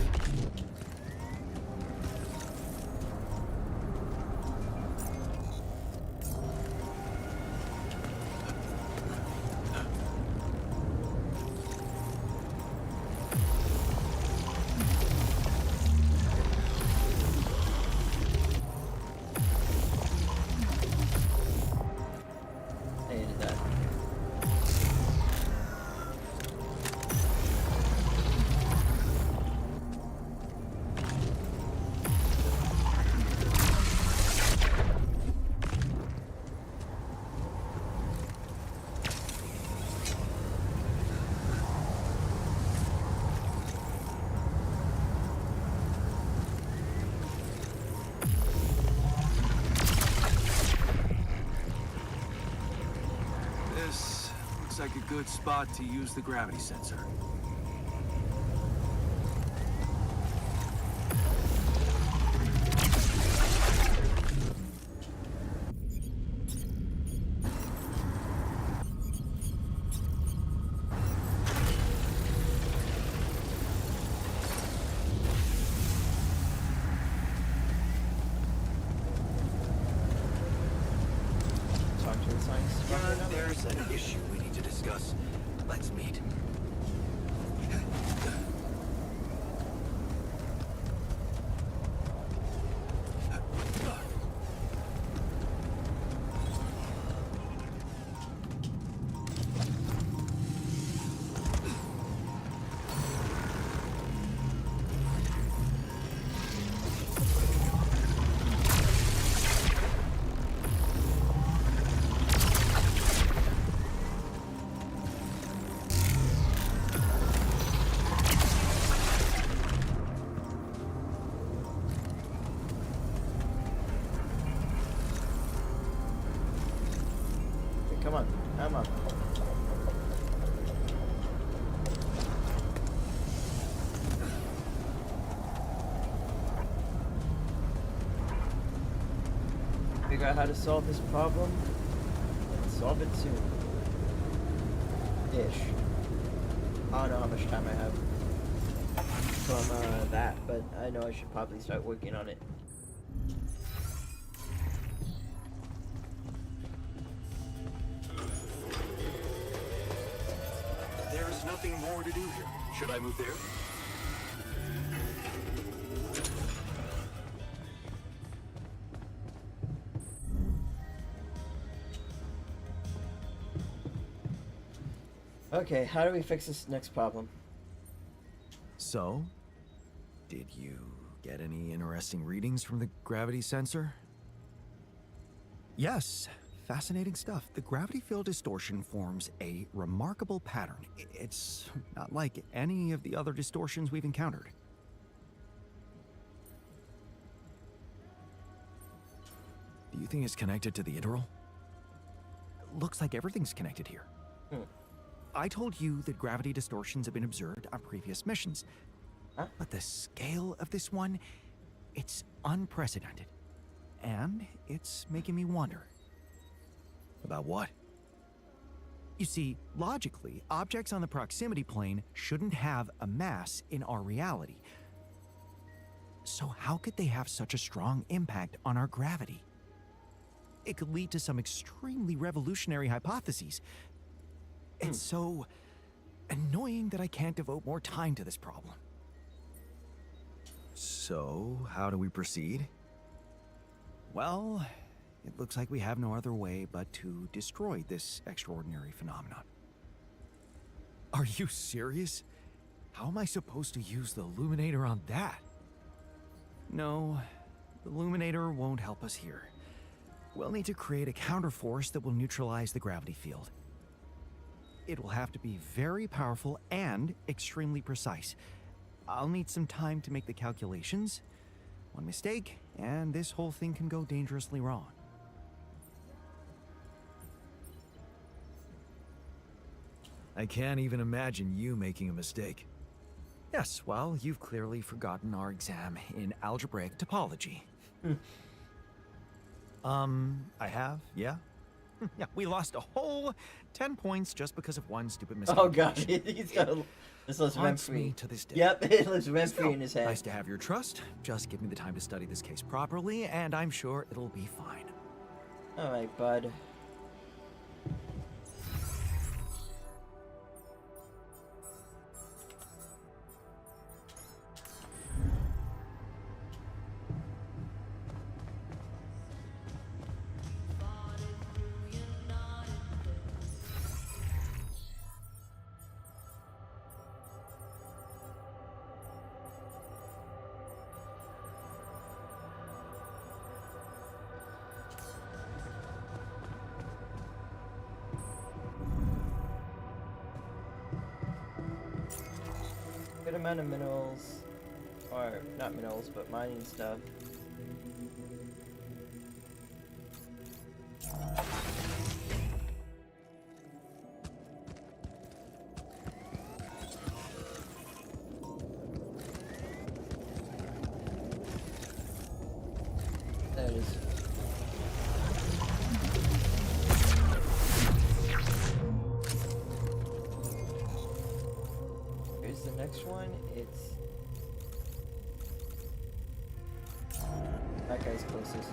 Looks like a good spot to use the gravity sensor. There's an issue we need to discuss. Let's meet. out how to solve this problem and solve it soon. Ish. I don't know how much time I have from that, but I know I should probably start working on it. There's nothing more to do here. Should I move there? Okay, how do we fix this next problem? So, did you get any interesting readings from the gravity sensor? Yes, fascinating stuff. The gravity field distortion forms a remarkable pattern. It's not like any of the other distortions we've encountered. Do you think it's connected to the integral? Looks like everything's connected here. I told you that gravity distortions have been observed on previous missions. Huh? But the scale of this one, it's unprecedented. And it's making me wonder. About what? You see, logically, objects on the proximity plane shouldn't have a mass in our reality. So how could they have such a strong impact on our gravity? It could lead to some extremely revolutionary hypotheses. It's so annoying that I can't devote more time to this problem. So, how do we proceed? Well, it looks like we have no other way but to destroy this extraordinary phenomenon. Are you serious? How am I supposed to use the Illuminator on that? No, the Illuminator won't help us here. We'll need to create a counterforce that will neutralize the gravity field. It will have to be very powerful and extremely precise. I'll need some time to make the calculations. One mistake, and this whole thing can go dangerously wrong. I can't even imagine you making a mistake. Yes, well, you've clearly forgotten our exam in algebraic topology. I have, yeah. Yeah, we lost a whole 10 points just because of one stupid mistake. Oh god, he's got a... This lives Haunts rent-free. me to this day. Yep, it lives rent-free Still, in his head. nice to have your trust. Just give me the time to study this case properly, and I'm sure it'll be fine. Alright, bud. Good amount of minerals, or not minerals, but mining stuff. There it is. Here's the next one. It's that guy's closest.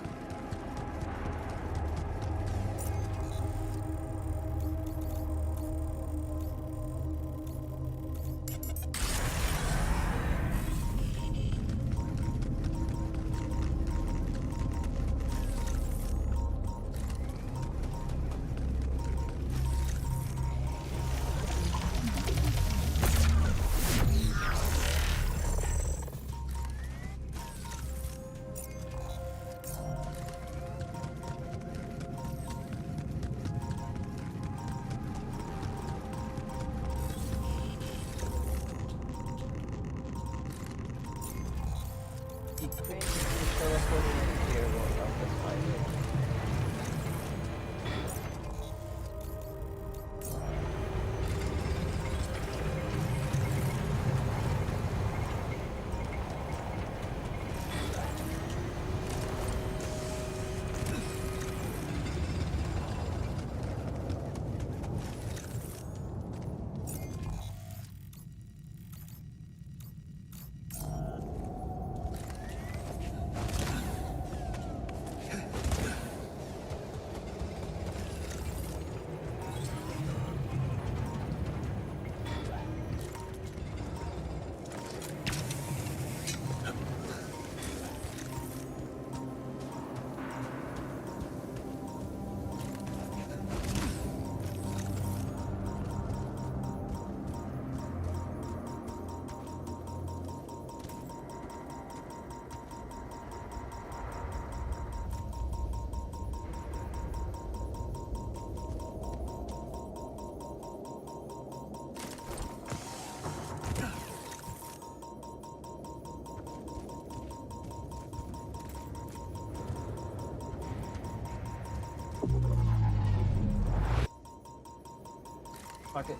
Fuck it.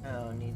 I don't need.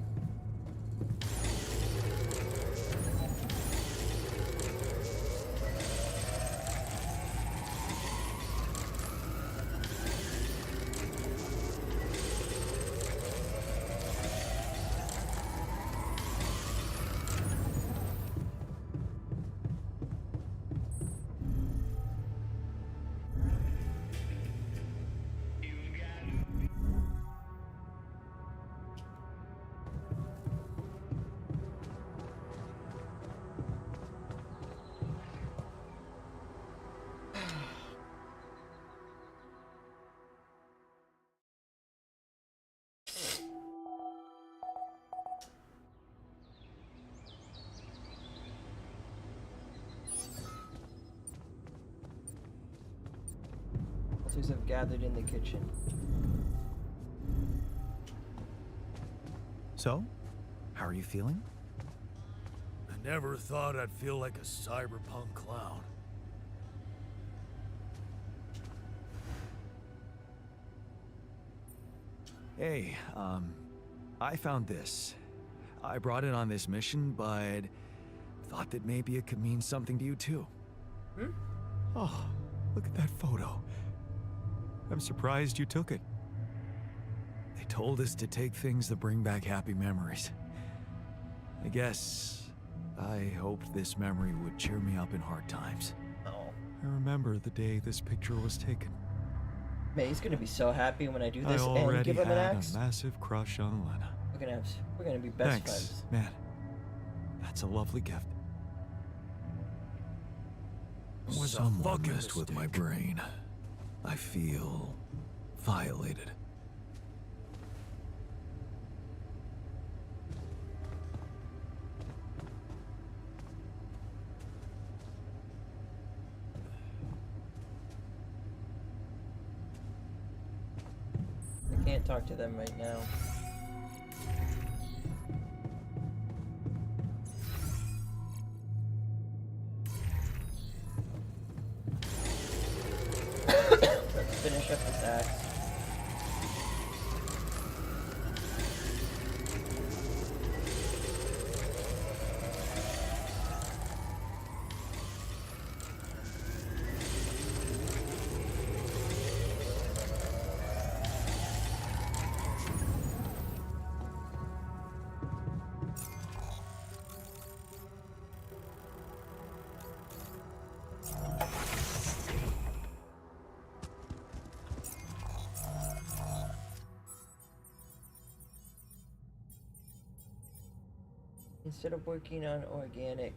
Altars have gathered in the kitchen. So, how are you feeling? I never thought I'd feel like a cyberpunk clown. Hey, I found this. I brought it on this mission, but thought that maybe it could mean something to you too. Hmm? Oh, look at that photo. I'm surprised you took it. They told us to take things that bring back happy memories. I guess I hoped this memory would cheer me up in hard times. Oh. I remember the day this picture was taken. Man, he's gonna be so happy when I do I this and already give him an had axe. a massive crush on Lena. We're gonna be best Thanks, friends. man. That's a lovely gift. Was a Someone fucking messed with my mistake. brain. I feel violated. I can't talk to them right now. Let's finish up this axe. Instead of working on organic.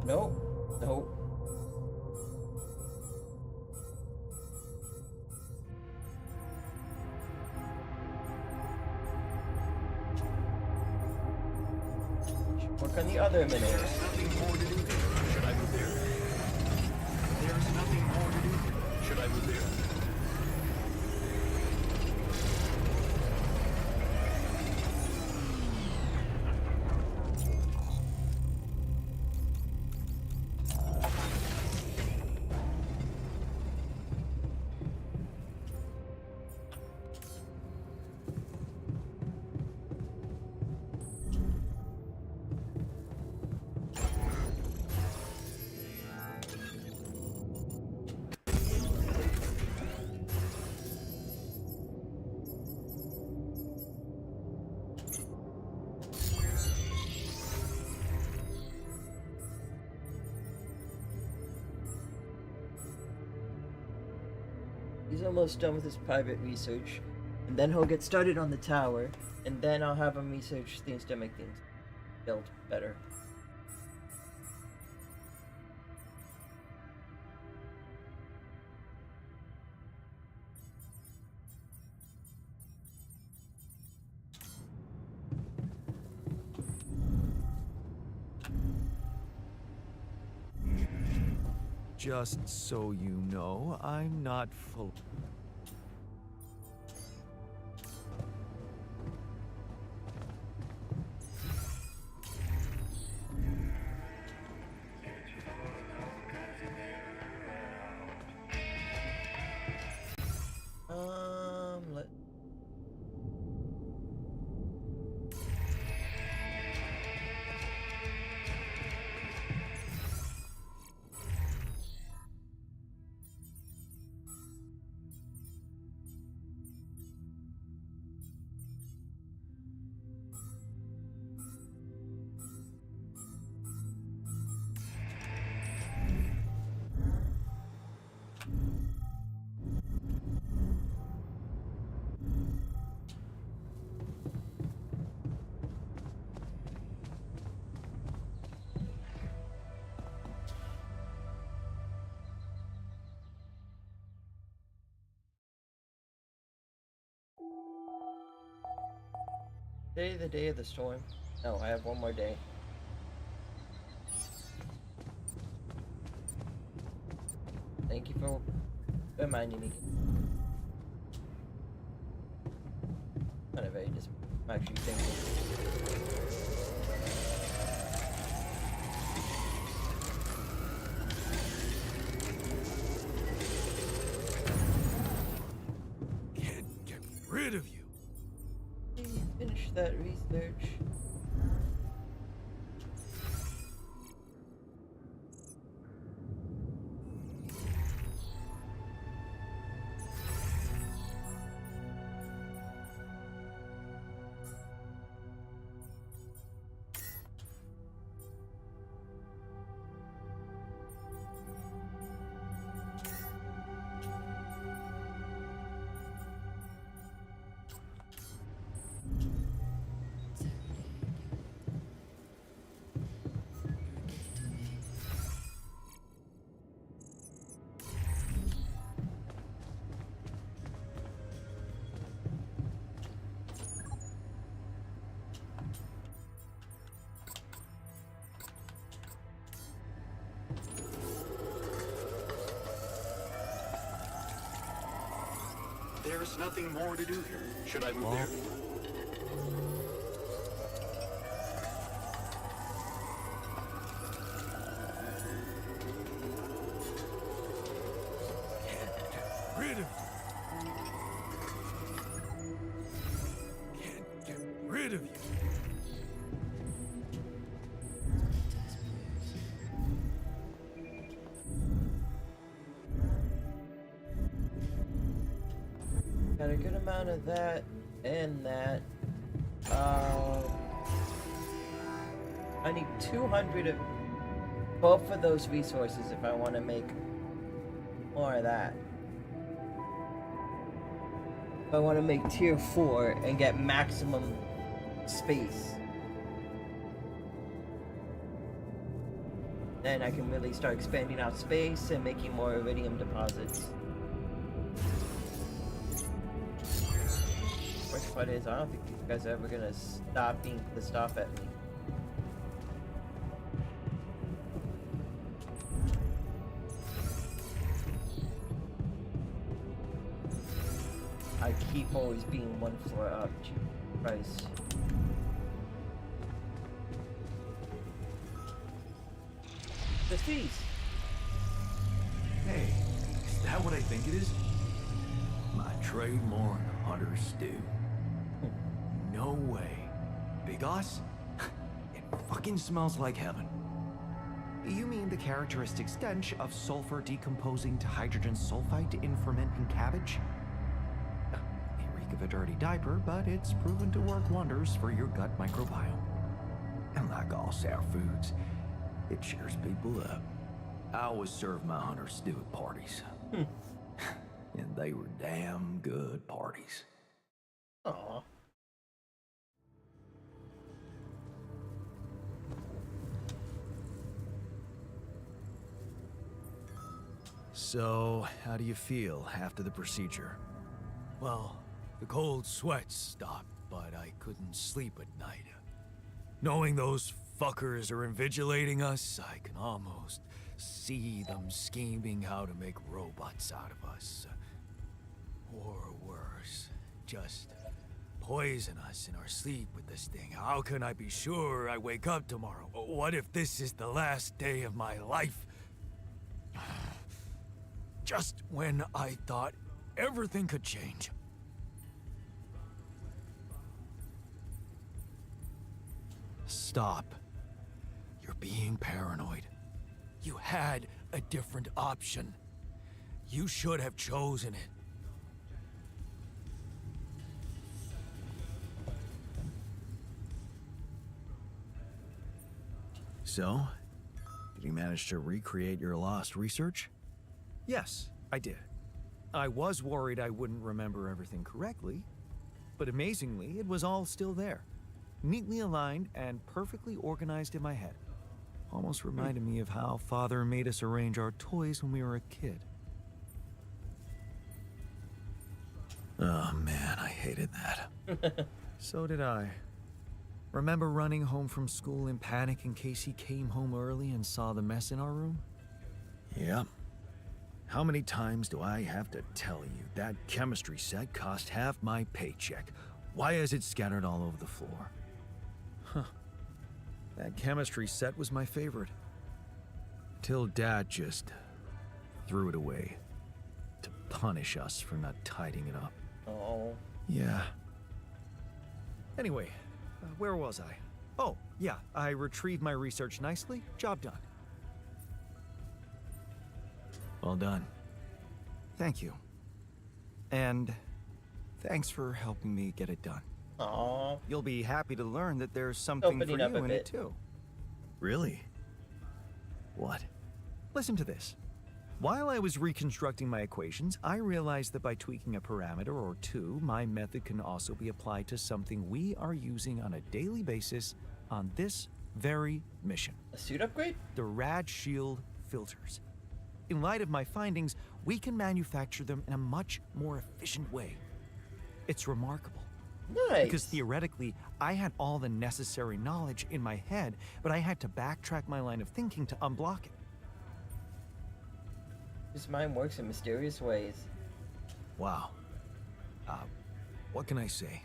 Nope. Work on the other There's minute. nothing more to do here. Should I move there? There's nothing more to do here. Should I move there? He's almost done with his private research, and then he'll get started on the tower, and then I'll have him research things to make things build better. Just so you know, I'm not full. Let Today, the day of the storm. No, I have one more day. Thank you for reminding me. Kind of very just actually thinking. Can't get rid of you. Please finish that research. There's nothing more to do here. Should I move there? Rid of you. Can't get rid of you. Got a good amount of that and that. I need 200 of both of those resources if I want to make more of that. If I want to make tier 4 and get maximum space, then I can really start expanding out space and making more iridium deposits. Worst part is, I don't think these guys are ever gonna stop being pissed off at me. keep always being one floor up. Christ. The feast. Hey, is that what I think it is? My trademark hunter stew. No way. Big Us? It fucking smells like heaven. You mean the characteristic stench of sulfur decomposing to hydrogen sulfide in fermenting cabbage? May reek of a dirty diaper, but it's proven to work wonders for your gut microbiome. And like all sour foods, it cheers people up. I always serve my hunter stew at parties. And they were damn good parties. Aw. So, how do you feel after the procedure? Well, the cold sweats stopped, but I couldn't sleep at night. Knowing those fuckers are invigilating us, I can almost see them scheming how to make robots out of us. Or worse, just poison us in our sleep with this thing. How can I be sure I wake up tomorrow? What if this is the last day of my life? Just when I thought everything could change. Stop. You're being paranoid. You had a different option. You should have chosen it. So, did you manage to recreate your lost research? Yes, I did. I was worried I wouldn't remember everything correctly, but amazingly, it was all still there. Neatly aligned and perfectly organized in my head. Almost reminded me of how Father made us arrange our toys when we were a kid. Oh man, I hated that. So did I. Remember running home from school in panic in case he came home early and saw the mess in our room? Yep. How many times do I have to tell you that chemistry set cost half my paycheck? Why is it scattered all over the floor? Huh. That chemistry set was my favorite. Till Dad just threw it away to punish us for not tidying it up. Oh. Yeah. Anyway, where was I? Oh, yeah, I retrieved my research nicely. Job done. Well done. Thank you. And thanks for helping me get it done. Aw. You'll be happy to learn that there's something Opening for up you a in bit. it too. Really? What? Listen to this. While I was reconstructing my equations, I realized that by tweaking a parameter or two, my method can also be applied to something we are using on a daily basis on this very mission. A suit upgrade? The Rad Shield filters. In light of my findings, we can manufacture them in a much more efficient way. It's remarkable. Nice. Because theoretically, I had all the necessary knowledge in my head, but I had to backtrack my line of thinking to unblock it. His mind works in mysterious ways. Wow. What can I say?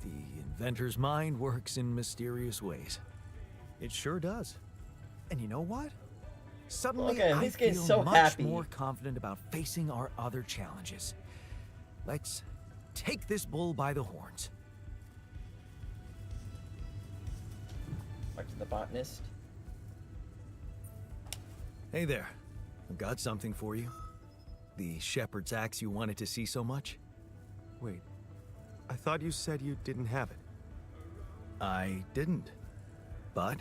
The inventor's mind works in mysterious ways. It sure does. And you know what? Suddenly, Look at him, I he's getting feel so much happy. more confident about facing our other challenges. Let's take this bull by the horns. Back to the botanist. Hey there. I've got something for you. The shepherd's axe you wanted to see so much. Wait, I thought you said you didn't have it. I didn't. But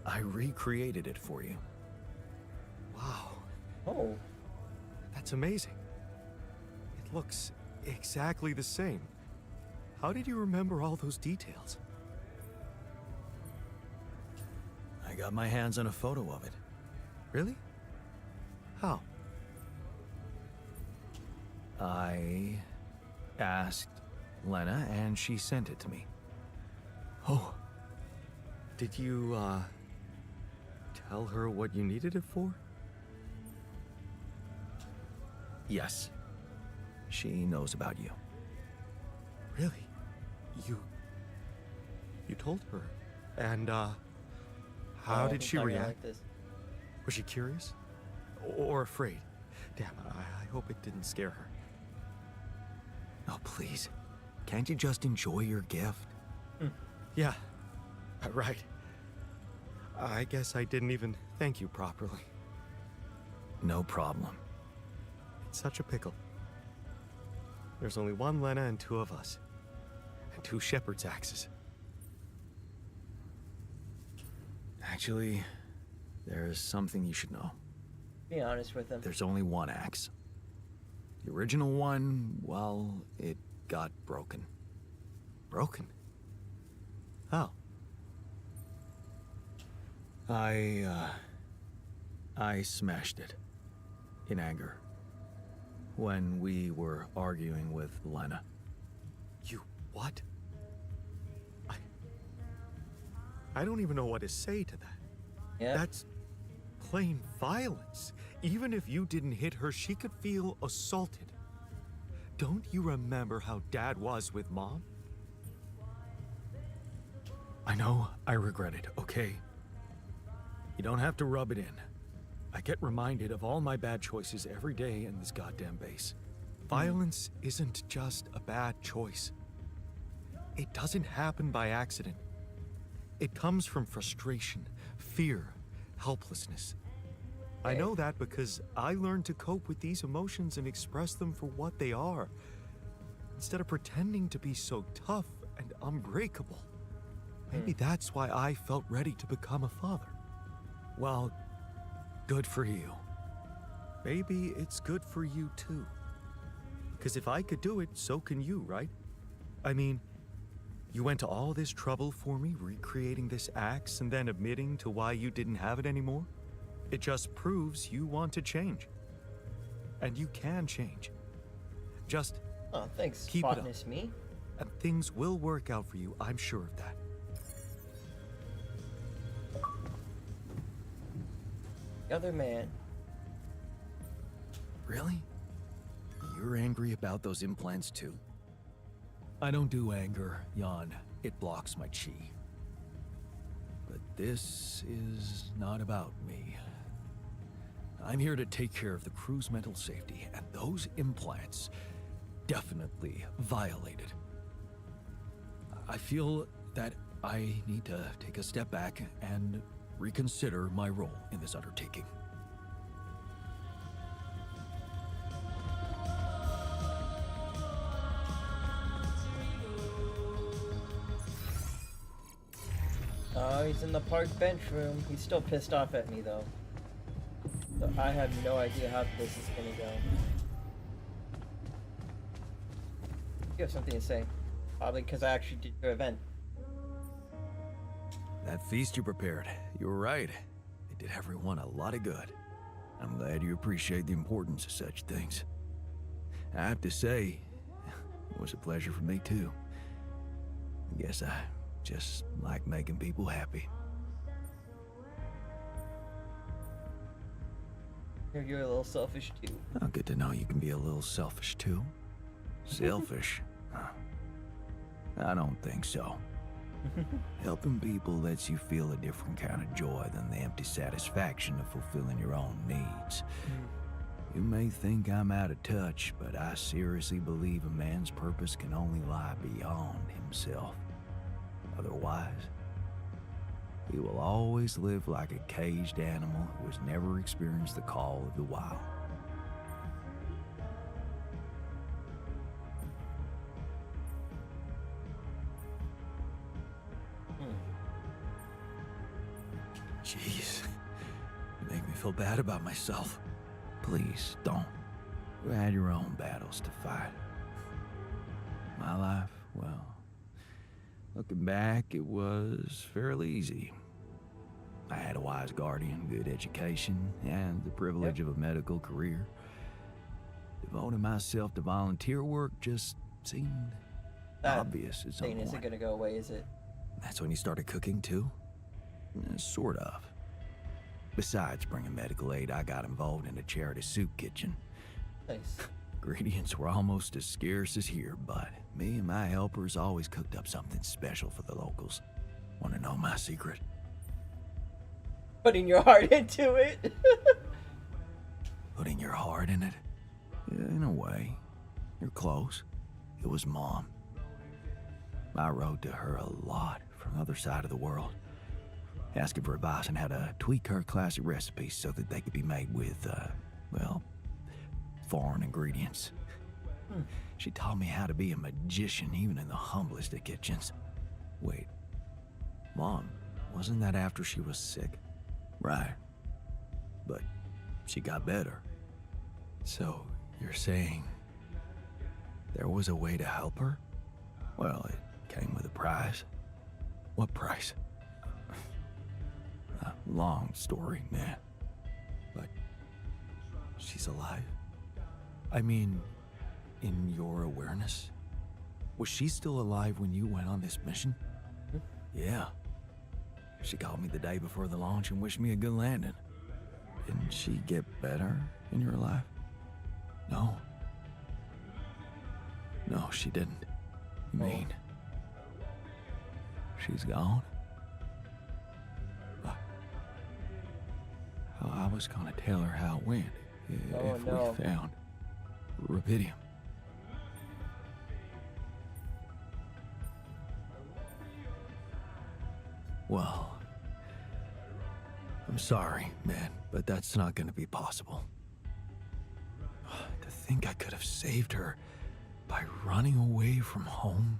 I recreated it for you. Wow, Oh. that's amazing. It looks exactly the same. How did you remember all those details? I got my hands on a photo of it. Really? How? I asked Lena and she sent it to me. Oh. Did you, tell her what you needed it for? Yes. She knows about you. Really? You told her? And, how did she react? Like this. Was she curious? Or afraid? Damn, I hope it didn't scare her. Oh, please. Can't you just enjoy your gift? Yeah, right. I guess I didn't even thank you properly. No problem. It's such a pickle. There's only one Lena and two of us. And two shepherd's axes. Actually, there's something you should know. Be honest with him. There's only one axe. The original one, well, it got broken. Broken? How? I smashed it. In anger. When we were arguing with Lena. You what? I don't even know what to say to that. Yeah. That's plain violence. Even if you didn't hit her, she could feel assaulted. Don't you remember how Dad was with Mom? I know I regret it, okay? You don't have to rub it in. I get reminded of all my bad choices every day in this goddamn base. Violence isn't just a bad choice. It doesn't happen by accident. It comes from frustration, fear, helplessness. I know that because I learned to cope with these emotions and express them for what they are, instead of pretending to be so tough and unbreakable. Maybe that's why I felt ready to become a father. Well, good for you. Maybe it's good for you too. Because if I could do it, so can you, right? I mean, you went to all this trouble for me, recreating this axe and then admitting to why you didn't have it anymore? It just proves you want to change. And you can change. Just Oh, thanks, keep it up. Botanist me. And things will work out for you, I'm sure of that. The other man. Really? You're angry about those implants too? I don't do anger, Jan. It blocks my chi. But this is not about me. I'm here to take care of the crew's mental safety, and those implants definitely violated. I feel that I need to take a step back and reconsider my role in this undertaking. Oh, he's in the park bench room. He's still pissed off at me, though. So I have no idea how this is gonna go. You have something to say. Probably because I actually did your event. That feast you prepared, you were right. It did everyone a lot of good. I'm glad you appreciate the importance of such things. I have to say, it was a pleasure for me too. I guess I just like making people happy. You're a little selfish too. Oh, good to know you can be a little selfish too. Selfish? Huh. I don't think so. Helping people lets you feel a different kind of joy than the empty satisfaction of fulfilling your own needs. You may think I'm out of touch, but I seriously believe a man's purpose can only lie beyond himself. Otherwise, he will always live like a caged animal who has never experienced the call of the wild. Jeez, you make me feel bad about myself. Please don't. You had your own battles to fight. My life, well, looking back, it was fairly easy. I had a wise guardian, good education, and the privilege of a medical career. Devoting myself to volunteer work just seemed obvious at some Thing isn't Oh, point. gonna go away, is it? That's when you started cooking too? Sort of. Besides bringing medical aid, I got involved in a charity soup kitchen. Nice. Ingredients were almost as scarce as here, but me and my helpers always cooked up something special for the locals. Want to know my secret? Putting your heart into it. Putting your heart in it? Yeah, in a way. You're close. It was Mom. I wrote to her a lot from the other side of the world, asking for advice on how to tweak her classic recipes so that they could be made with, well, foreign ingredients. She taught me how to be a magician even in the humblest of kitchens. Wait, Mom, wasn't that after she was sick? Right. But she got better. So, you're saying there was a way to help her? Well, it came with a price. What price? A long story, man. But she's alive? I mean, in your awareness? Was she still alive when you went on this mission? Yeah. She called me the day before the launch and wished me a good landing. Didn't she get better in your life? No. No, she didn't. You mean she's gone? I was gonna tell her how it went if we found rubidium. Well, I'm sorry, man, but that's not gonna be possible. To think I could have saved her by running away from home.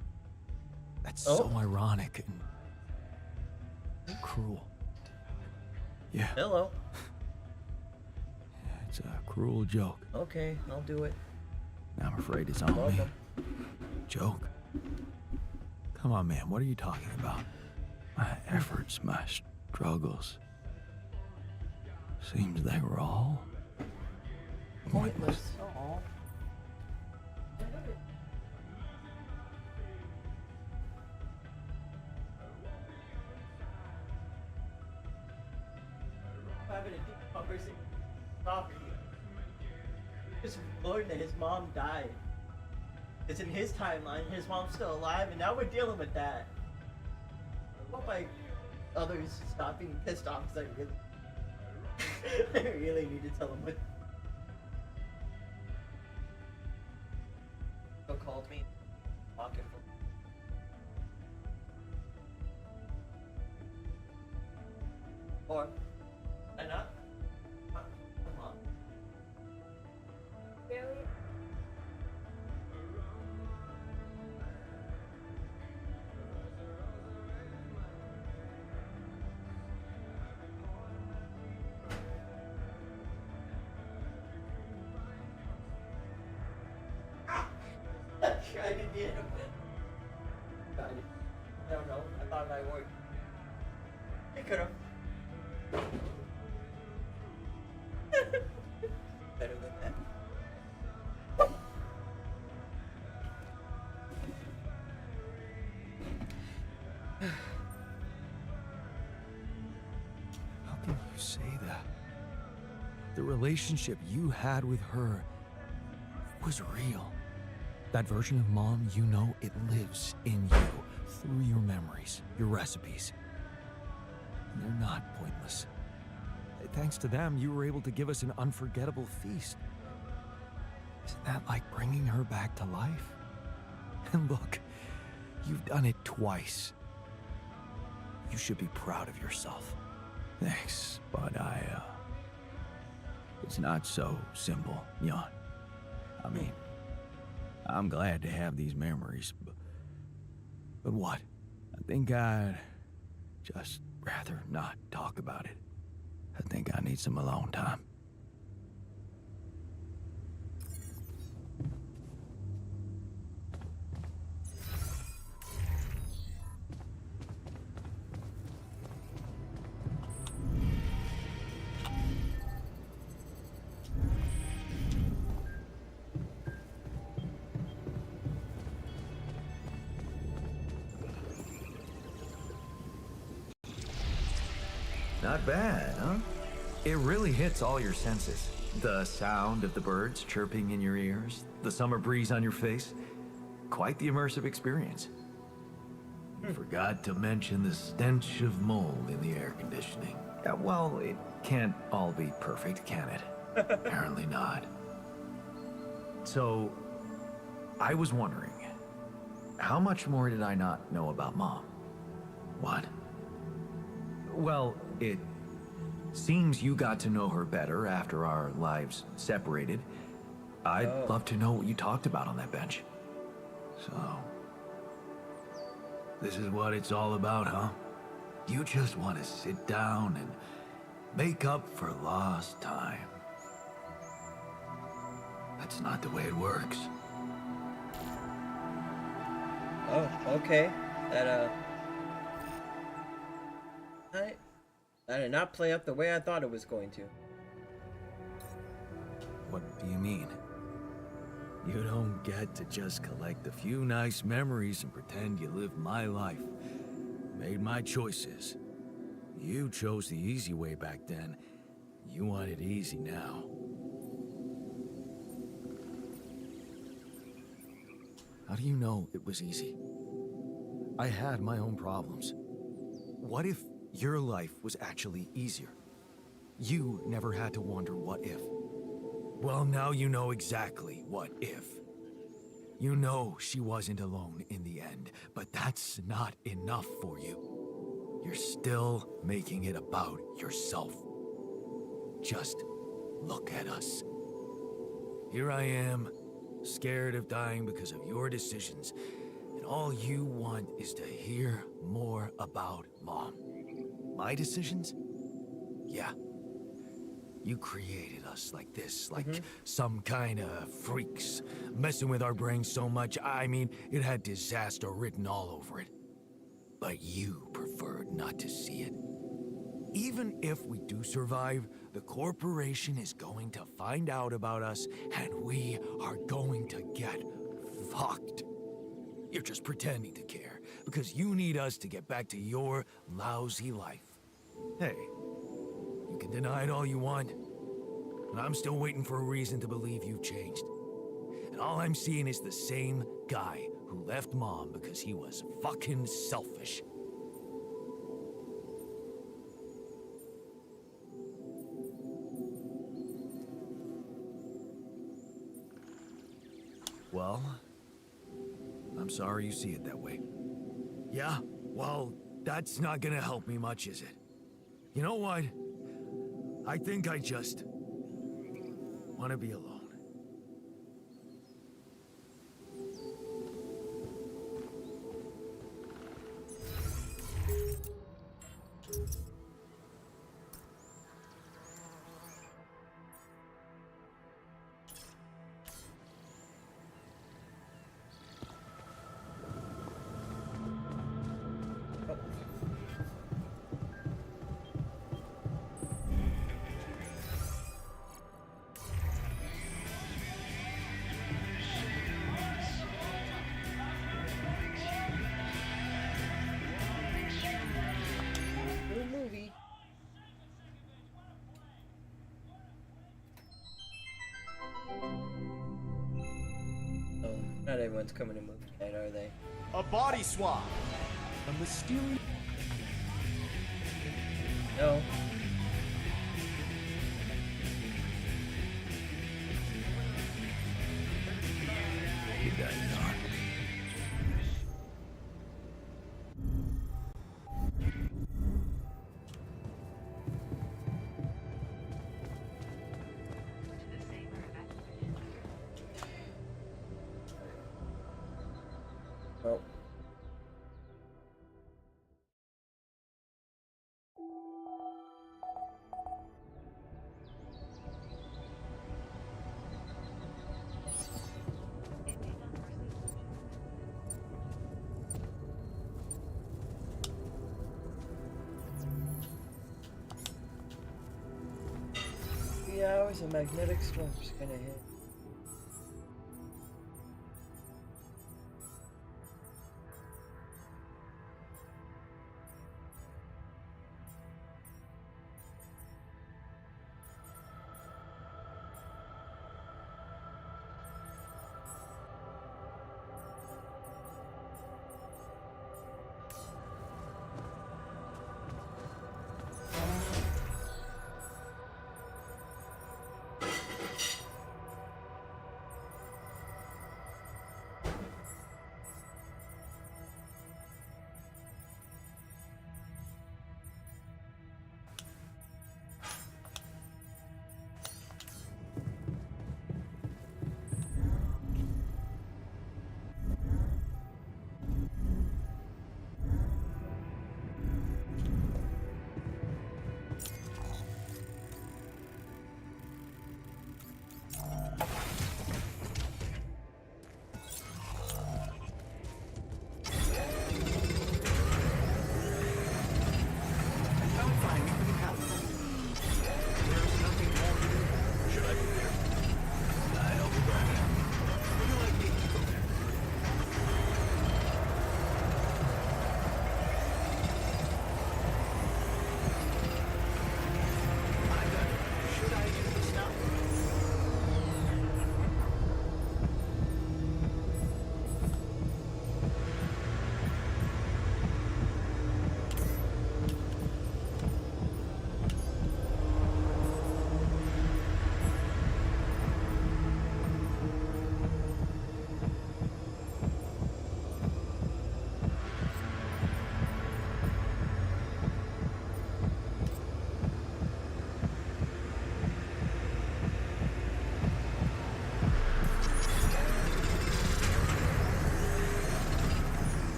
That's so ironic and cruel. Yeah. Hello. It's a cruel joke. Okay, I'll do it. I'm afraid it's on me. Welcome. Joke? Come on, man, what are you talking about? My efforts, my struggles. Seems they were all Pointless. Aw. Having a deep conversation with Coffee. Just learned that his mom died. It's in his timeline, his mom's still alive, and now we're dealing with that. I hope others stop being pissed off because I really need to tell them what. Called me. Pocket full. Or, I not? Come on. Really? I didn't get him. I don't know. I thought it might work. It could have. Better than that. How can you say that? The relationship you had with her was real. That version of Mom, you know, it lives in you, through your memories, your recipes. And they're not pointless. Thanks to them, you were able to give us an unforgettable feast. Isn't that like bringing her back to life? And look, you've done it twice. You should be proud of yourself. Thanks, but it's not so simple, Jan. I mean, I'm glad to have these memories, but what? I think I'd just rather not talk about it. I think I need some alone time. Not bad, huh? It really hits all your senses. The sound of the birds chirping in your ears, the summer breeze on your face. Quite the immersive experience. You forgot to mention the stench of mold in the air conditioning. Well, it can't all be perfect, can it? Apparently not. So, I was wondering, how much more did I not know about Mom? What? Well, it seems you got to know her better after our lives separated. I'd love to know what you talked about on that bench. So, this is what it's all about, huh? You just want to sit down and make up for lost time. That's not the way it works. Oh, okay. That did not play up the way I thought it was going to. What do you mean? You don't get to just collect a few nice memories and pretend you lived my life. Made my choices. You chose the easy way back then. You want it easy now. How do you know it was easy? I had my own problems. What if your life was actually easier? You never had to wonder what if. Well, now you know exactly what if. You know she wasn't alone in the end, but that's not enough for you. You're still making it about yourself. Just look at us. Here I am, scared of dying because of your decisions, and all you want is to hear more about Mom. My decisions? Yeah. You created us like this, like some kind of freaks, messing with our brains so much, I mean, it had disaster written all over it. But you preferred not to see it. Even if we do survive, the corporation is going to find out about us, and we are going to get fucked. You're just pretending to care, because you need us to get back to your lousy life. Hey, you can deny it all you want, but I'm still waiting for a reason to believe you've changed. And all I'm seeing is the same guy who left Mom because he was fucking selfish. Well, I'm sorry you see it that way. Yeah, well, that's not gonna help me much, is it? You know what? I think I just want to be alone. Good movie. Oh, not everyone's coming to movie night, are they? A body swap. A mysterious. No. You guys are. Oh. Hours a magnetic storm's gonna hit.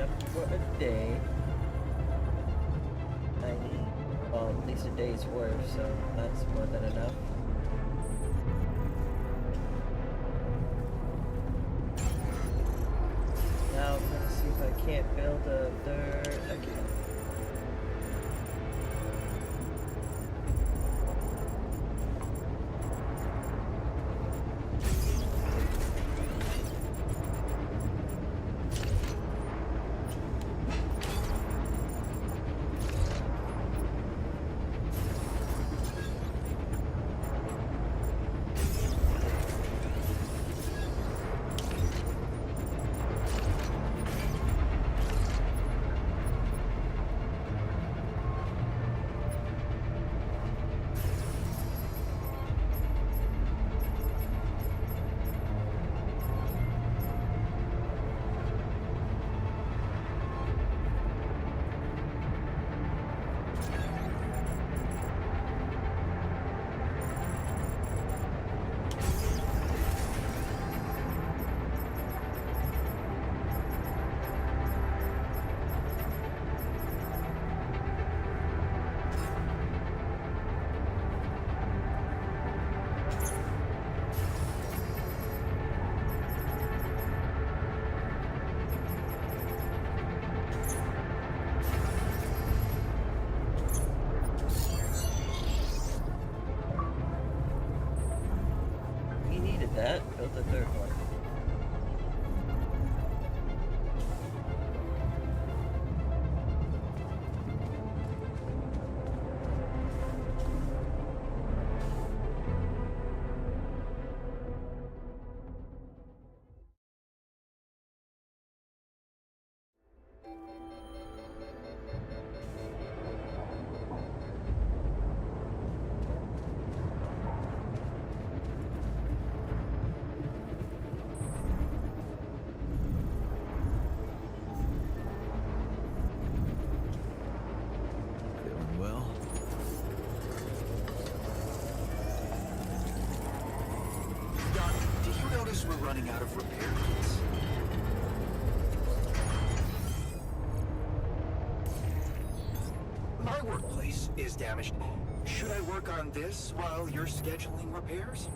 enough for a day. I need, well, at least a day's work, so that's more than enough. Now I'm gonna see if I can't build a third. I can. That, build the third one. Feeling well? Doc, did you notice we're running out of repair kits? My workplace is damaged. Should I work on this while you're scheduling repairs?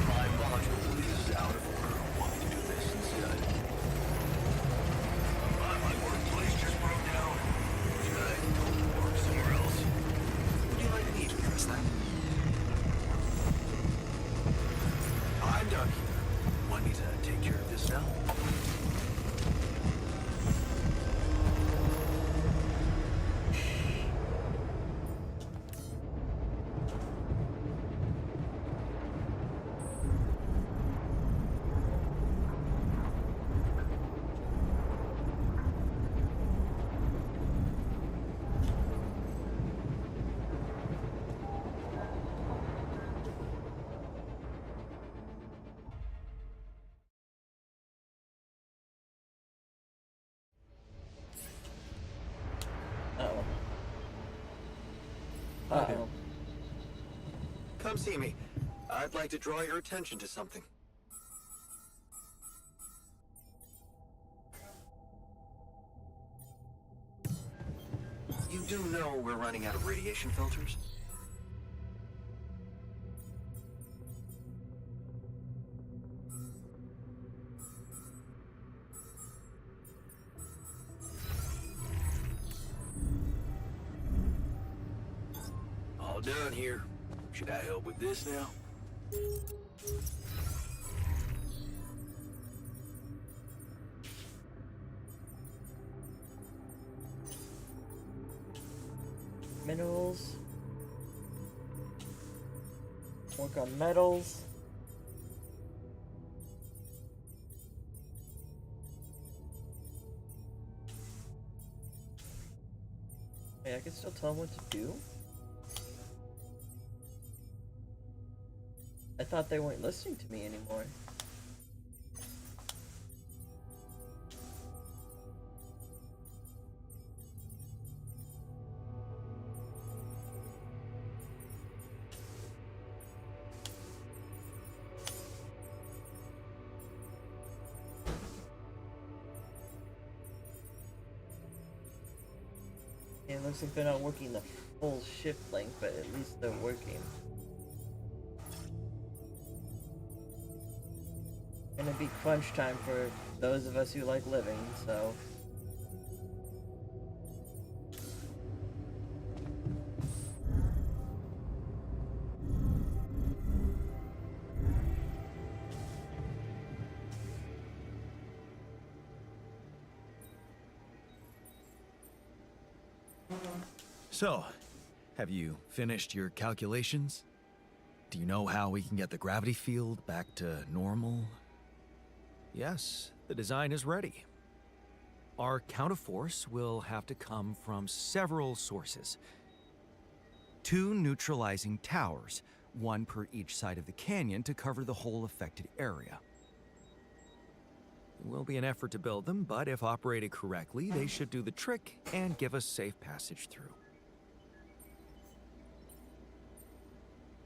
My module is out of order. Want me to do this instead? My workplace just broke down. Should I go work somewhere else? Would you like me to address that? I'm done here. Want me to take care of this now? Uh-oh. Come see me. I'd like to draw your attention to something. You do know we're running out of radiation filters? All done here. Should I help with this now? Minerals. Work on metals. Hey, I can still tell them what to do? I thought they weren't listening to me anymore. Looks like they're not working the full shift length, but at least they're working. Gonna be crunch time for those of us who like living, so. So, have you finished your calculations? Do you know how we can get the gravity field back to normal? Yes, the design is ready. Our counterforce will have to come from several sources. 2 neutralizing towers, 1 per each side of the canyon to cover the whole affected area. It will be an effort to build them, but if operated correctly, they should do the trick and give us safe passage through.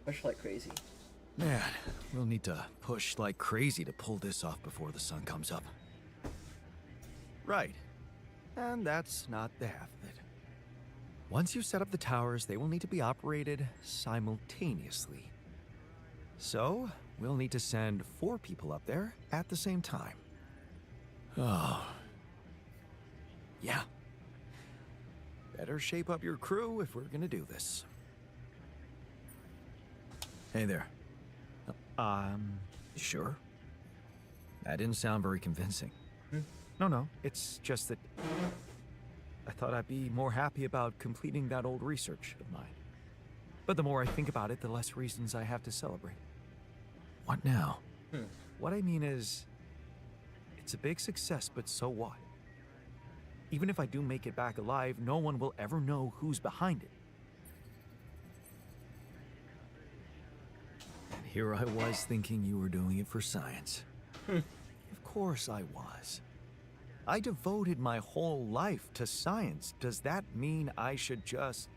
Push like crazy. Man, we'll need to push like crazy to pull this off before the sun comes up. Right. And that's not the half of it. Once you set up the towers, they will need to be operated simultaneously. So, we'll need to send 4 people up there at the same time. Oh. Yeah. Better shape up your crew if we're gonna do this. Hey there. Sure. That didn't sound very convincing. No, it's just that I thought I'd be more happy about completing that old research of mine. But the more I think about it, the less reasons I have to celebrate. What now? What I mean is, it's a big success, but so what? Even if I do make it back alive, no one will ever know who's behind it. Here I was thinking you were doing it for science. Of course I was. I devoted my whole life to science. Does that mean I should just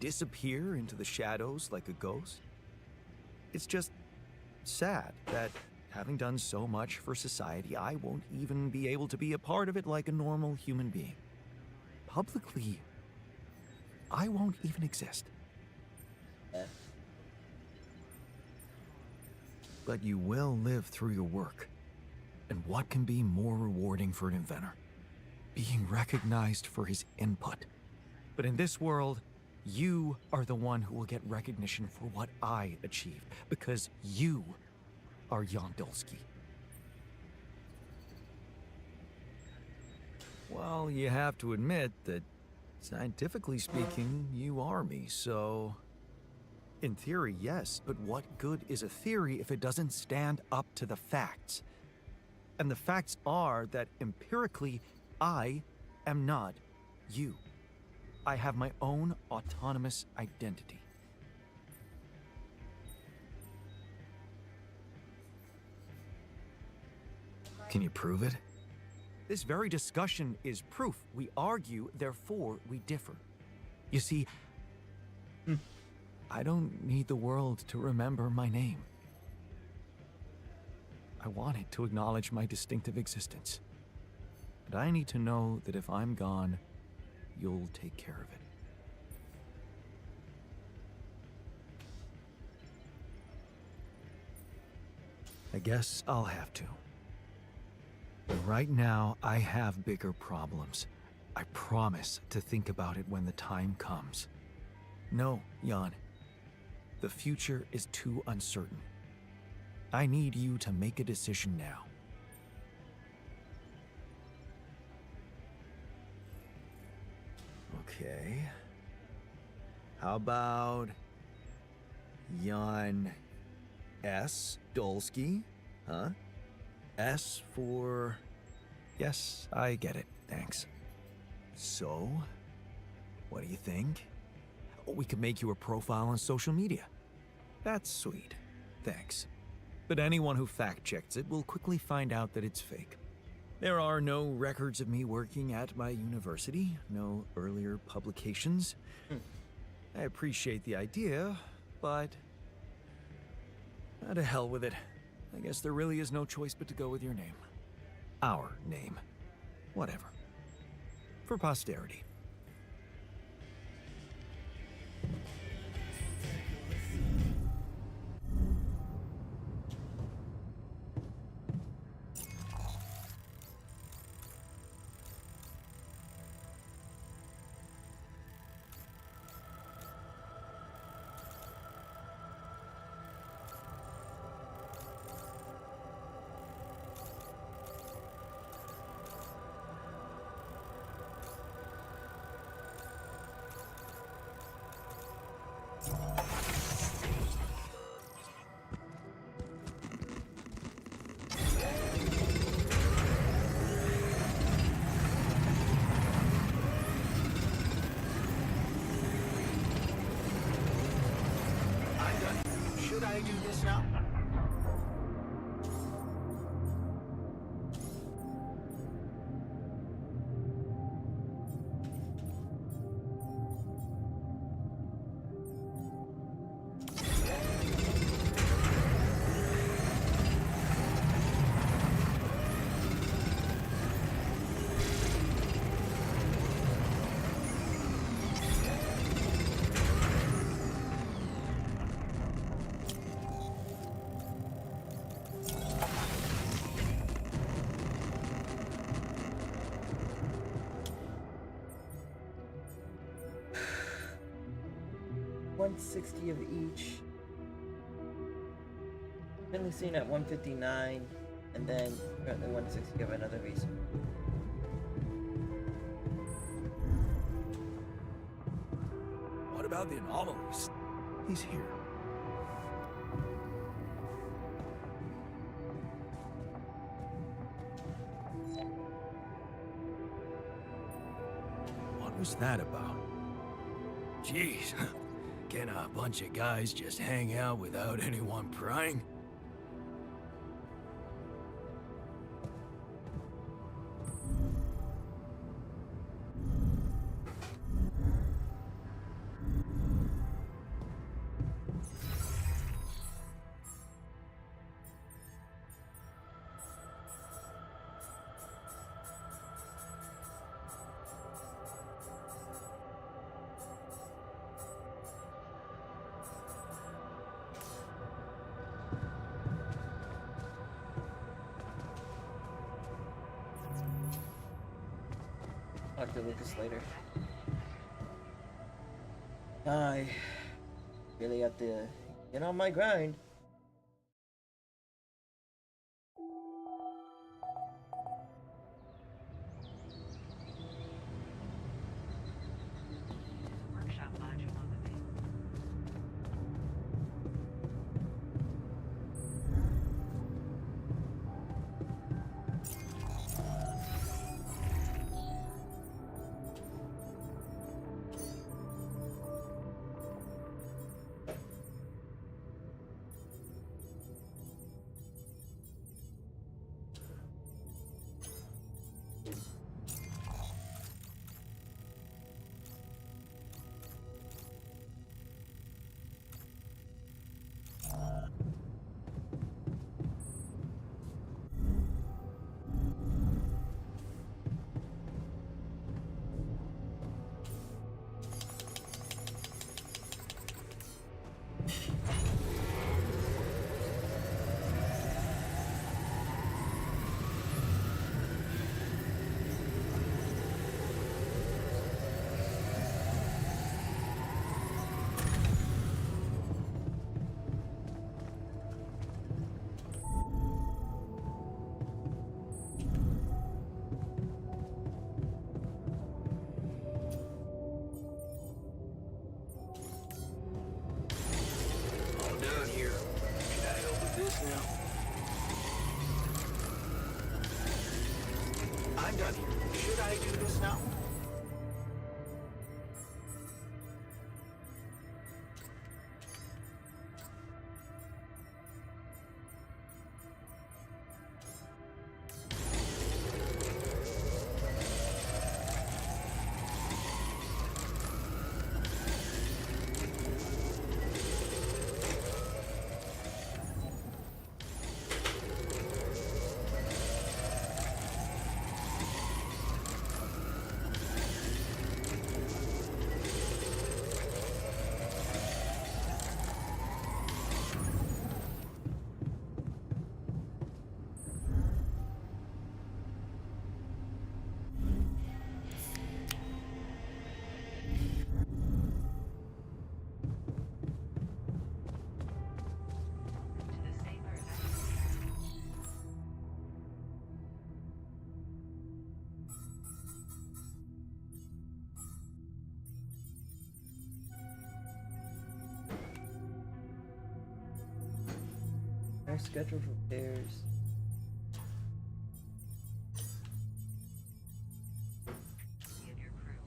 disappear into the shadows like a ghost? It's just sad that having done so much for society, I won't even be able to be a part of it like a normal human being. Publicly, I won't even exist. But you will live through your work. And what can be more rewarding for an inventor? Being recognized for his input. But in this world, you are the one who will get recognition for what I achieved, because you are Jan Dulski. Well, you have to admit that, scientifically speaking, you are me, so... In theory, yes, but what good is a theory if it doesn't stand up to the facts? And the facts are that empirically, I am not you. I have my own autonomous identity. Can you prove it? This very discussion is proof. We argue, therefore we differ. You see, I don't need the world to remember my name. I want it to acknowledge my distinctive existence. But I need to know that if I'm gone, you'll take care of it. I guess I'll have to. But right now, I have bigger problems. I promise to think about it when the time comes. No, Jan. The future is too uncertain. I need you to make a decision now. Okay. How about Jan S. Dulski? Huh? S for... Yes, I get it. Thanks. So, what do you think? We could make you a profile on social media. That's sweet. Thanks. But anyone who fact-checks it will quickly find out that it's fake. There are no records of me working at my university, no earlier publications. I appreciate the idea, but... to hell with it. I guess there really is no choice but to go with your name. Our name. Whatever. For posterity. 160 of each. Currently seen at 159, and then currently 160 of another reason. What about the anomalies? He's here. What was that about? Jeez, can a bunch of guys just hang out without anyone prying? Talk to Lucas later. I really have to get on my grind. Workshop module on the base. All done here. Can I help with this now? I'm done here. Should I do this now? To the safer Our scheduled repairs. and your crew.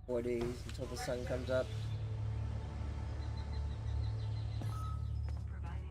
4 days until the sun comes up. Providing.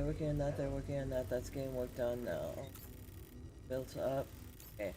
working on that, they're working on that. That's getting worked on now. Built up. Okay.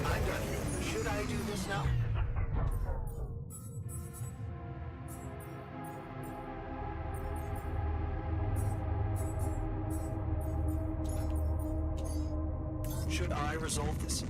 I'm done. Should I do this now? Should I resolve this?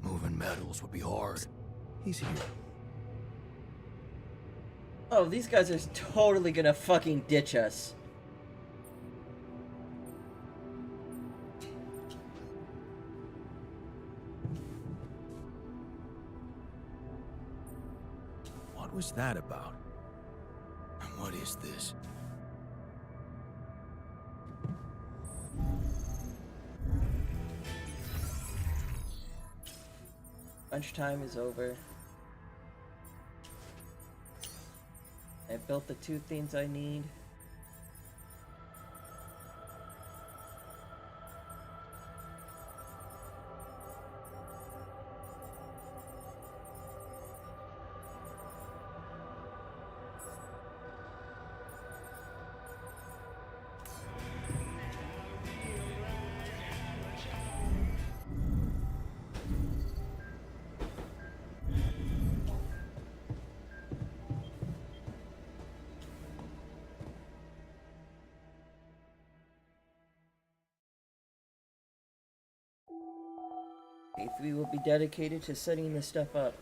Moving metals would be hard. He's here. Oh, these guys are totally gonna fucking ditch us. What was that about? And what is this? Lunchtime is over. I built the 2 things I need. A3 will be dedicated to setting this stuff up.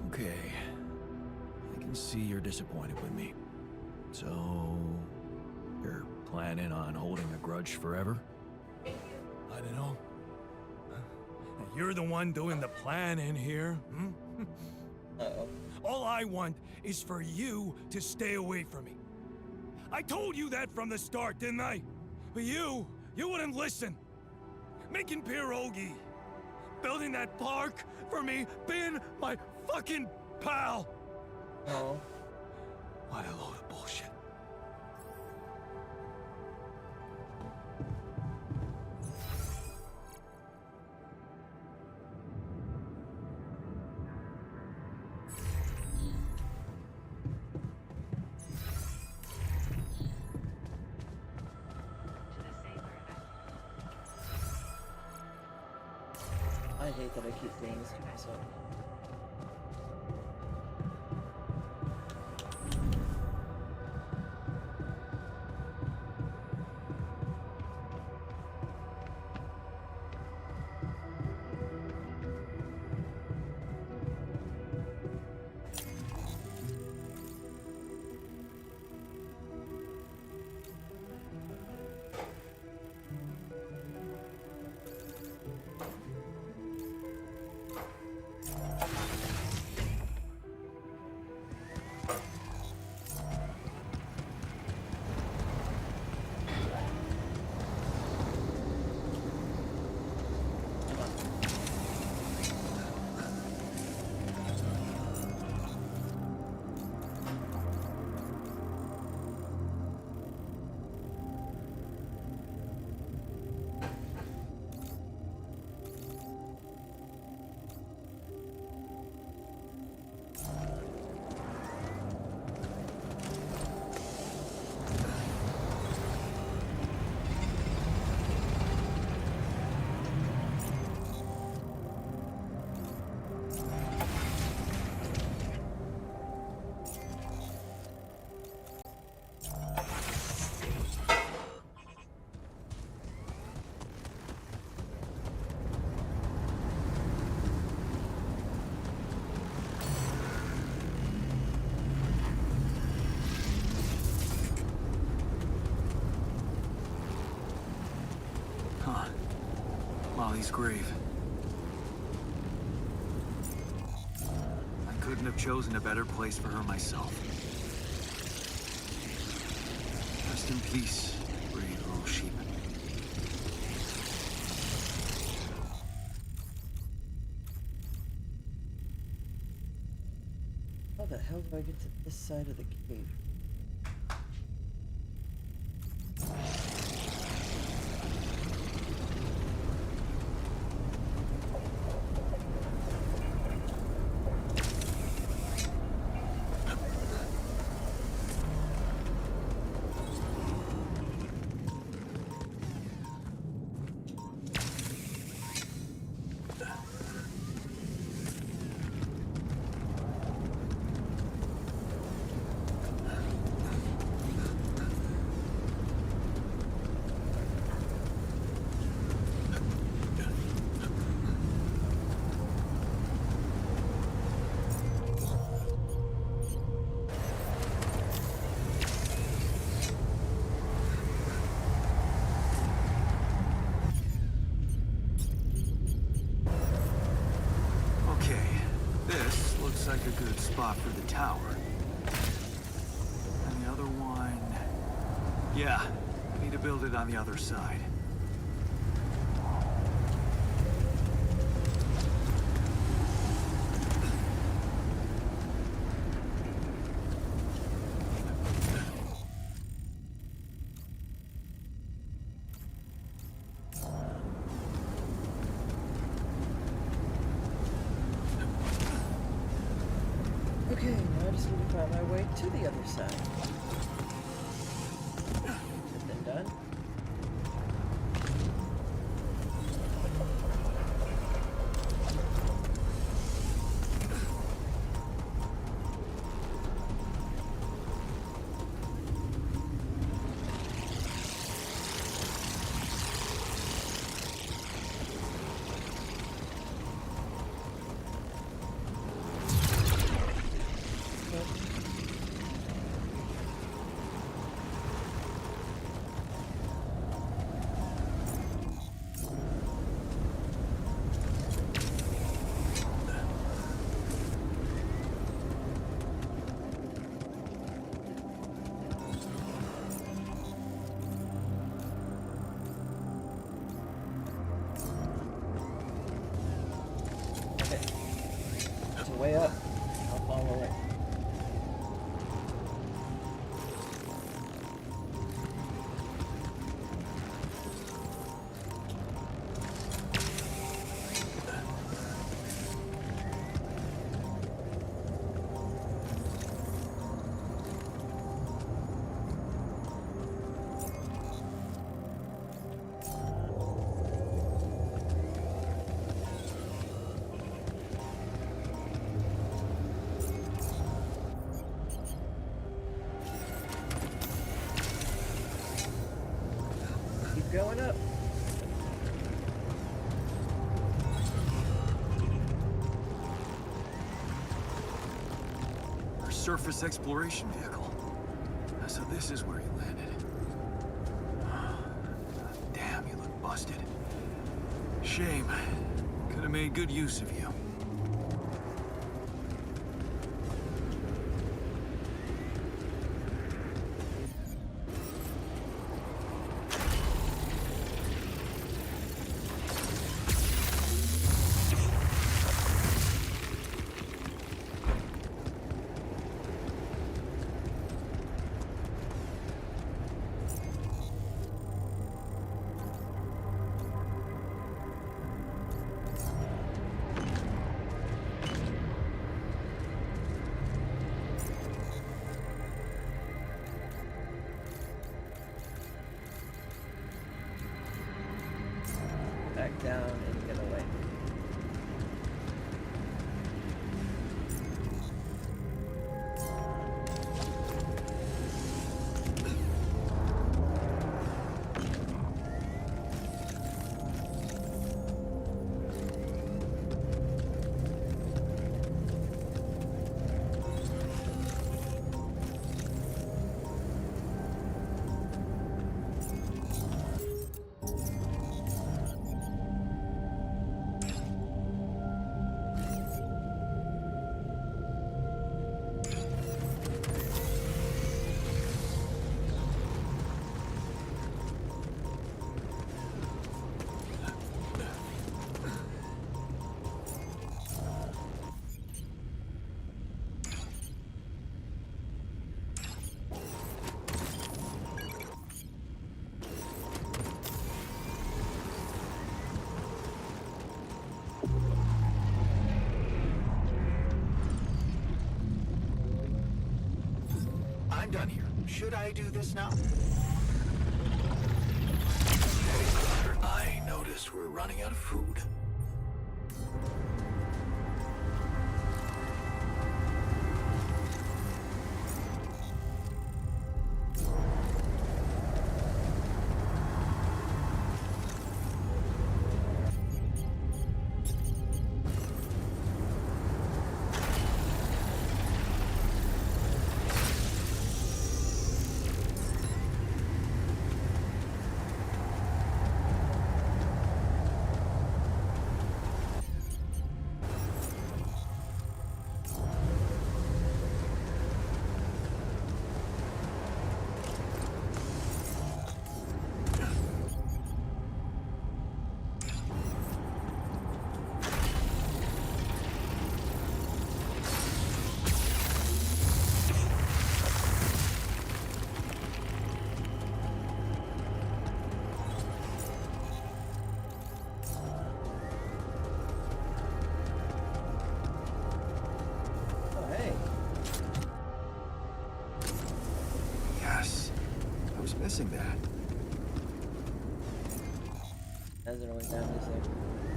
Okay. I can see you're disappointed with me. So, you're planning on holding a grudge forever? I don't know. You're the one doing the planning here. Uh-oh. All I want is for you to stay away from me. I told you that from the start, didn't I? But you wouldn't listen. Making pierogi, building that park for me, being my fucking pal. Oh. What a load of bullshit. I hate that I keep doing this to myself. Maggie's grave. I couldn't have chosen a better place for her myself. Rest in peace, brave little sheep. How the hell do I get to this side of the cave? Like a good spot for the tower. And the other one... Yeah, I need to build it on the other side. Okay, now I just need to find my way to the other side. And then done. Way up. I'll follow it. Going up. Our surface exploration vehicle. So this is where he landed. Damn, you look busted. Shame. Could have made good use of you. done here. Should I do this now? I noticed we're running out of food. Oh, hey. Yes. I was missing that. Has it always down this thing?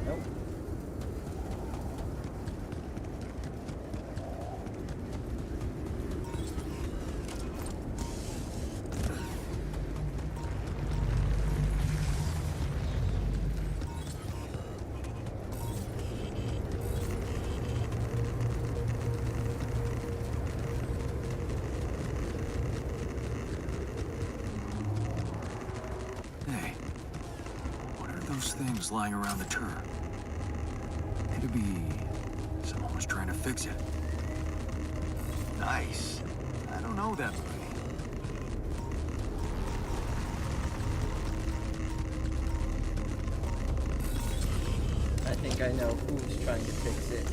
Nope. Hey, what are those things lying around the turret? It'd be someone was trying to fix it. Nice. I don't know that movie. I think I know who's trying to fix it.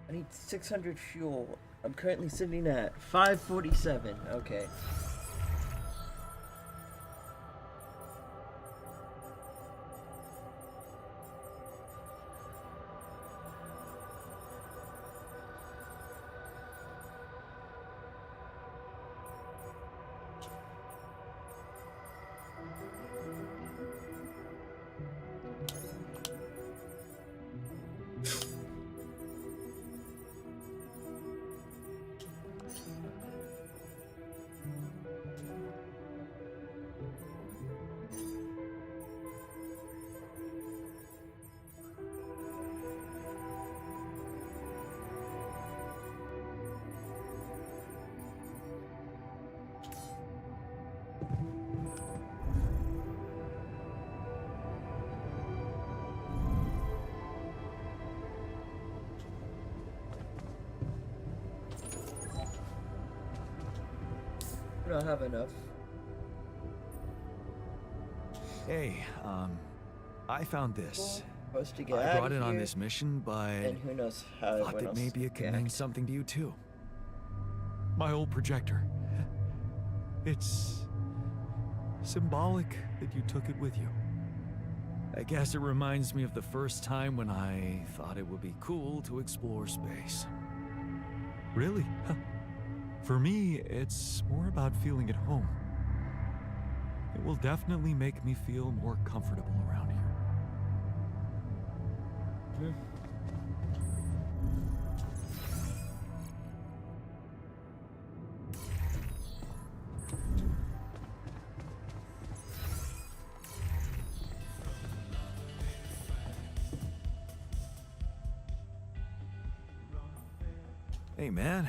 I need 600 fuel. I'm currently sitting at 547. Okay. We don't have enough. Hey, I found this. Supposed to get I out brought of it on here, this mission, but and who knows how thought everyone that else maybe it could mean reacts. something to you too. My old projector. It's symbolic that you took it with you. I guess it reminds me of the first time when I thought it would be cool to explore space. Really? For me, it's more about feeling at home. It will definitely make me feel more comfortable around here. Hey man,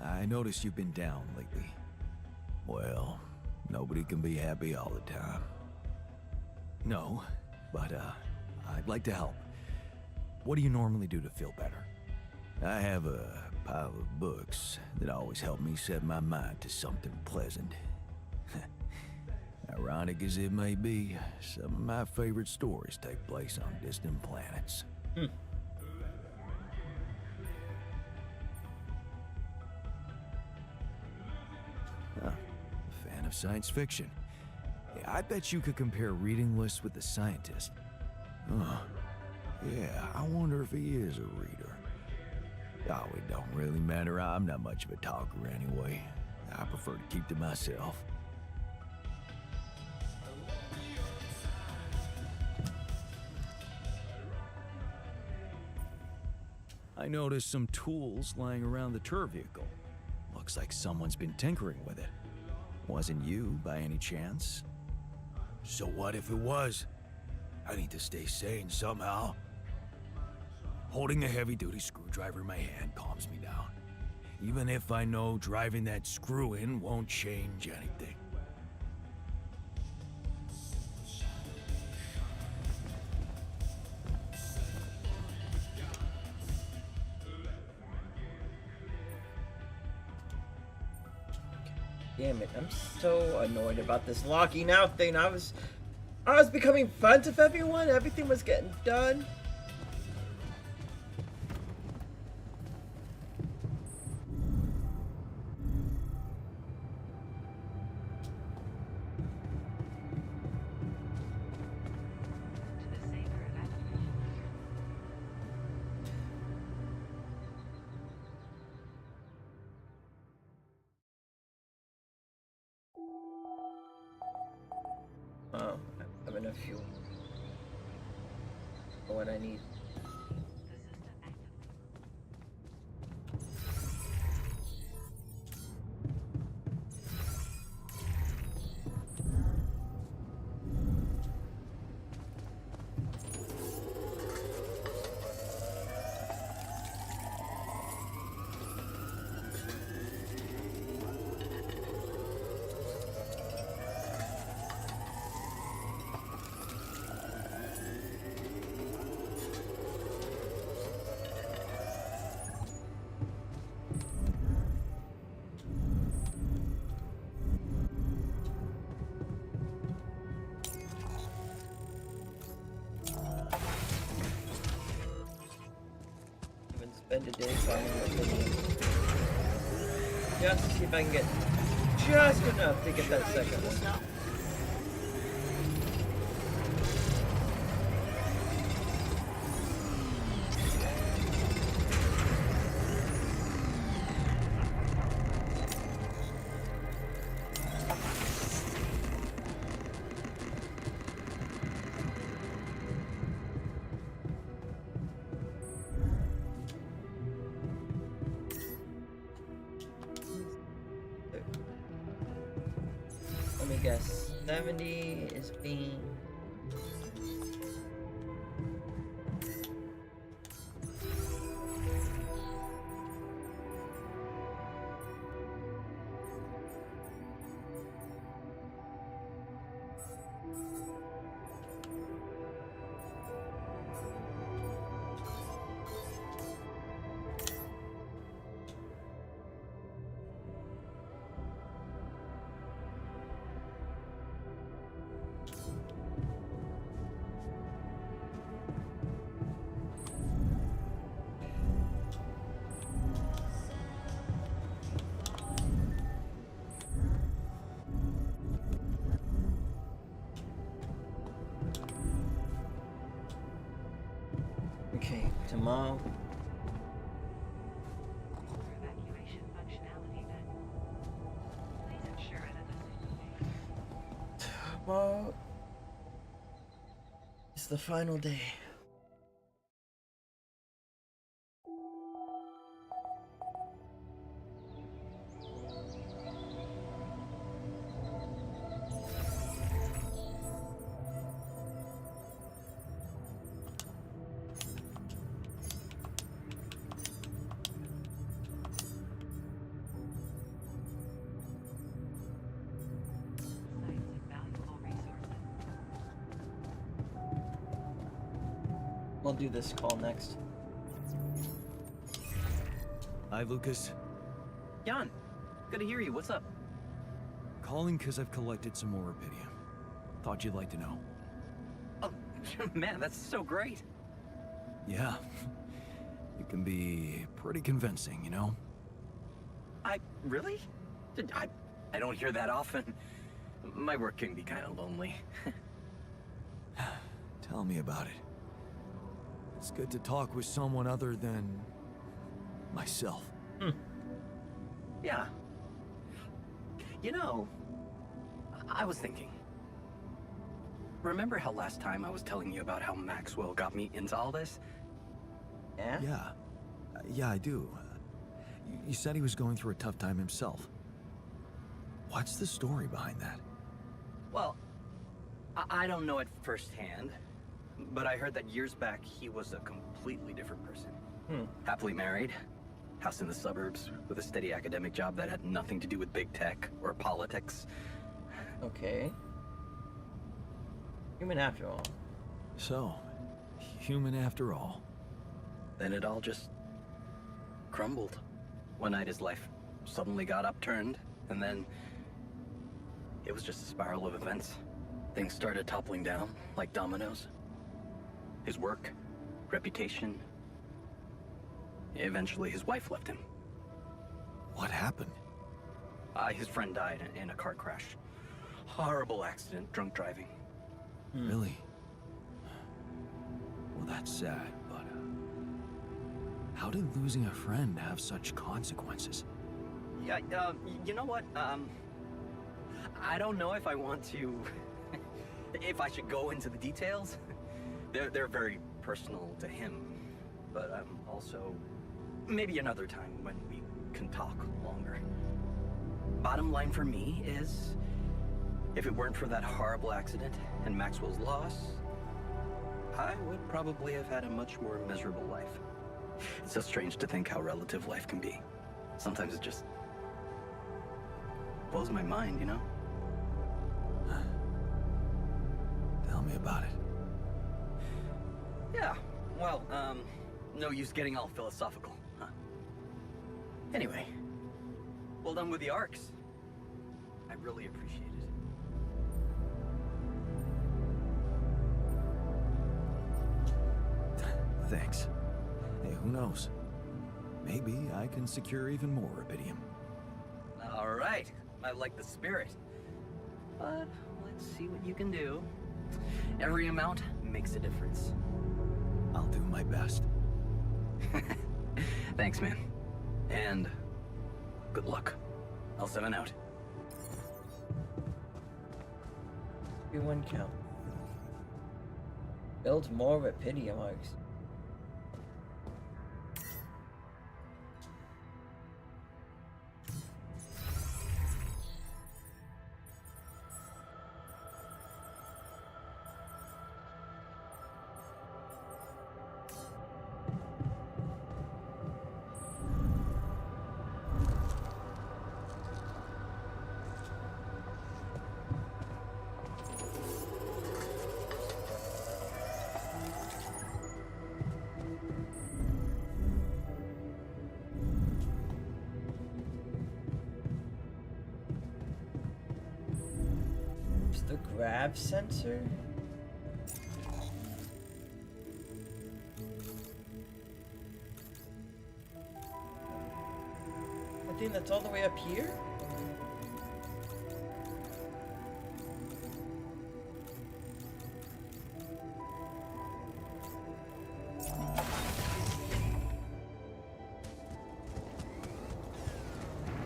I noticed you've been down lately. Well, nobody can be happy all the time. No, but I'd like to help. What do you normally do to feel better? I have a pile of books that always help me set my mind to something pleasant. Ironic as it may be, some of my favorite stories take place on distant planets. Fan of science fiction. Yeah, I bet you could compare reading lists with the scientist. Yeah, I wonder if he is a reader. Oh, it don't really matter. I'm not much of a talker anyway. I prefer to keep to myself. I noticed some tools lying around the tour vehicle. Looks like someone's been tinkering with it. Wasn't you, by any chance? So what if it was? I need to stay sane somehow. Holding a heavy-duty screwdriver in my hand calms me down. Even if I know driving that screw in won't change anything. Damn it, I'm so annoyed about this locking out thing. I was becoming friends with everyone, everything was getting done. Oh, I have enough fuel for what I need. Spend a day finding what they need. Just to see if I can get just enough to get that second one. Let me guess. 70 is being... Okay, tomorrow. Tomorrow is the final day. We'll do this call next. Hi, Lucas. Jan, good to hear you. What's up? Calling because I've collected some more Rubidium. Thought you'd like to know. Oh, man, that's so great. Yeah. It can be pretty convincing, you know? Really? I don't hear that often. My work can be kind of lonely. Tell me about it. It's good to talk with someone other than myself. Yeah. You know, I was thinking. Remember how last time I was telling you about how Maxwell got me into all this? Yeah? Yeah, I do. You said he was going through a tough time himself. What's the story behind that? Well, I don't know it firsthand, but I heard that years back he was a completely different person. Happily married, house in the suburbs, with a steady academic job that had nothing to do with big tech or politics. Okay. Human after all. So, human after all. Then it all just crumbled. One night his life suddenly got upturned, and then it was just a spiral of events. Things started toppling down like dominoes. His work, reputation. Eventually his wife left him. What happened? His friend died in a car crash. Horrible accident, drunk driving. Really? Well, that's sad, but how did losing a friend have such consequences? Yeah, you know what? I don't know if I want to... if I should go into the details. They're very personal to him. But also... maybe another time when we can talk longer. Bottom line for me is... if it weren't for that horrible accident and Maxwell's loss, I would probably have had a much more miserable life. It's so strange to think how relative life can be. Sometimes it just blows my mind, you know? Tell me about it. Yeah, well, no use getting all philosophical, huh? Anyway, well done with the arcs. I really appreciate it. Thanks. Hey, who knows? Maybe I can secure even more Rubidium. All right, I like the spirit. But let's see what you can do. Every amount makes a difference. I'll do my best. Thanks, man. And good luck. I'll 7 out. Everyone count. Build more Rubidium arcs. The grab sensor? I think that's all the way up here?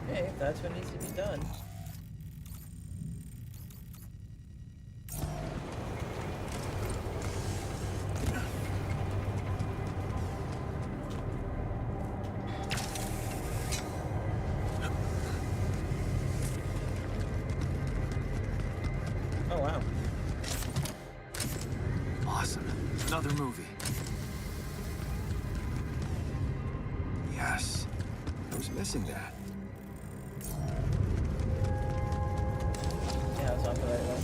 Okay, if that's what needs to be done. Oh wow. Awesome. Another movie. Yes. I was missing that. Yeah, I was on the right one.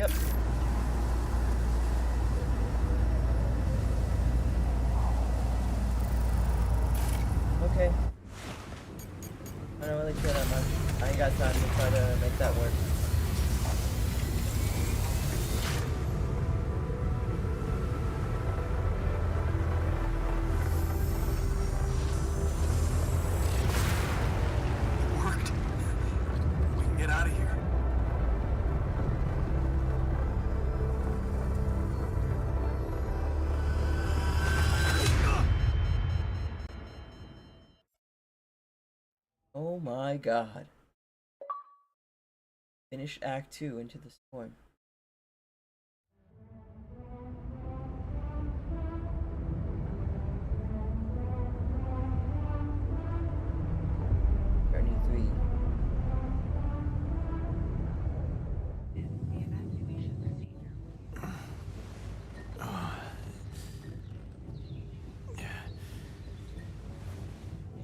Yep. Okay. I don't really care that much. I ain't got time to try to make that work. It worked. We can get out of here. Oh my god. Finish Act 2 Into the Storm. Journey 3.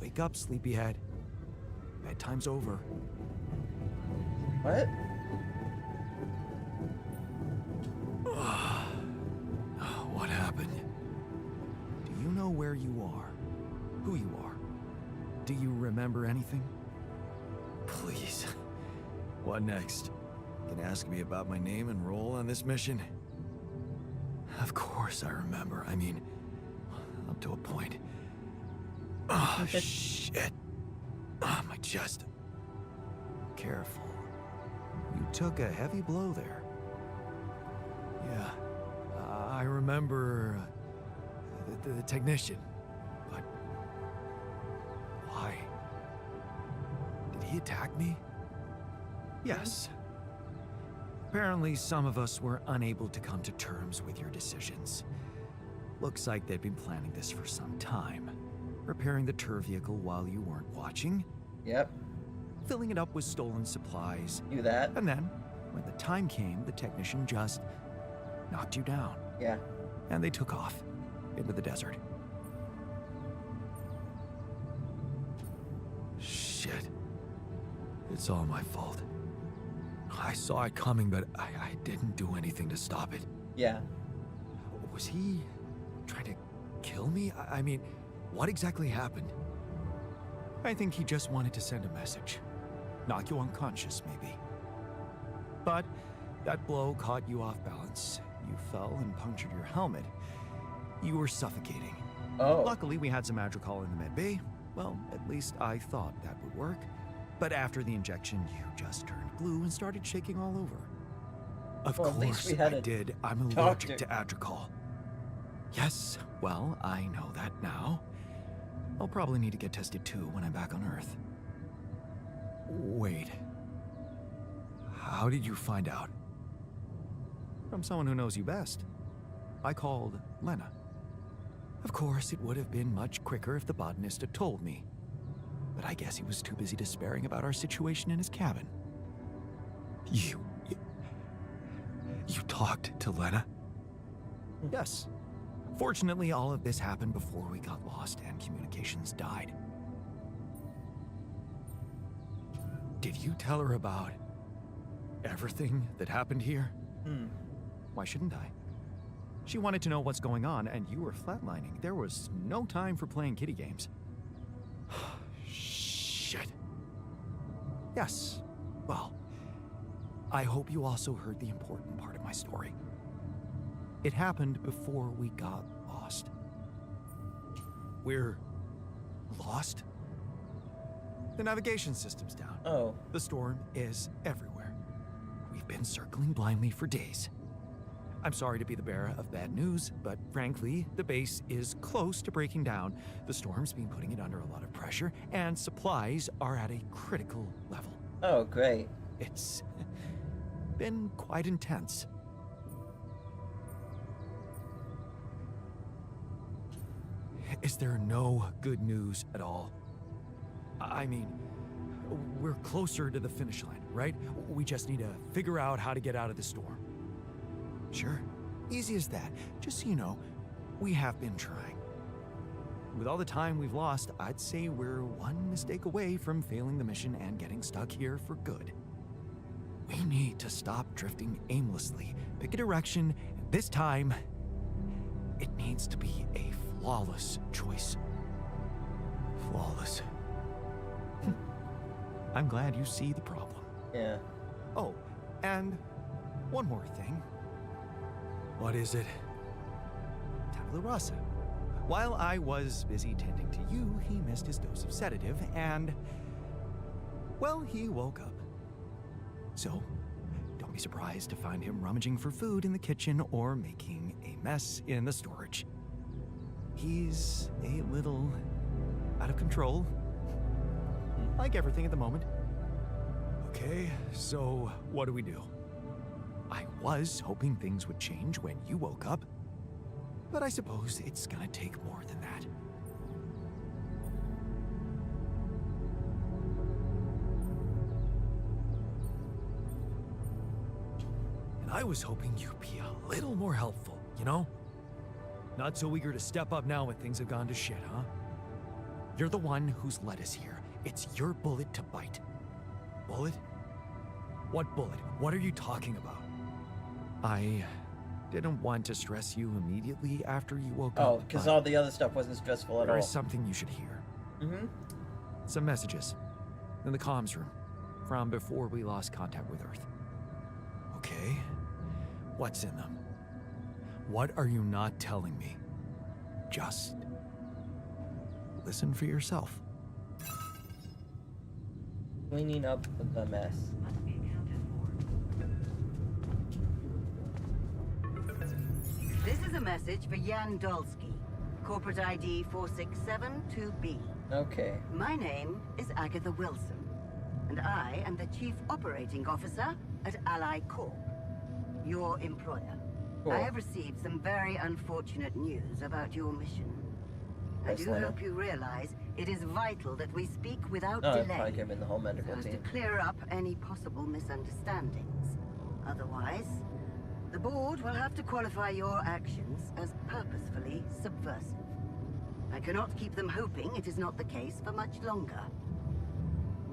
Wake up, sleepyhead. Bedtime's over. What? What happened? Do you know where you are? Who you are? Do you remember anything? Please. What next? Gonna ask me about my name and role on this mission? Of course I remember. I mean, up to a point. Oh, shit. Oh, my chest. Careful. You took a heavy blow there. Yeah. I remember the technician. But why? Did he attack me? Yes. Apparently, some of us were unable to come to terms with your decisions. Looks like they'd been planning this for some time. Repairing the tour vehicle while you weren't watching. Yep. Filling it up with stolen supplies. Do that. And then, when the time came, the technician just knocked you down. Yeah. And they took off into the desert. Shit. It's all my fault. I saw it coming, but I didn't do anything to stop it. Yeah. Was he trying to kill me? I mean, what exactly happened? I think he just wanted to send a message. Knock you unconscious, maybe. But that blow caught you off balance. You fell and punctured your helmet. You were suffocating. Oh. Luckily, we had some Adricol in the med bay. Well, at least I thought that would work. But after the injection, you just turned blue and started shaking all over. Of Well, at least course we had I a did. I'm doctor. allergic to Adricol. Yes, well, I know that now. I'll probably need to get tested too when I'm back on Earth. Wait. How did you find out? From someone who knows you best. I called Lena. Of course, it would have been much quicker if the botanist had told me. But I guess he was too busy despairing about our situation in his cabin. You talked to Lena? Yes. Fortunately, all of this happened before we got lost and communications died. Did you tell her about everything that happened here? Why shouldn't I? She wanted to know what's going on, and you were flatlining. There was no time for playing kiddie games. Shit. Yes. Well, I hope you also heard the important part of my story. It happened before we got lost. We're lost? The navigation system's down. Oh. The storm is everywhere. We've been circling blindly for days. I'm sorry to be the bearer of bad news, but frankly, the base is close to breaking down. The storm's been putting it under a lot of pressure, and supplies are at a critical level. Oh, great. It's been quite intense. Is there no good news at all? I mean, we're closer to the finish line, right? We just need to figure out how to get out of the storm. Sure, easy as that. Just so you know, we have been trying. With all the time we've lost, I'd say we're one mistake away from failing the mission and getting stuck here for good. We need to stop drifting aimlessly. Pick a direction, and this time, it needs to be a flawless choice. Flawless. I'm glad you see the problem. Yeah. Oh, and one more thing. What is it? Tabula rasa. While I was busy tending to you, he missed his dose of sedative and, well, he woke up. So, don't be surprised to find him rummaging for food in the kitchen or making a mess in the storage. He's a little out of control, like everything at the moment. Okay, so what do we do? I was hoping things would change when you woke up, but I suppose it's gonna take more than that. And I was hoping you'd be a little more helpful, you know? Not so eager to step up now when things have gone to shit, huh? You're the one who's led us here. It's your bullet to bite. Bullet? What bullet? What are you talking about? I didn't want to stress you immediately after you woke up. Oh, because all the other stuff wasn't stressful at there all. is something you should hear. Mm-hmm. Some messages in the comms room from before we lost contact with Earth. Okay, what's in them? What are you not telling me? Just listen for yourself. Cleaning up the mess. This is a message for Jan Dolsky, corporate ID 4672B. Okay. My name is Agatha Wilson, and I am the Chief Operating Officer at Ally Corp, your employer. Cool. I have received some very unfortunate news about your mission. I Yes, do Lena. hope you realize it is vital that we speak without Oh, delay, I came in the whole so medical as to team. clear up any possible misunderstandings. Otherwise, the board will have to qualify your actions as purposefully subversive. I cannot keep them hoping it is not the case for much longer.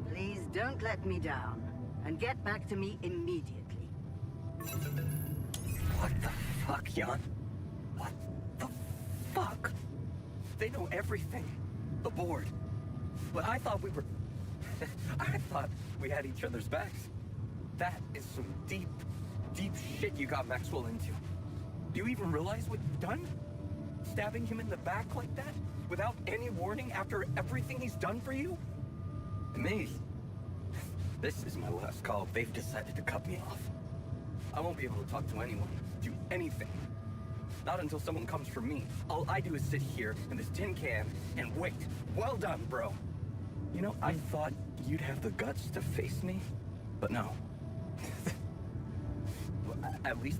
Please don't let me down, and get back to me immediately. What the fuck, Jan? What the fuck? They know everything. The board. But I thought we were... I thought we had each other's backs. That is some deep, deep shit you got Maxwell into. Do you even realize what you've done? Stabbing him in the back like that? Without any warning after everything he's done for you? Me? This is my last call. They've decided to cut me off. I won't be able to talk to anyone, do anything. Not until someone comes for me. All I do is sit here in this tin can and wait. Well done, bro. You know, I thought you'd have the guts to face me, but no. At least...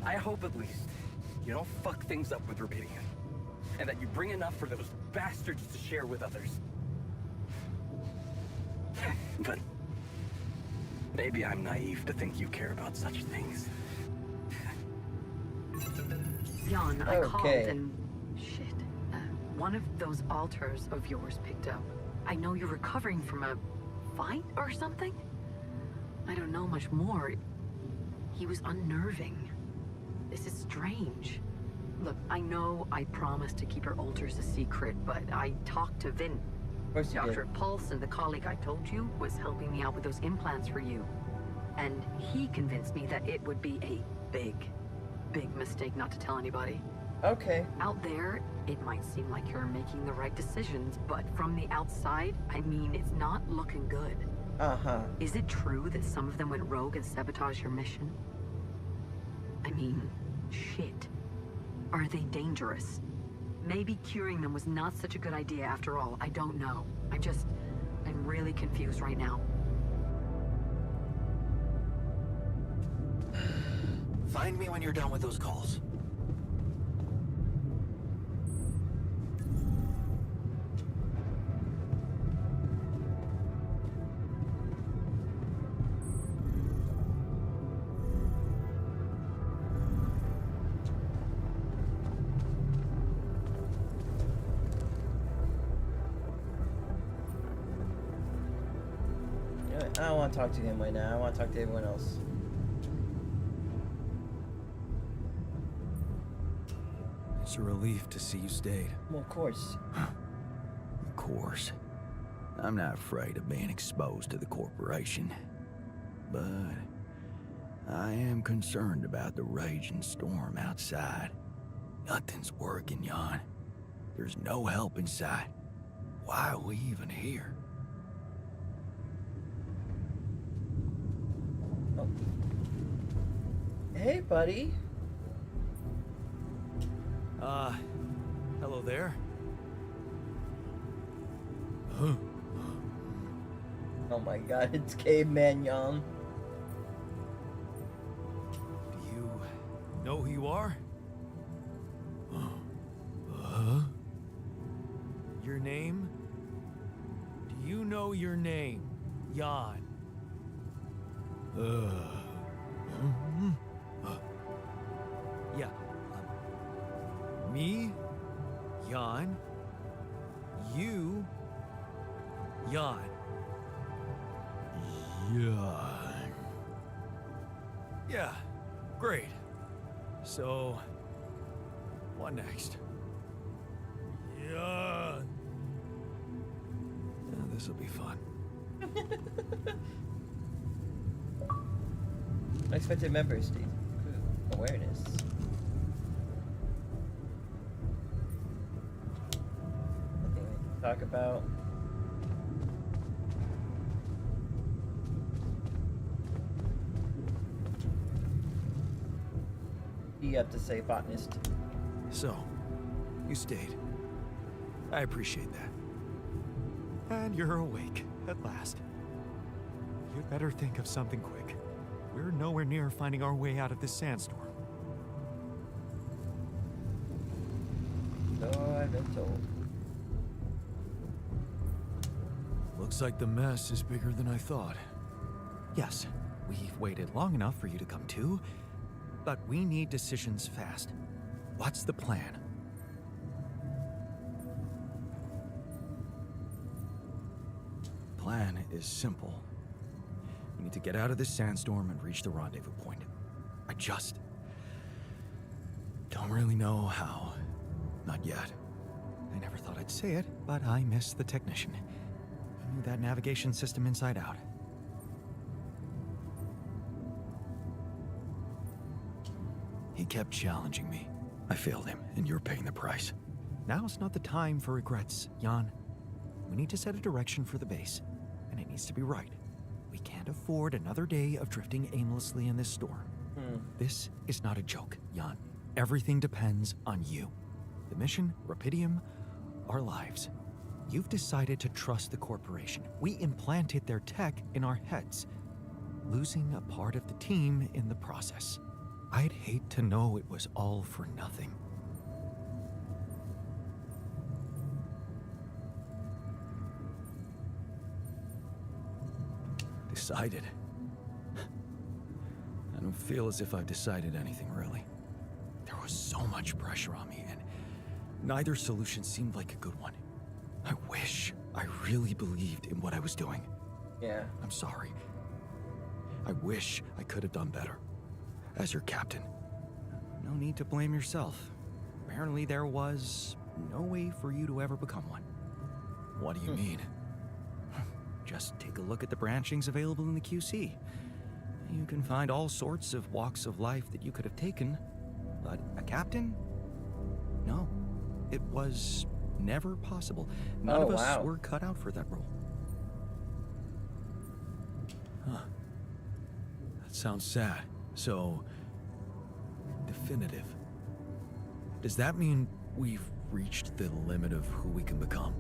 I hope at least you don't fuck things up with Rubidium. And that you bring enough for those bastards to share with others. But... maybe I'm naive to think you care about such things. Jan, I called Okay. and... shit. One of those altars of yours picked up. I know you're recovering from a fight or something? I don't know much more. He was unnerving. This is strange. Look, I know I promised to keep your altars a secret, but I talked to Vin. Of course you Dr. did. Pulse and the colleague I told you was helping me out with those implants for you. And he convinced me that it would be a big mistake not to tell anybody. Okay. Out there, it might seem like you're making the right decisions, but from the outside, I mean, it's not looking good. Uh-huh. Is it true that some of them went rogue and sabotaged your mission? I mean, shit. Are they dangerous? Maybe curing them was not such a good idea after all. I don't know. I'm really confused right now. Find me when you're done with those calls. I don't want to talk to him right now. I want to talk to everyone else. It's a relief to see you stayed. Well, of course. Of course. I'm not afraid of being exposed to the corporation. But I am concerned about the raging storm outside. Nothing's working, Jan. There's no help in sight. Why are we even here? Oh. Hey, buddy. Hello there. Oh my god, it's Caveman Jan. Do you know who you are? Your name? Do you know your name, Jan? Yeah. Me, Jan. You, Jan. Jan. Yeah, great. So, what next? Yeah. This'll be fun. Unexpected members, Steve. Awareness. Nothing we can talk about. What do you have to say, botanist? So, you stayed. I appreciate that. And you're awake, at last. You'd better think of something quick. We're nowhere near finding our way out of this sandstorm. So I've been told. Looks like the mess is bigger than I thought. Yes, we've waited long enough for you to come to, but we need decisions fast. What's the plan? Plan is simple. We need to get out of this sandstorm and reach the rendezvous point. I just don't really know how. Not yet. I never thought I'd say it, but I miss the technician. He knew that navigation system inside out. He kept challenging me. I failed him, and you're paying the price. Now's not the time for regrets, Jan. We need to set a direction for the base, and it needs to be right. We can't afford another day of drifting aimlessly in this storm. This is not a joke, Jan. Everything depends on you. The mission, Rapidium, our lives. You've decided to trust the corporation. We implanted their tech in our heads, losing a part of the team in the process. I'd hate to know it was all for nothing. Decided? I don't feel as if I've decided anything, really. There was so much pressure on me, and neither solution seemed like a good one. I wish I really believed in what I was doing. Yeah. I'm sorry. I wish I could have done better. As your captain. No need to blame yourself. Apparently there was no way for you to ever become one. What do you mean? Just take a look at the branchings available in the QC. You can find all sorts of walks of life that you could have taken, but a captain? No. It was never possible. None of us were cut out for that role. Huh. That sounds sad. So, definitive. Does that mean we've reached the limit of who we can become?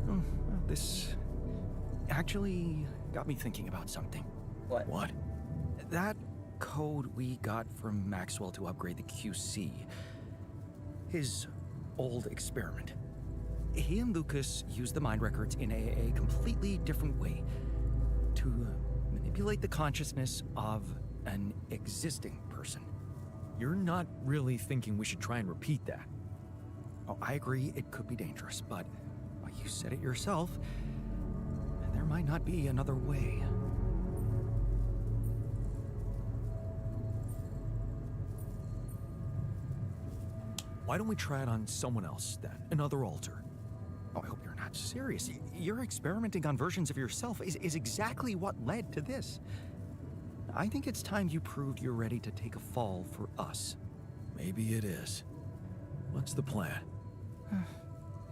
Well, this actually got me thinking about something. What? What? That code we got from Maxwell to upgrade the QC. His old experiment. He and Lucas used the mind records in a completely different way to manipulate the consciousness of an existing person. You're not really thinking we should try and repeat that. Oh, I agree it could be dangerous, but well, you said it yourself. There might might not be another way. Why don't we try it on someone else, then? Another alter. Oh, I hope you're not serious. Your experimenting on versions of yourself is exactly what led to this. I think it's time you proved you're ready to take a fall for us. Maybe it is. What's the plan?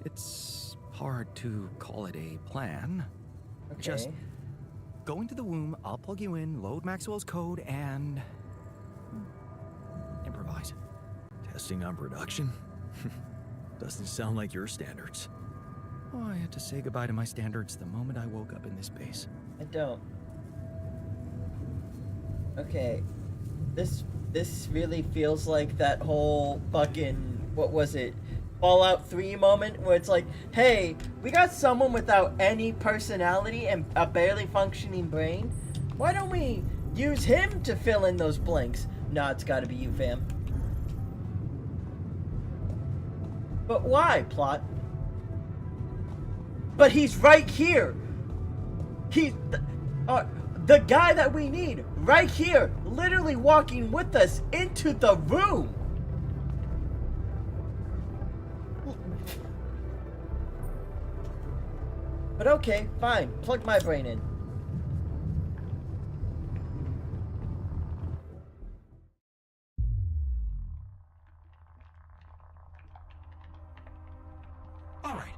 It's hard to call it a plan. Okay. Just go into the womb, I'll plug you in, load Maxwell's code, and improvise. Testing on production? Doesn't sound like your standards. Oh, I had to say goodbye to my standards the moment I woke up in this base. I don't. Okay. This really feels like that whole fucking, what was it? Fallout 3 moment where it's like, hey, we got someone without any personality and a barely functioning brain. Why don't we use him to fill in those blanks? Nah, it's gotta be you, fam. But why, plot? But he's right here. He's the guy that we need right here, literally walking with us into the room. But okay, fine. Plug my brain in. All right.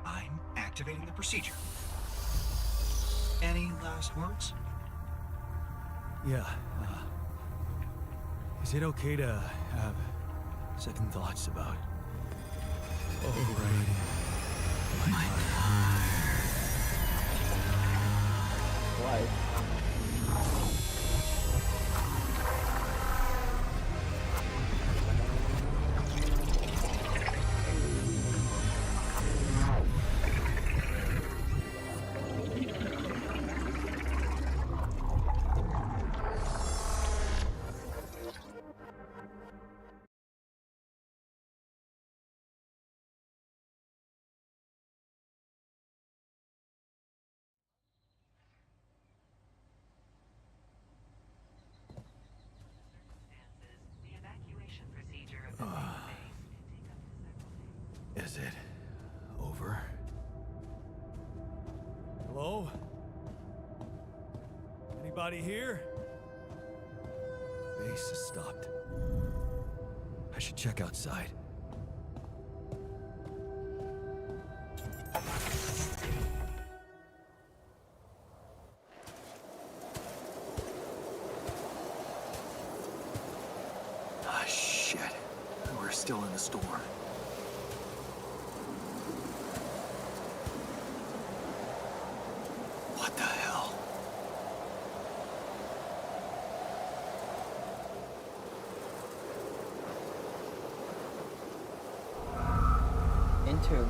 I'm activating the procedure. Any last words? Yeah, is it okay to have second thoughts about overriding my Why? Is it over? Hello? Anybody here? Base has stopped. I should check outside. Ah, shit. We're still in the storm. What the hell? Interlude.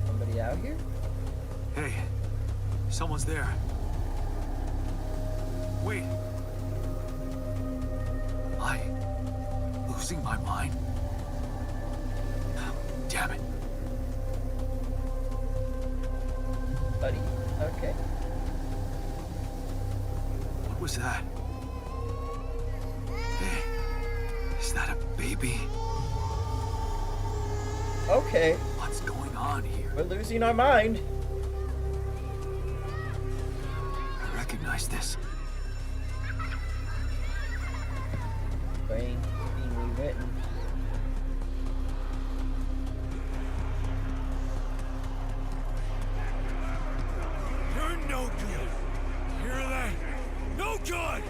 Somebody out here? Hey, someone's there. Wait. Am I losing my mind? Damn it. Buddy. Okay. What was that? Hey, is that a baby? Okay. What's going on here? We're losing our mind. I recognize this. Brain being rewritten. You're no good. Hear that? No good.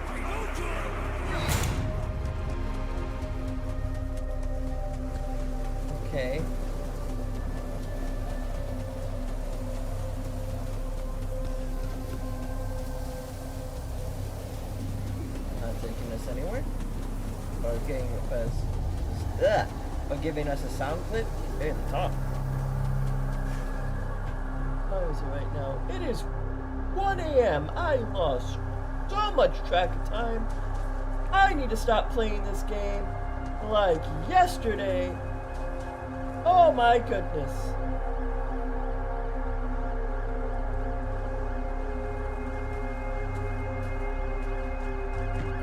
No good. Okay. Not taking us anywhere. Or getting us. Or giving us a sound clip. Hey, at the top. How is it right now? It is 1 a.m. I lost so much track of time. I need to stop playing this game like yesterday. Oh my goodness.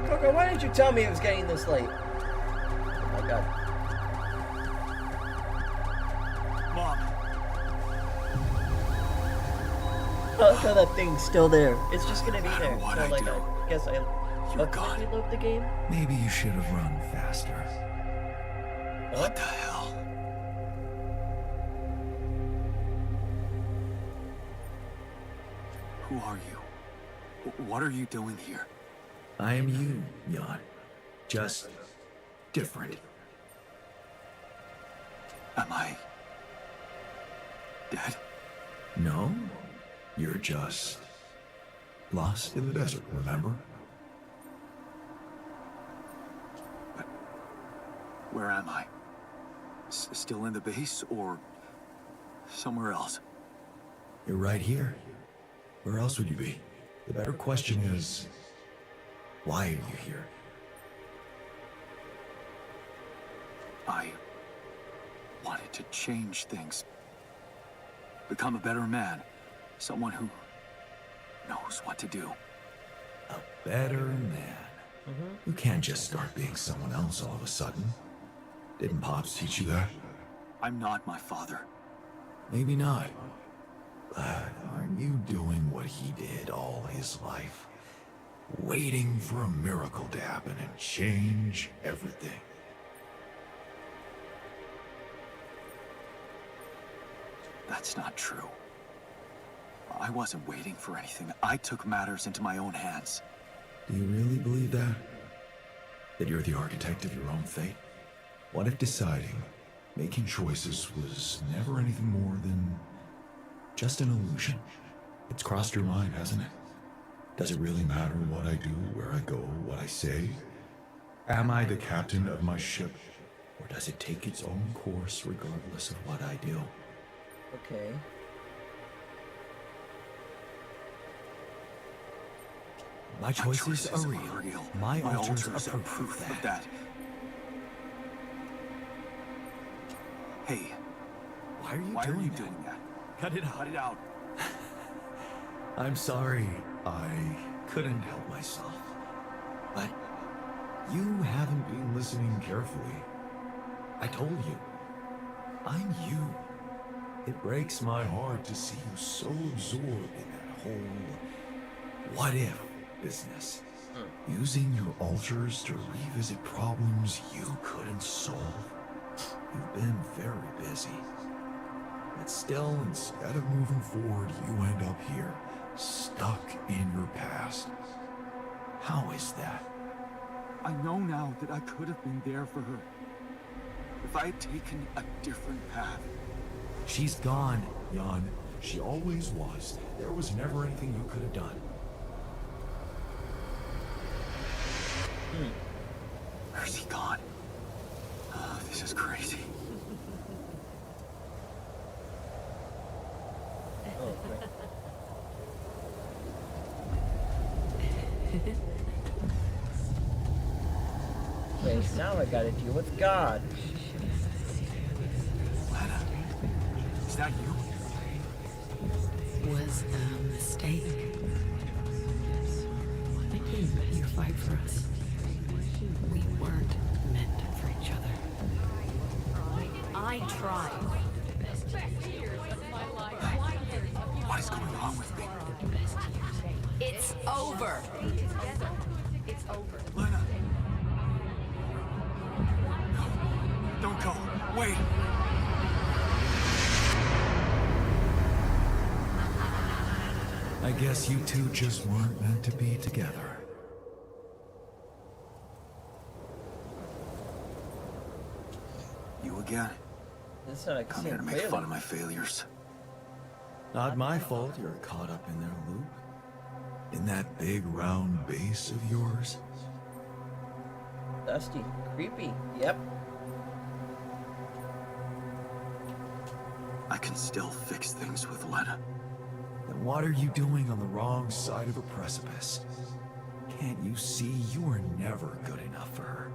Coco, why didn't you tell me it was getting this late? Oh my god. Mom. Oh, look how that thing's still there. It's just gonna be there. What So, I like, do, I guess I you're gone. reload the game. Maybe you should have run faster. What the hell? Who are you? What are you doing here? I am you, Jan. Just different. Am I dead? No, you're just lost in the desert, remember? But where am I? Still in the base or somewhere else? You're right here. Where else would you be? The better question is, why are you here? I wanted to change things. Become a better man. Someone who knows what to do. A better man. You can't just start being someone else all of a sudden. Didn't Pops teach you that? I'm not my father. Maybe not. But aren't you doing what he did all his life? Waiting for a miracle to happen and change everything. That's not true. I wasn't waiting for anything. I took matters into my own hands. Do you really believe that? That you're the architect of your own fate? What if deciding, making choices was never anything more than just an illusion? It's crossed your mind, hasn't it? Does it really matter what I do, where I go, what I say? Am I the captain of my ship? Or does it take its own course regardless of what I do? Okay. My choices are real. My altars are proof of that. Hey, Why are you why doing are you that? doing that? Cut it out. Cut it out. I'm sorry. I couldn't help myself. But you haven't been listening carefully. I told you. I'm you. It breaks my heart to see you so absorbed in that whole what-if business. Using your altars to revisit problems you couldn't solve. You've been very busy. But still, instead of moving forward, you end up here, stuck in your past. How is that? I know now that I could have been there for her. If I had taken a different path. She's gone, Jan. She always was. There was never anything you could have done. Where's he gone? Oh, this is crazy. Oh, great. Wait, now I gotta deal with God. Lana, is that you? Was a mistake. I didn't let you fight for us. We weren't meant for each other. I tried. What is going on with me? It's over. It's over. Lana. No, don't go. Wait. I guess you two just weren't meant to be together. You again? That's not a Come here to make fun of my failures. Not my fault you're caught up in their loop. In that big round base of yours. Dusty. Creepy. Yep. I can still fix things with Lena. Then what are you doing on the wrong side of a precipice? Can't you see you were never good enough for her?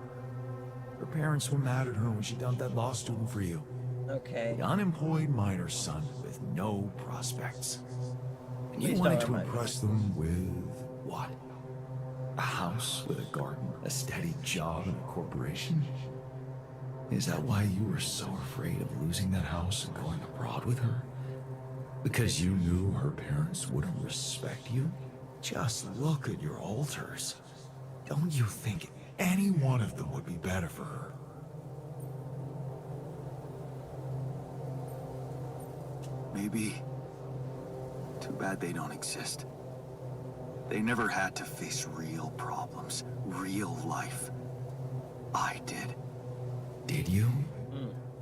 Her parents were mad at her when she dumped that law student for you. Okay. The unemployed miner son with no prospects. And you Please wanted don't to remind me. impress them with what? A house with a garden, a steady job, and a corporation? Is that why you were so afraid of losing that house and going abroad with her? Because you knew her parents wouldn't respect you? Just look at your altars. Don't you think any one of them would be better for her? Maybe. Too bad they don't exist. They never had to face real problems, real life. I did. Did you?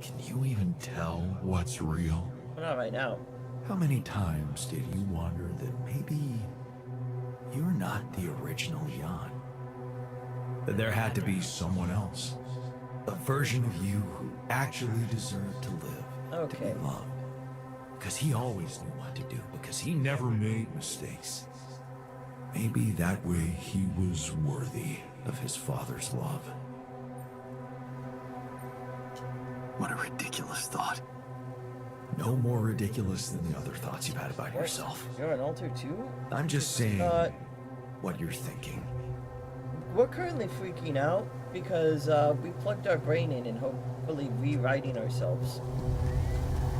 Can you even tell what's real? Well, not right now. How many times did you wonder that maybe you're not the original Jan? That there had to be someone else. A version of you who actually deserved to live, to be loved. Because he always knew what to do, because he never made mistakes. Maybe that way he was worthy of his father's love. What a ridiculous thought. No more ridiculous than the other thoughts you've had about yourself. You're an altar too? I'm just saying what you're thinking. We're currently freaking out because we plugged our brain in and hopefully rewriting ourselves.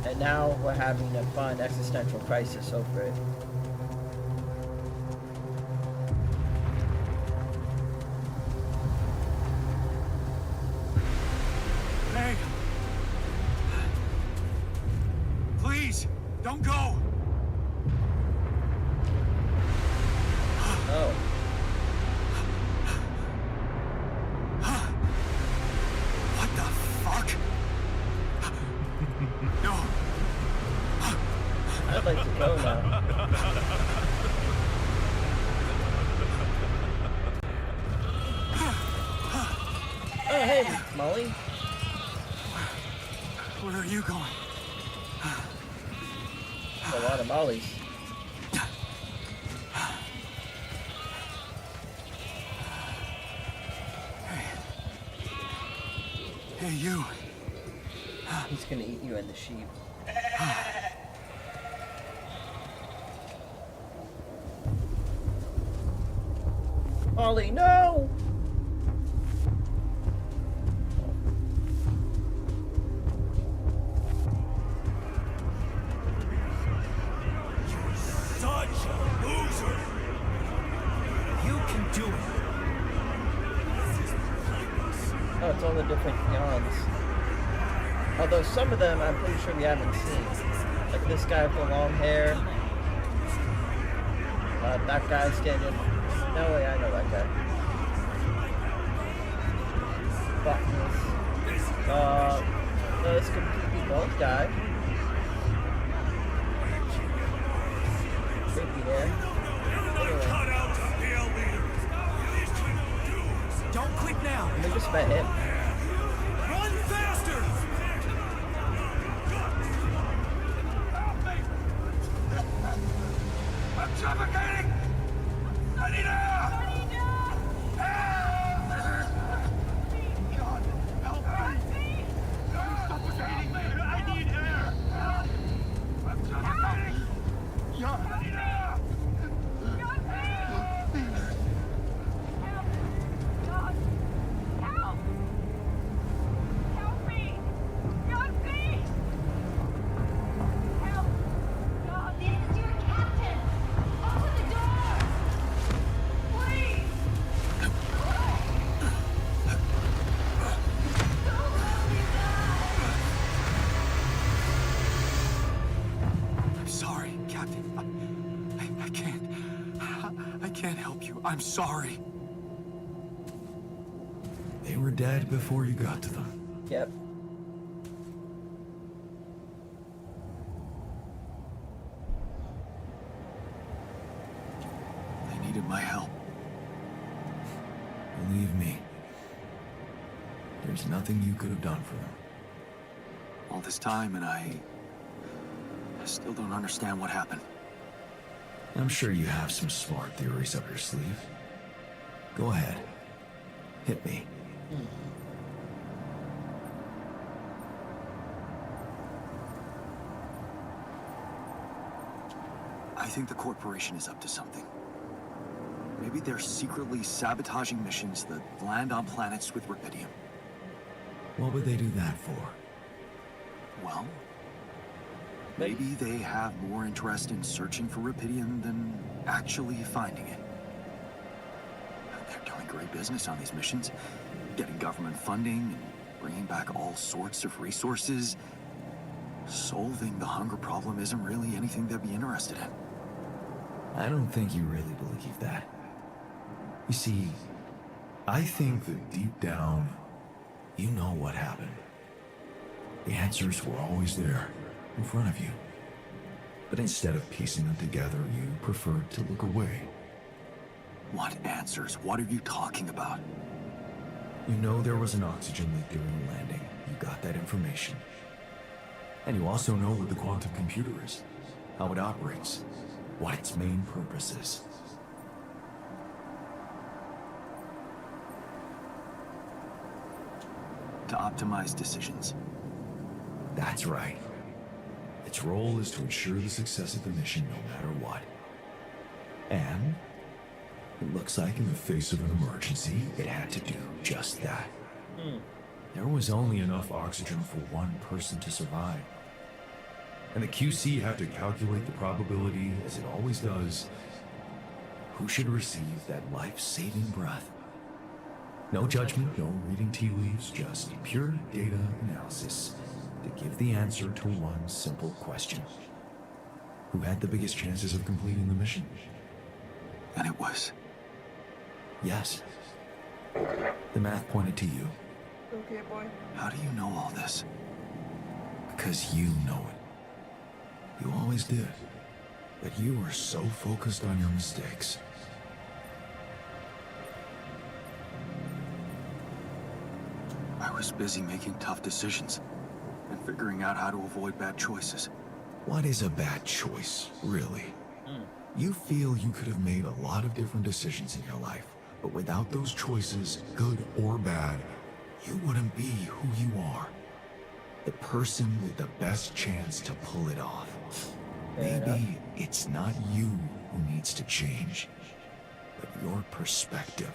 And now we're having a fun existential crisis over it. Hey! Please, don't go! Oh. What the fuck? No. I'd like to go now. Oh, hey, Molly. Where are you going? A lot of Mollies. Hey, you. He's gonna eat you and the sheep. Molly, no! Such a loser! You can do it! Oh, it's all the different yawns. Although some of them I'm pretty sure we haven't seen. Like this guy with the long hair. That guy standing. No way, I know that guy. Buttons. No, this could be bald guy. Creepy there. Anyway. Don't quit now! We just met him. Run faster! I'm suffocating! I need air! God, help me! I'm suffocating! I need air! I'm suffocating! John, I need air! I'm sorry. They were dead before you got to them. Yep. They needed my help. Believe me, there's nothing you could have done for them. All this time, and I still don't understand what happened. I'm sure you have some smart theories up your sleeve. Go ahead. Hit me. I think the corporation is up to something. Maybe they're secretly sabotaging missions that land on planets with Rapidium. What would they do that for? Well, maybe they have more interest in searching for Rapidium than actually finding it. They're doing great business on these missions, getting government funding and bringing back all sorts of resources. Solving the hunger problem isn't really anything they'd be interested in. I don't think you really believe that. You see, I think that deep down, you know what happened. The answers were always there, in front of you. But instead of piecing them together, you preferred to look away. What answers? What are you talking about? You know there was an oxygen leak during the landing. You got that information. And you also know what the quantum computer is, how it operates, what its main purpose is. To optimize decisions. That's right. Its role is to ensure the success of the mission no matter what. And it looks like in the face of an emergency, it had to do just that. There was only enough oxygen for one person to survive. And the QC had to calculate the probability, as it always does, who should receive that life-saving breath. No judgment, no reading tea leaves, just pure data analysis to give the answer to one simple question. Who had the biggest chances of completing the mission? And it was? Yes. The math pointed to you. Okay, boy. How do you know all this? Because you know it. You always did. But you were so focused on your mistakes. I was busy making tough decisions and figuring out how to avoid bad choices. What is a bad choice, really? You feel you could have made a lot of different decisions in your life, but without those choices, good or bad, you wouldn't be who you are. The person with the best chance to pull it off. Maybe it's not you who needs to change, but your perspective.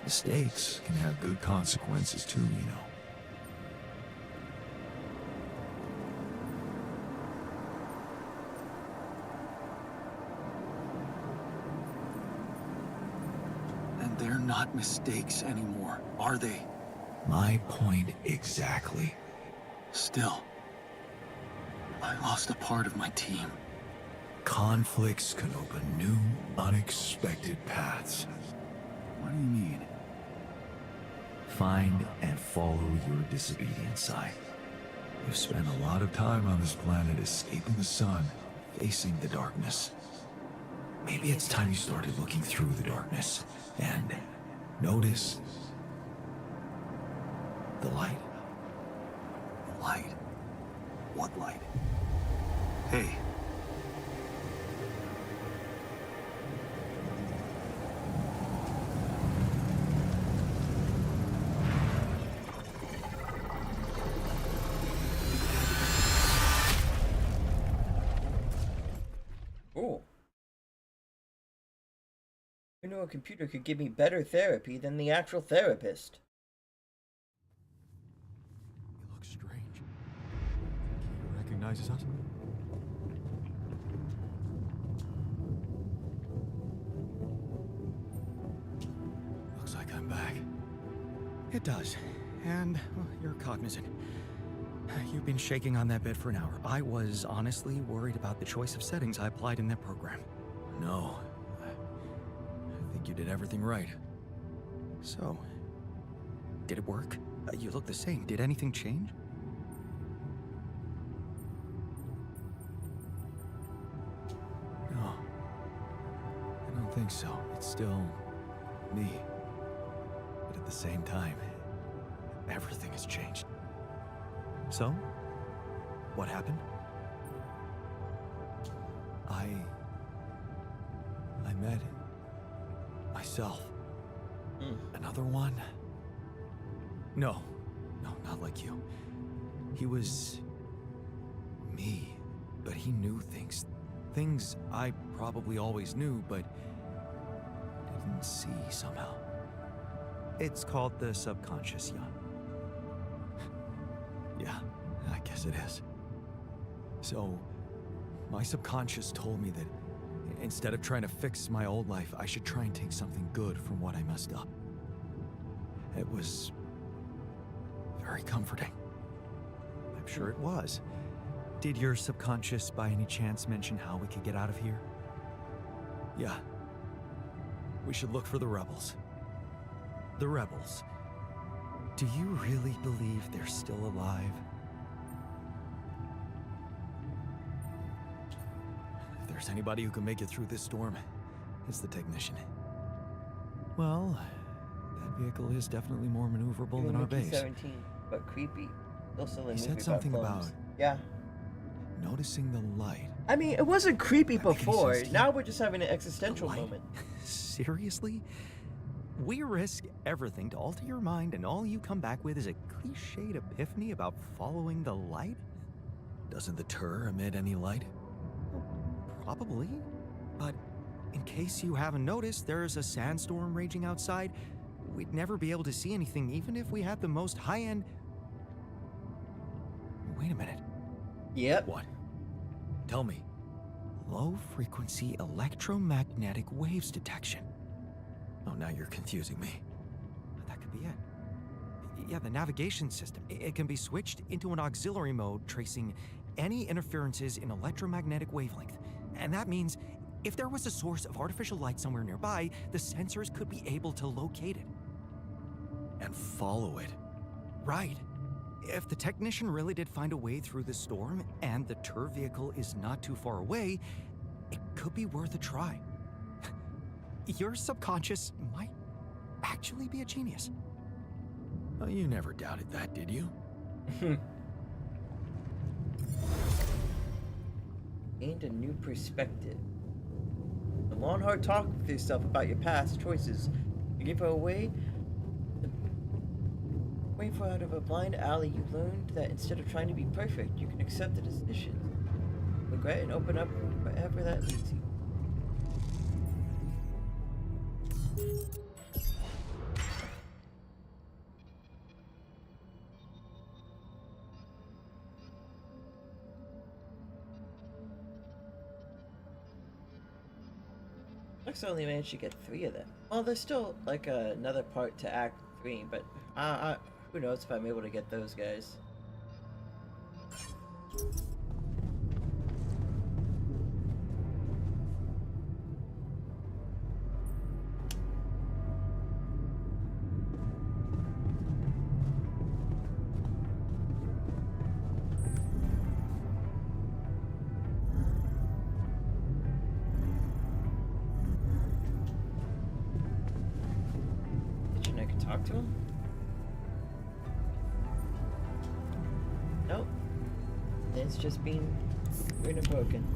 Mistakes can have good consequences too, you know. And they're not mistakes anymore, are they? My point exactly. Still, I lost a part of my team. Conflicts can open new, unexpected paths. What do you mean? Find and follow your disobedient side. You've spent a lot of time on this planet escaping the sun, facing the darkness. Maybe it's time you started looking through the darkness and notice the light. Light? What light? Hey. Oh. You know, a computer could give me better therapy than the actual therapist. You look strange. He recognizes us? Looks like I'm back. It does. And well, you're cognizant. You've been shaking on that bed for an hour. I was honestly worried about the choice of settings I applied in that program. No. I think you did everything right. So, did it work? You look the same. Did anything change? No. I don't think so. It's still me. But at the same time, everything has changed. So, what happened? met myself. Another one? No, not like you. He was me, but he knew things. Things I probably always knew, but didn't see somehow. It's called the subconscious, Jan. Yeah, I guess it is. So, my subconscious told me that instead of trying to fix my old life, I should try and take something good from what I messed up. It was very comforting. I'm sure it was. Did your subconscious by any chance mention how we could get out of here? Yeah. We should look for the rebels. The rebels. Do you really believe they're still alive? If there's anybody who can make it through this storm, it's the technician. Well, that vehicle is definitely more maneuverable Even than our Mickey base. 17, but creepy. Also, He said something about yeah. noticing the light. I mean, it wasn't creepy That make any before. sense to you? Now we're just having an existential light? moment. Seriously? We risk everything to alter your mind, and all you come back with is a cliched epiphany about following the light? Doesn't the tur emit any light? Probably. But in case you haven't noticed, there's a sandstorm raging outside. We'd never be able to see anything, even if we had the most high-end... Wait a minute. Yep. What? Tell me. Low-frequency electromagnetic waves detection. Oh, now you're confusing me. That could be it. Yeah, the navigation system. It can be switched into an auxiliary mode, tracing any interferences in electromagnetic wavelength. And that means if there was a source of artificial light somewhere nearby, the sensors could be able to locate it. And follow it. Right. If the technician really did find a way through the storm, and the tur vehicle is not too far away, it could be worth a try. Your subconscious might actually be a genius. Oh, you never doubted that, did you? Gained a new perspective. The long, hard talk with yourself about your past choices. You give away for out of a blind alley. You learned that instead of trying to be perfect, you can accept the decision, regret, and open up wherever that leads you. Looks only managed to get 3 of them. Well, there's still like another part to Act 3, but who knows if I'm able to get those guys. Did you know I could talk to him? Nope. It's just being weird and broken.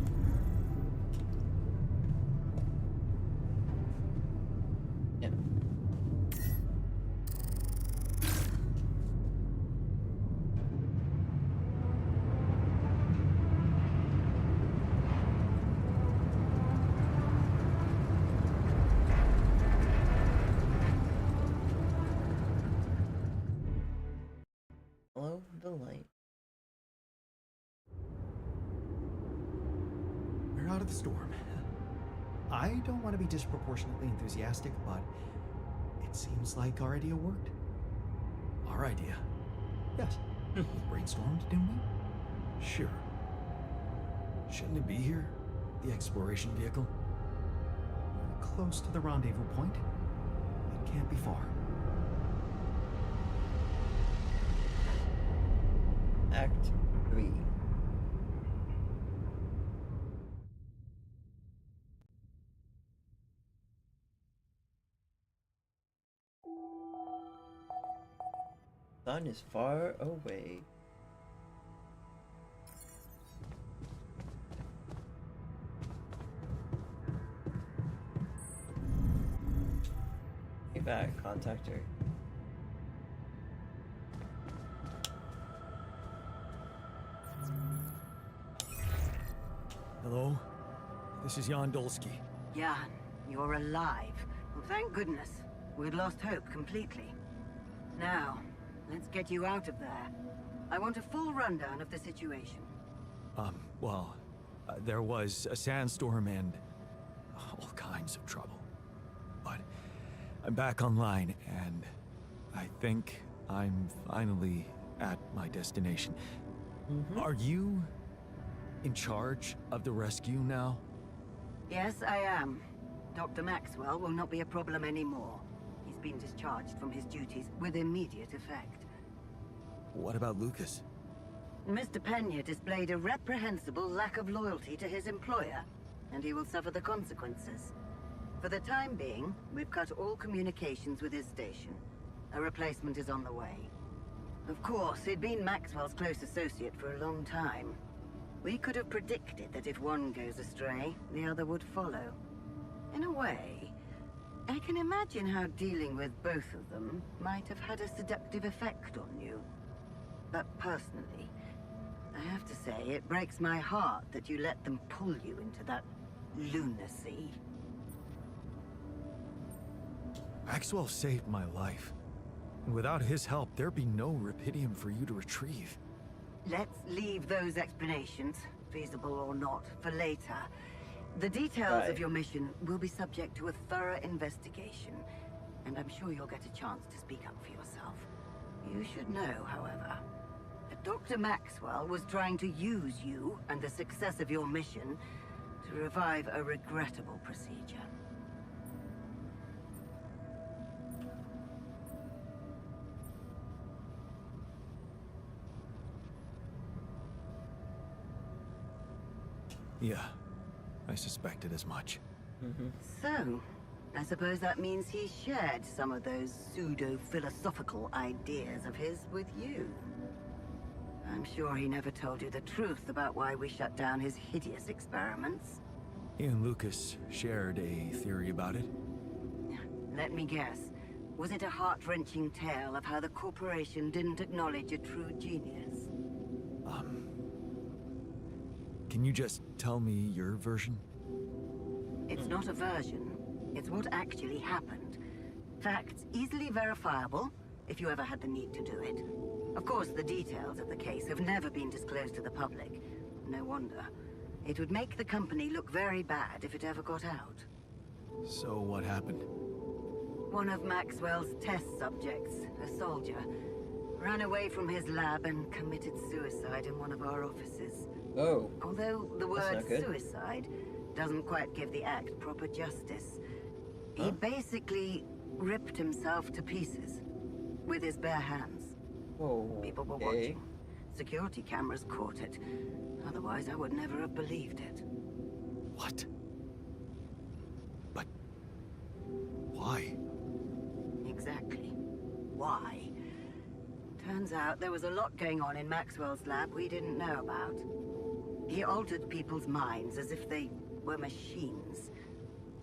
Yep. Follow the light. We're out of the storm. I don't want to be disproportionately enthusiastic, but it seems like our idea worked. Our idea. Yes. We brainstormed, didn't we? Sure. Shouldn't it be here? The exploration vehicle? We're close to the rendezvous point. It can't be far. Act 3. Sun is far away. back. Contact her. Hello? This is Jan Dolsky. Jan, you're alive. Well, thank goodness. We'd lost hope completely. Now, let's get you out of there. I want a full rundown of the situation. Well, there was a sandstorm and all kinds of trouble. But I'm back online, and I think I'm finally at my destination. Are you in charge of the rescue now? Yes, I am. Dr. Maxwell will not be a problem anymore. He's been discharged from his duties with immediate effect. What about Lucas? Mr. Pena displayed a reprehensible lack of loyalty to his employer, and he will suffer the consequences. For the time being, we've cut all communications with his station. A replacement is on the way. Of course, he'd been Maxwell's close associate for a long time. We could have predicted that if one goes astray, the other would follow. In a way, I can imagine how dealing with both of them might have had a seductive effect on you. But personally, I have to say, it breaks my heart that you let them pull you into that lunacy. Maxwell saved my life. And without his help, there'd be no Rapidium for you to retrieve. Let's leave those explanations, feasible or not, for later. The details of your mission will be subject to a thorough investigation, and I'm sure you'll get a chance to speak up for yourself. You should know, however, that Dr. Maxwell was trying to use you and the success of your mission to revive a regrettable procedure. Yeah, I suspected as much. So, I suppose that means he shared some of those pseudo-philosophical ideas of his with you. I'm sure he never told you the truth about why we shut down his hideous experiments. He and Lucas shared a theory about it. Let me guess. Was it a heart-wrenching tale of how the corporation didn't acknowledge a true genius? Can you just tell me your version? It's not a version. It's what actually happened. Facts easily verifiable, if you ever had the need to do it. Of course, the details of the case have never been disclosed to the public. No wonder. It would make the company look very bad if it ever got out. So what happened? One of Maxwell's test subjects, a soldier, ran away from his lab and committed suicide in one of our offices. Oh. Although the word suicide doesn't quite give the act proper justice. He basically ripped himself to pieces with his bare hands. Whoa. People were watching. Security cameras caught it. Otherwise, I would never have believed it. What? But why? Exactly. Why? Turns out there was a lot going on in Maxwell's lab we didn't know about. He altered people's minds as if they were machines.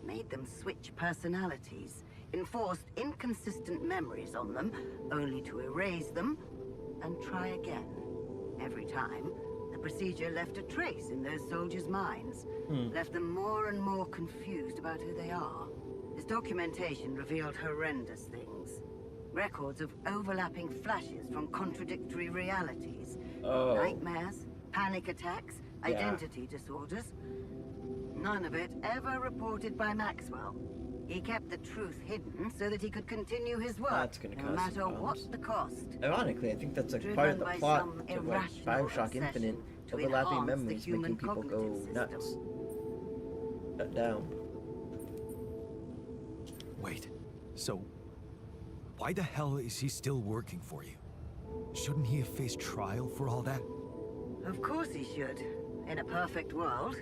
Made them switch personalities. Enforced inconsistent memories on them, only to erase them and try again. Every time, the procedure left a trace in those soldiers' minds. Left them more and more confused about who they are. His documentation revealed horrendous things. Records of overlapping flashes from contradictory realities. Nightmares, panic attacks, identity disorders. None of it ever reported by Maxwell. He kept the truth hidden so that he could continue his work, no matter what the cost. Ironically, I think that's part of the plot of like Bioshock Infinite, overlapping memories making people go nuts. Shut down. Wait, so why the hell is he still working for you? Shouldn't he have faced trial for all that? Of course he should, in a perfect world.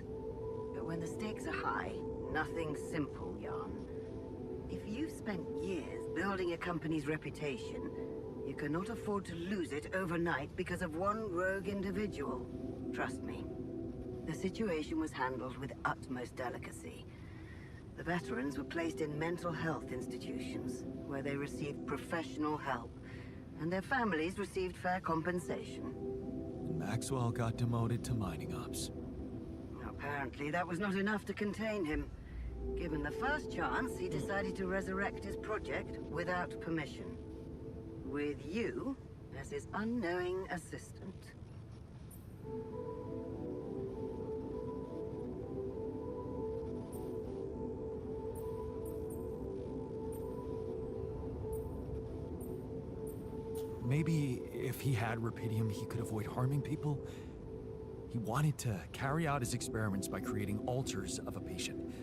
But when the stakes are high, nothing's simple, Jan. If you've spent years building a company's reputation, you cannot afford to lose it overnight because of one rogue individual. Trust me. The situation was handled with utmost delicacy. The veterans were placed in mental health institutions, where they received professional help, and their families received fair compensation. Maxwell got demoted to mining ops. Apparently, that was not enough to contain him. Given the first chance, he decided to resurrect his project without permission. With you as his unknowing assistant. Maybe if he had Rapidium, he could avoid harming people. He wanted to carry out his experiments by creating alters of a patient,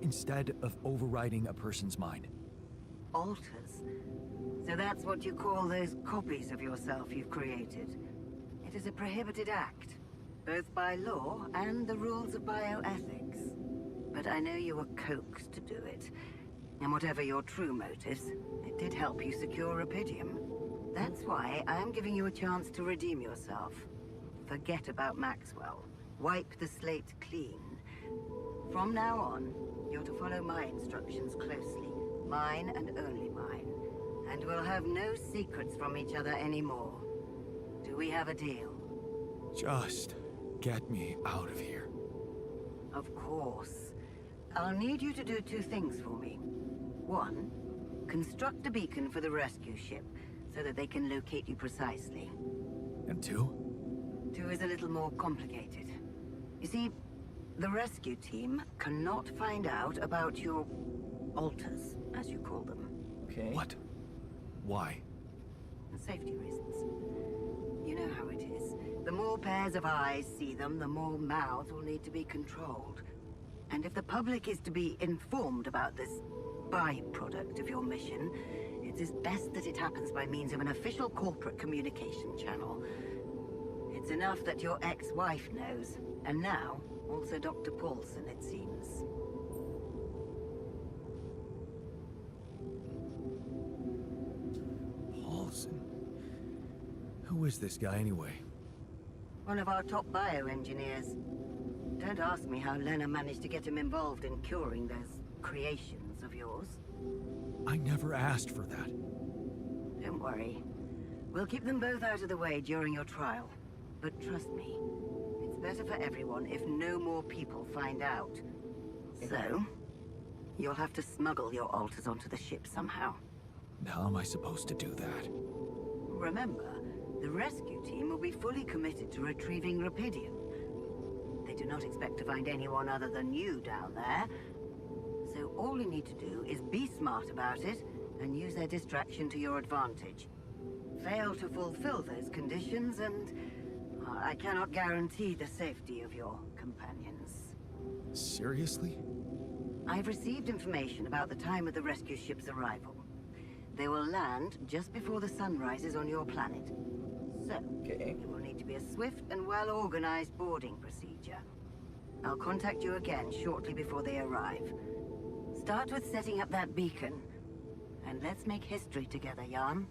instead of overriding a person's mind. Alters? So that's what you call those copies of yourself you've created. It is a prohibited act, both by law and the rules of bioethics. But I know you were coaxed to do it. And whatever your true motives, it did help you secure Rapidium. That's why I'm giving you a chance to redeem yourself. Forget about Maxwell. Wipe the slate clean. From now on, you're to follow my instructions closely. Mine and only mine. And we'll have no secrets from each other anymore. Do we have a deal? Just get me out of here. Of course. I'll need you to do two things for me. One, construct a beacon for the rescue ship, so that they can locate you precisely. And two? Two is a little more complicated. You see, the rescue team cannot find out about your alters, as you call them. Okay. What? Why? Safety reasons. You know how it is. The more pairs of eyes see them, the more mouths will need to be controlled. And if the public is to be informed about this byproduct of your mission, it is best that it happens by means of an official corporate communication channel. It's enough that your ex-wife knows, and now also Dr. Paulson, it seems. Paulson? Who is this guy anyway? One of our top bioengineers. Don't ask me how Lena managed to get him involved in curing those creations of yours. I never asked for that. Don't worry. We'll keep them both out of the way during your trial. But trust me, it's better for everyone if no more people find out. So, you'll have to smuggle your alters onto the ship somehow. How am I supposed to do that? Remember, the rescue team will be fully committed to retrieving Rapidium. They do not expect to find anyone other than you down there. So all you need to do is be smart about it and use their distraction to your advantage. Fail to fulfill those conditions and I cannot guarantee the safety of your companions. Seriously? I've received information about the time of the rescue ship's arrival. They will land just before the sun rises on your planet. So, it will need to be a swift and well-organized boarding procedure. I'll contact you again shortly before they arrive. Start with setting up that beacon. And let's make history together, Jan.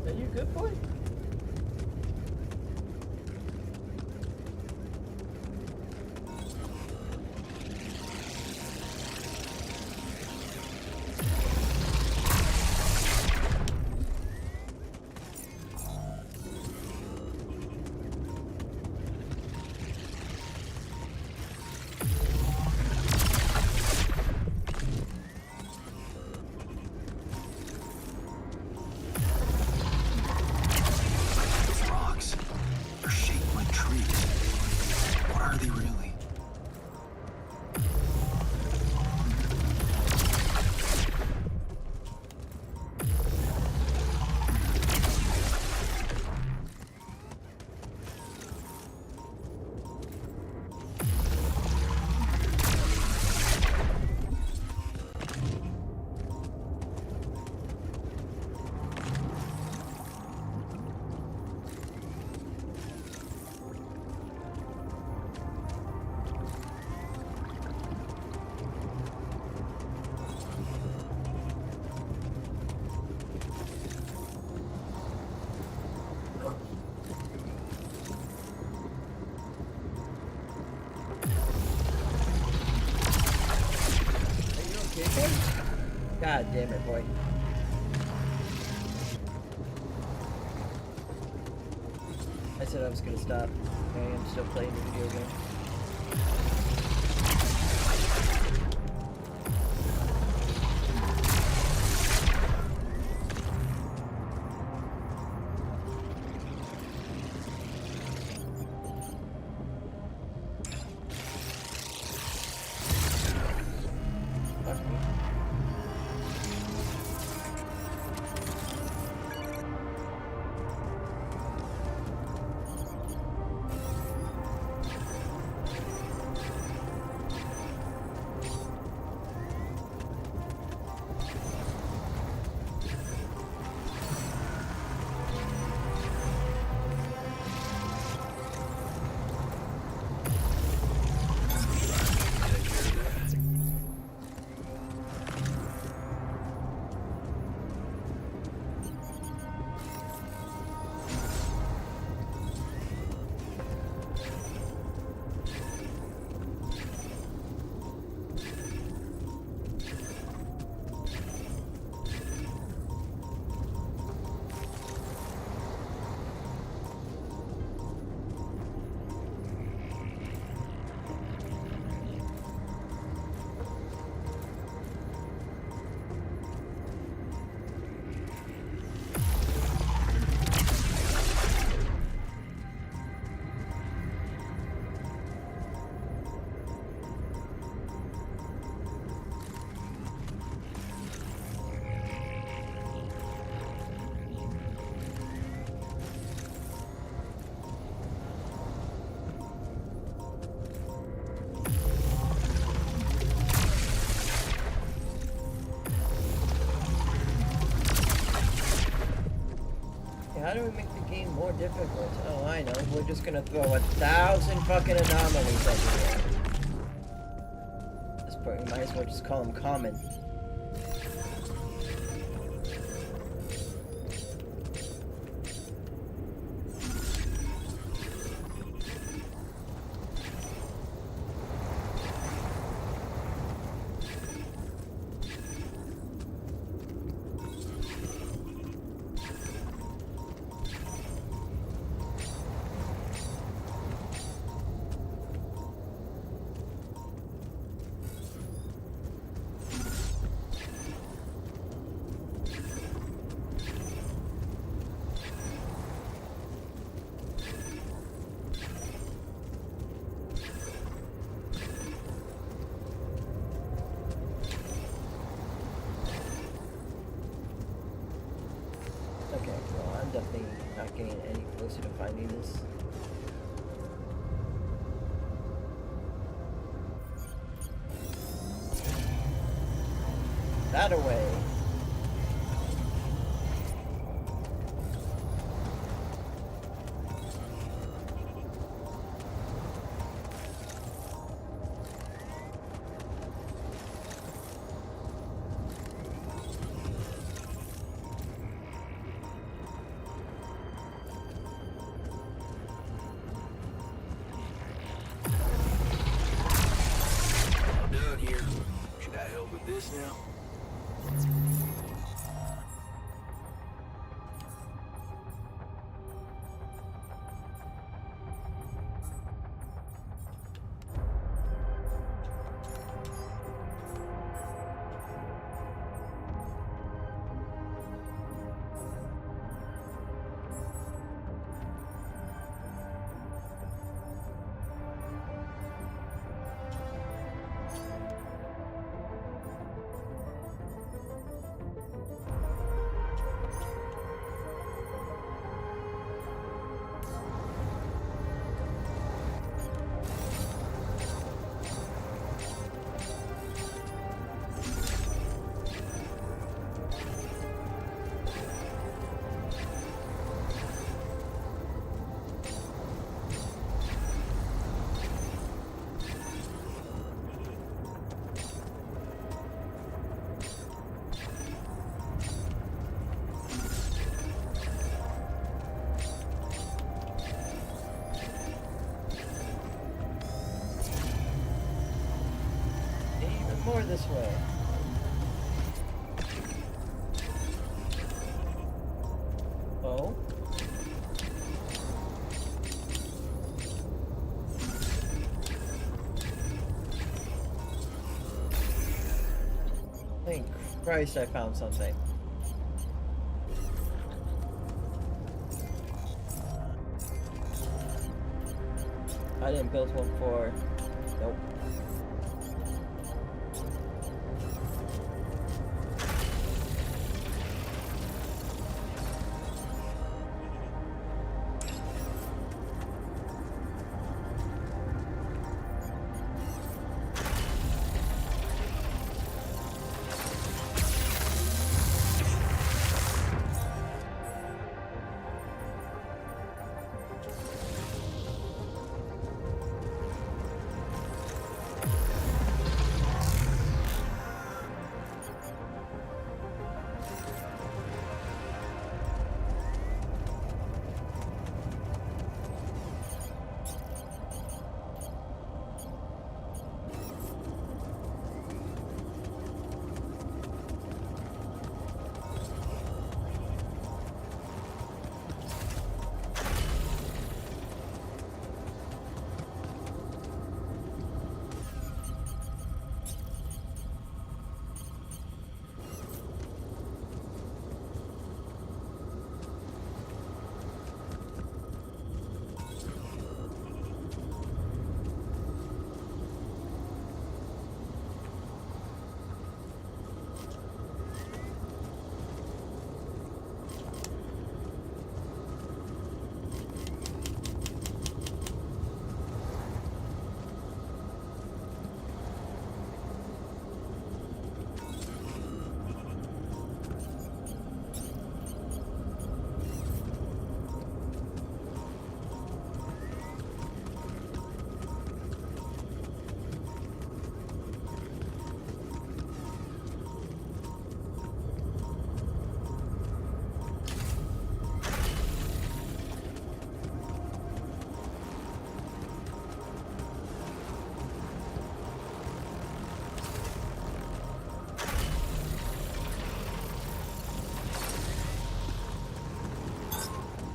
Are you good, boy? Rocks. They're shaped like trees. What are they really? God damn it, boy. I said I was gonna stop. I am still playing the video game. How do we make the game more difficult? Oh, I know. We're just gonna throw 1,000 fucking anomalies everywhere. At this point, we might as well just call them common. Okay, well, I'm definitely not getting any closer to finding this. That away. Now? More this way. Thank Christ I found something. I didn't build one for... Nope.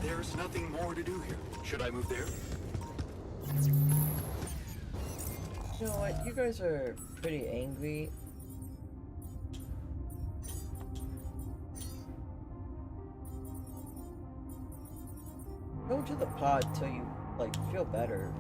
There's nothing more to do here. Should I move there? You know what? You guys are pretty angry. Go to the pod till you, like, feel better.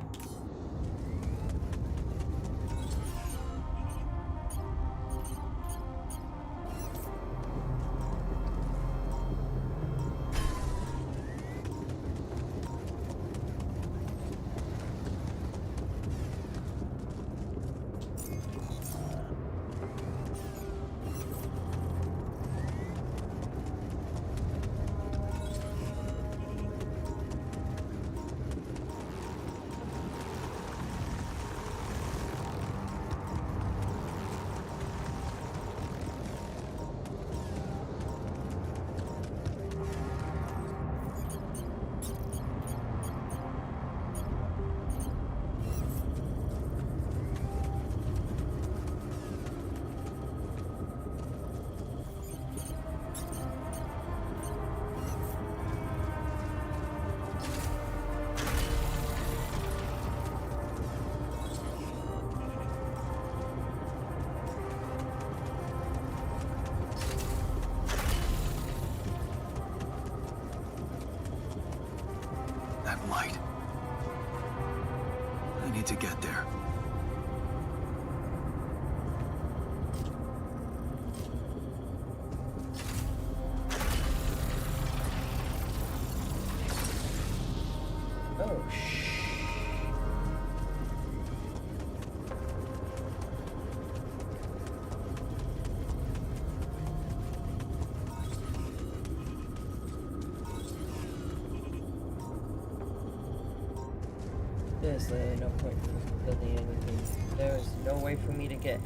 That light. I need to get there. Oh, shh. There's no point in building anything. There's no way for me to get.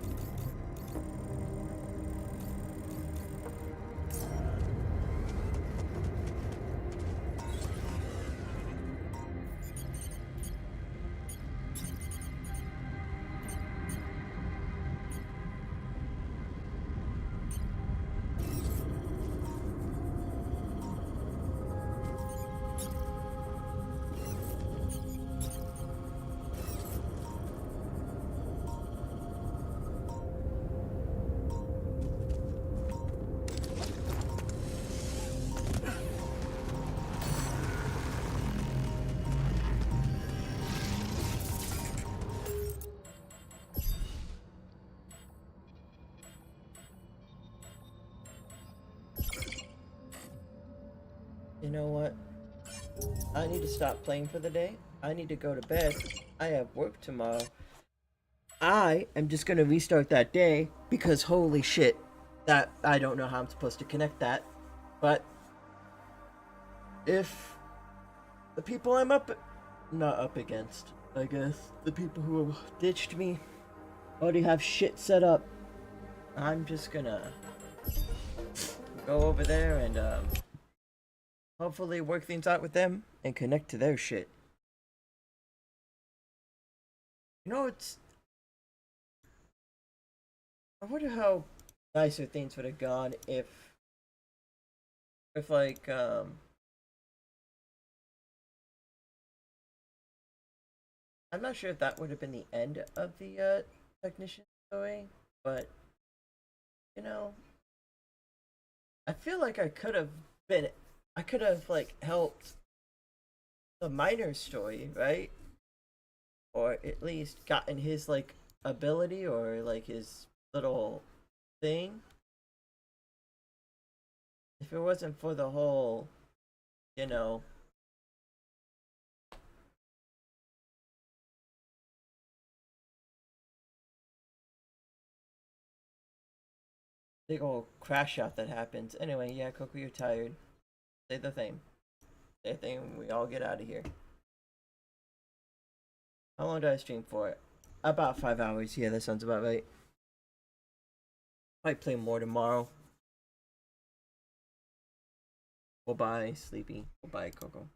you know what? I need to stop playing for the day. I need to go to bed. I have work tomorrow. I am just gonna restart that day because holy shit, that I don't know how I'm supposed to connect that. But if the people I'm not up against, I guess, the people who have ditched me already have shit set up, I'm just gonna go over there and hopefully work things out with them and connect to their shit. You know, I wonder how nicer things would have gone if like, I'm not sure if that would have been the end of the, technician story, but, you know, I feel like I could have, like, helped the miner story, right? Or at least gotten his, like, ability or, like, his little thing. If it wasn't for the whole, you know, big old crash out that happens. Anyway, yeah, Coco, you're tired. Say the thing. Say the thing, we all get out of here. How long did I stream for? About 5 hours. Yeah, that sounds about right. Might play more tomorrow. Bye-bye, Sleepy. Bye-bye, Coco.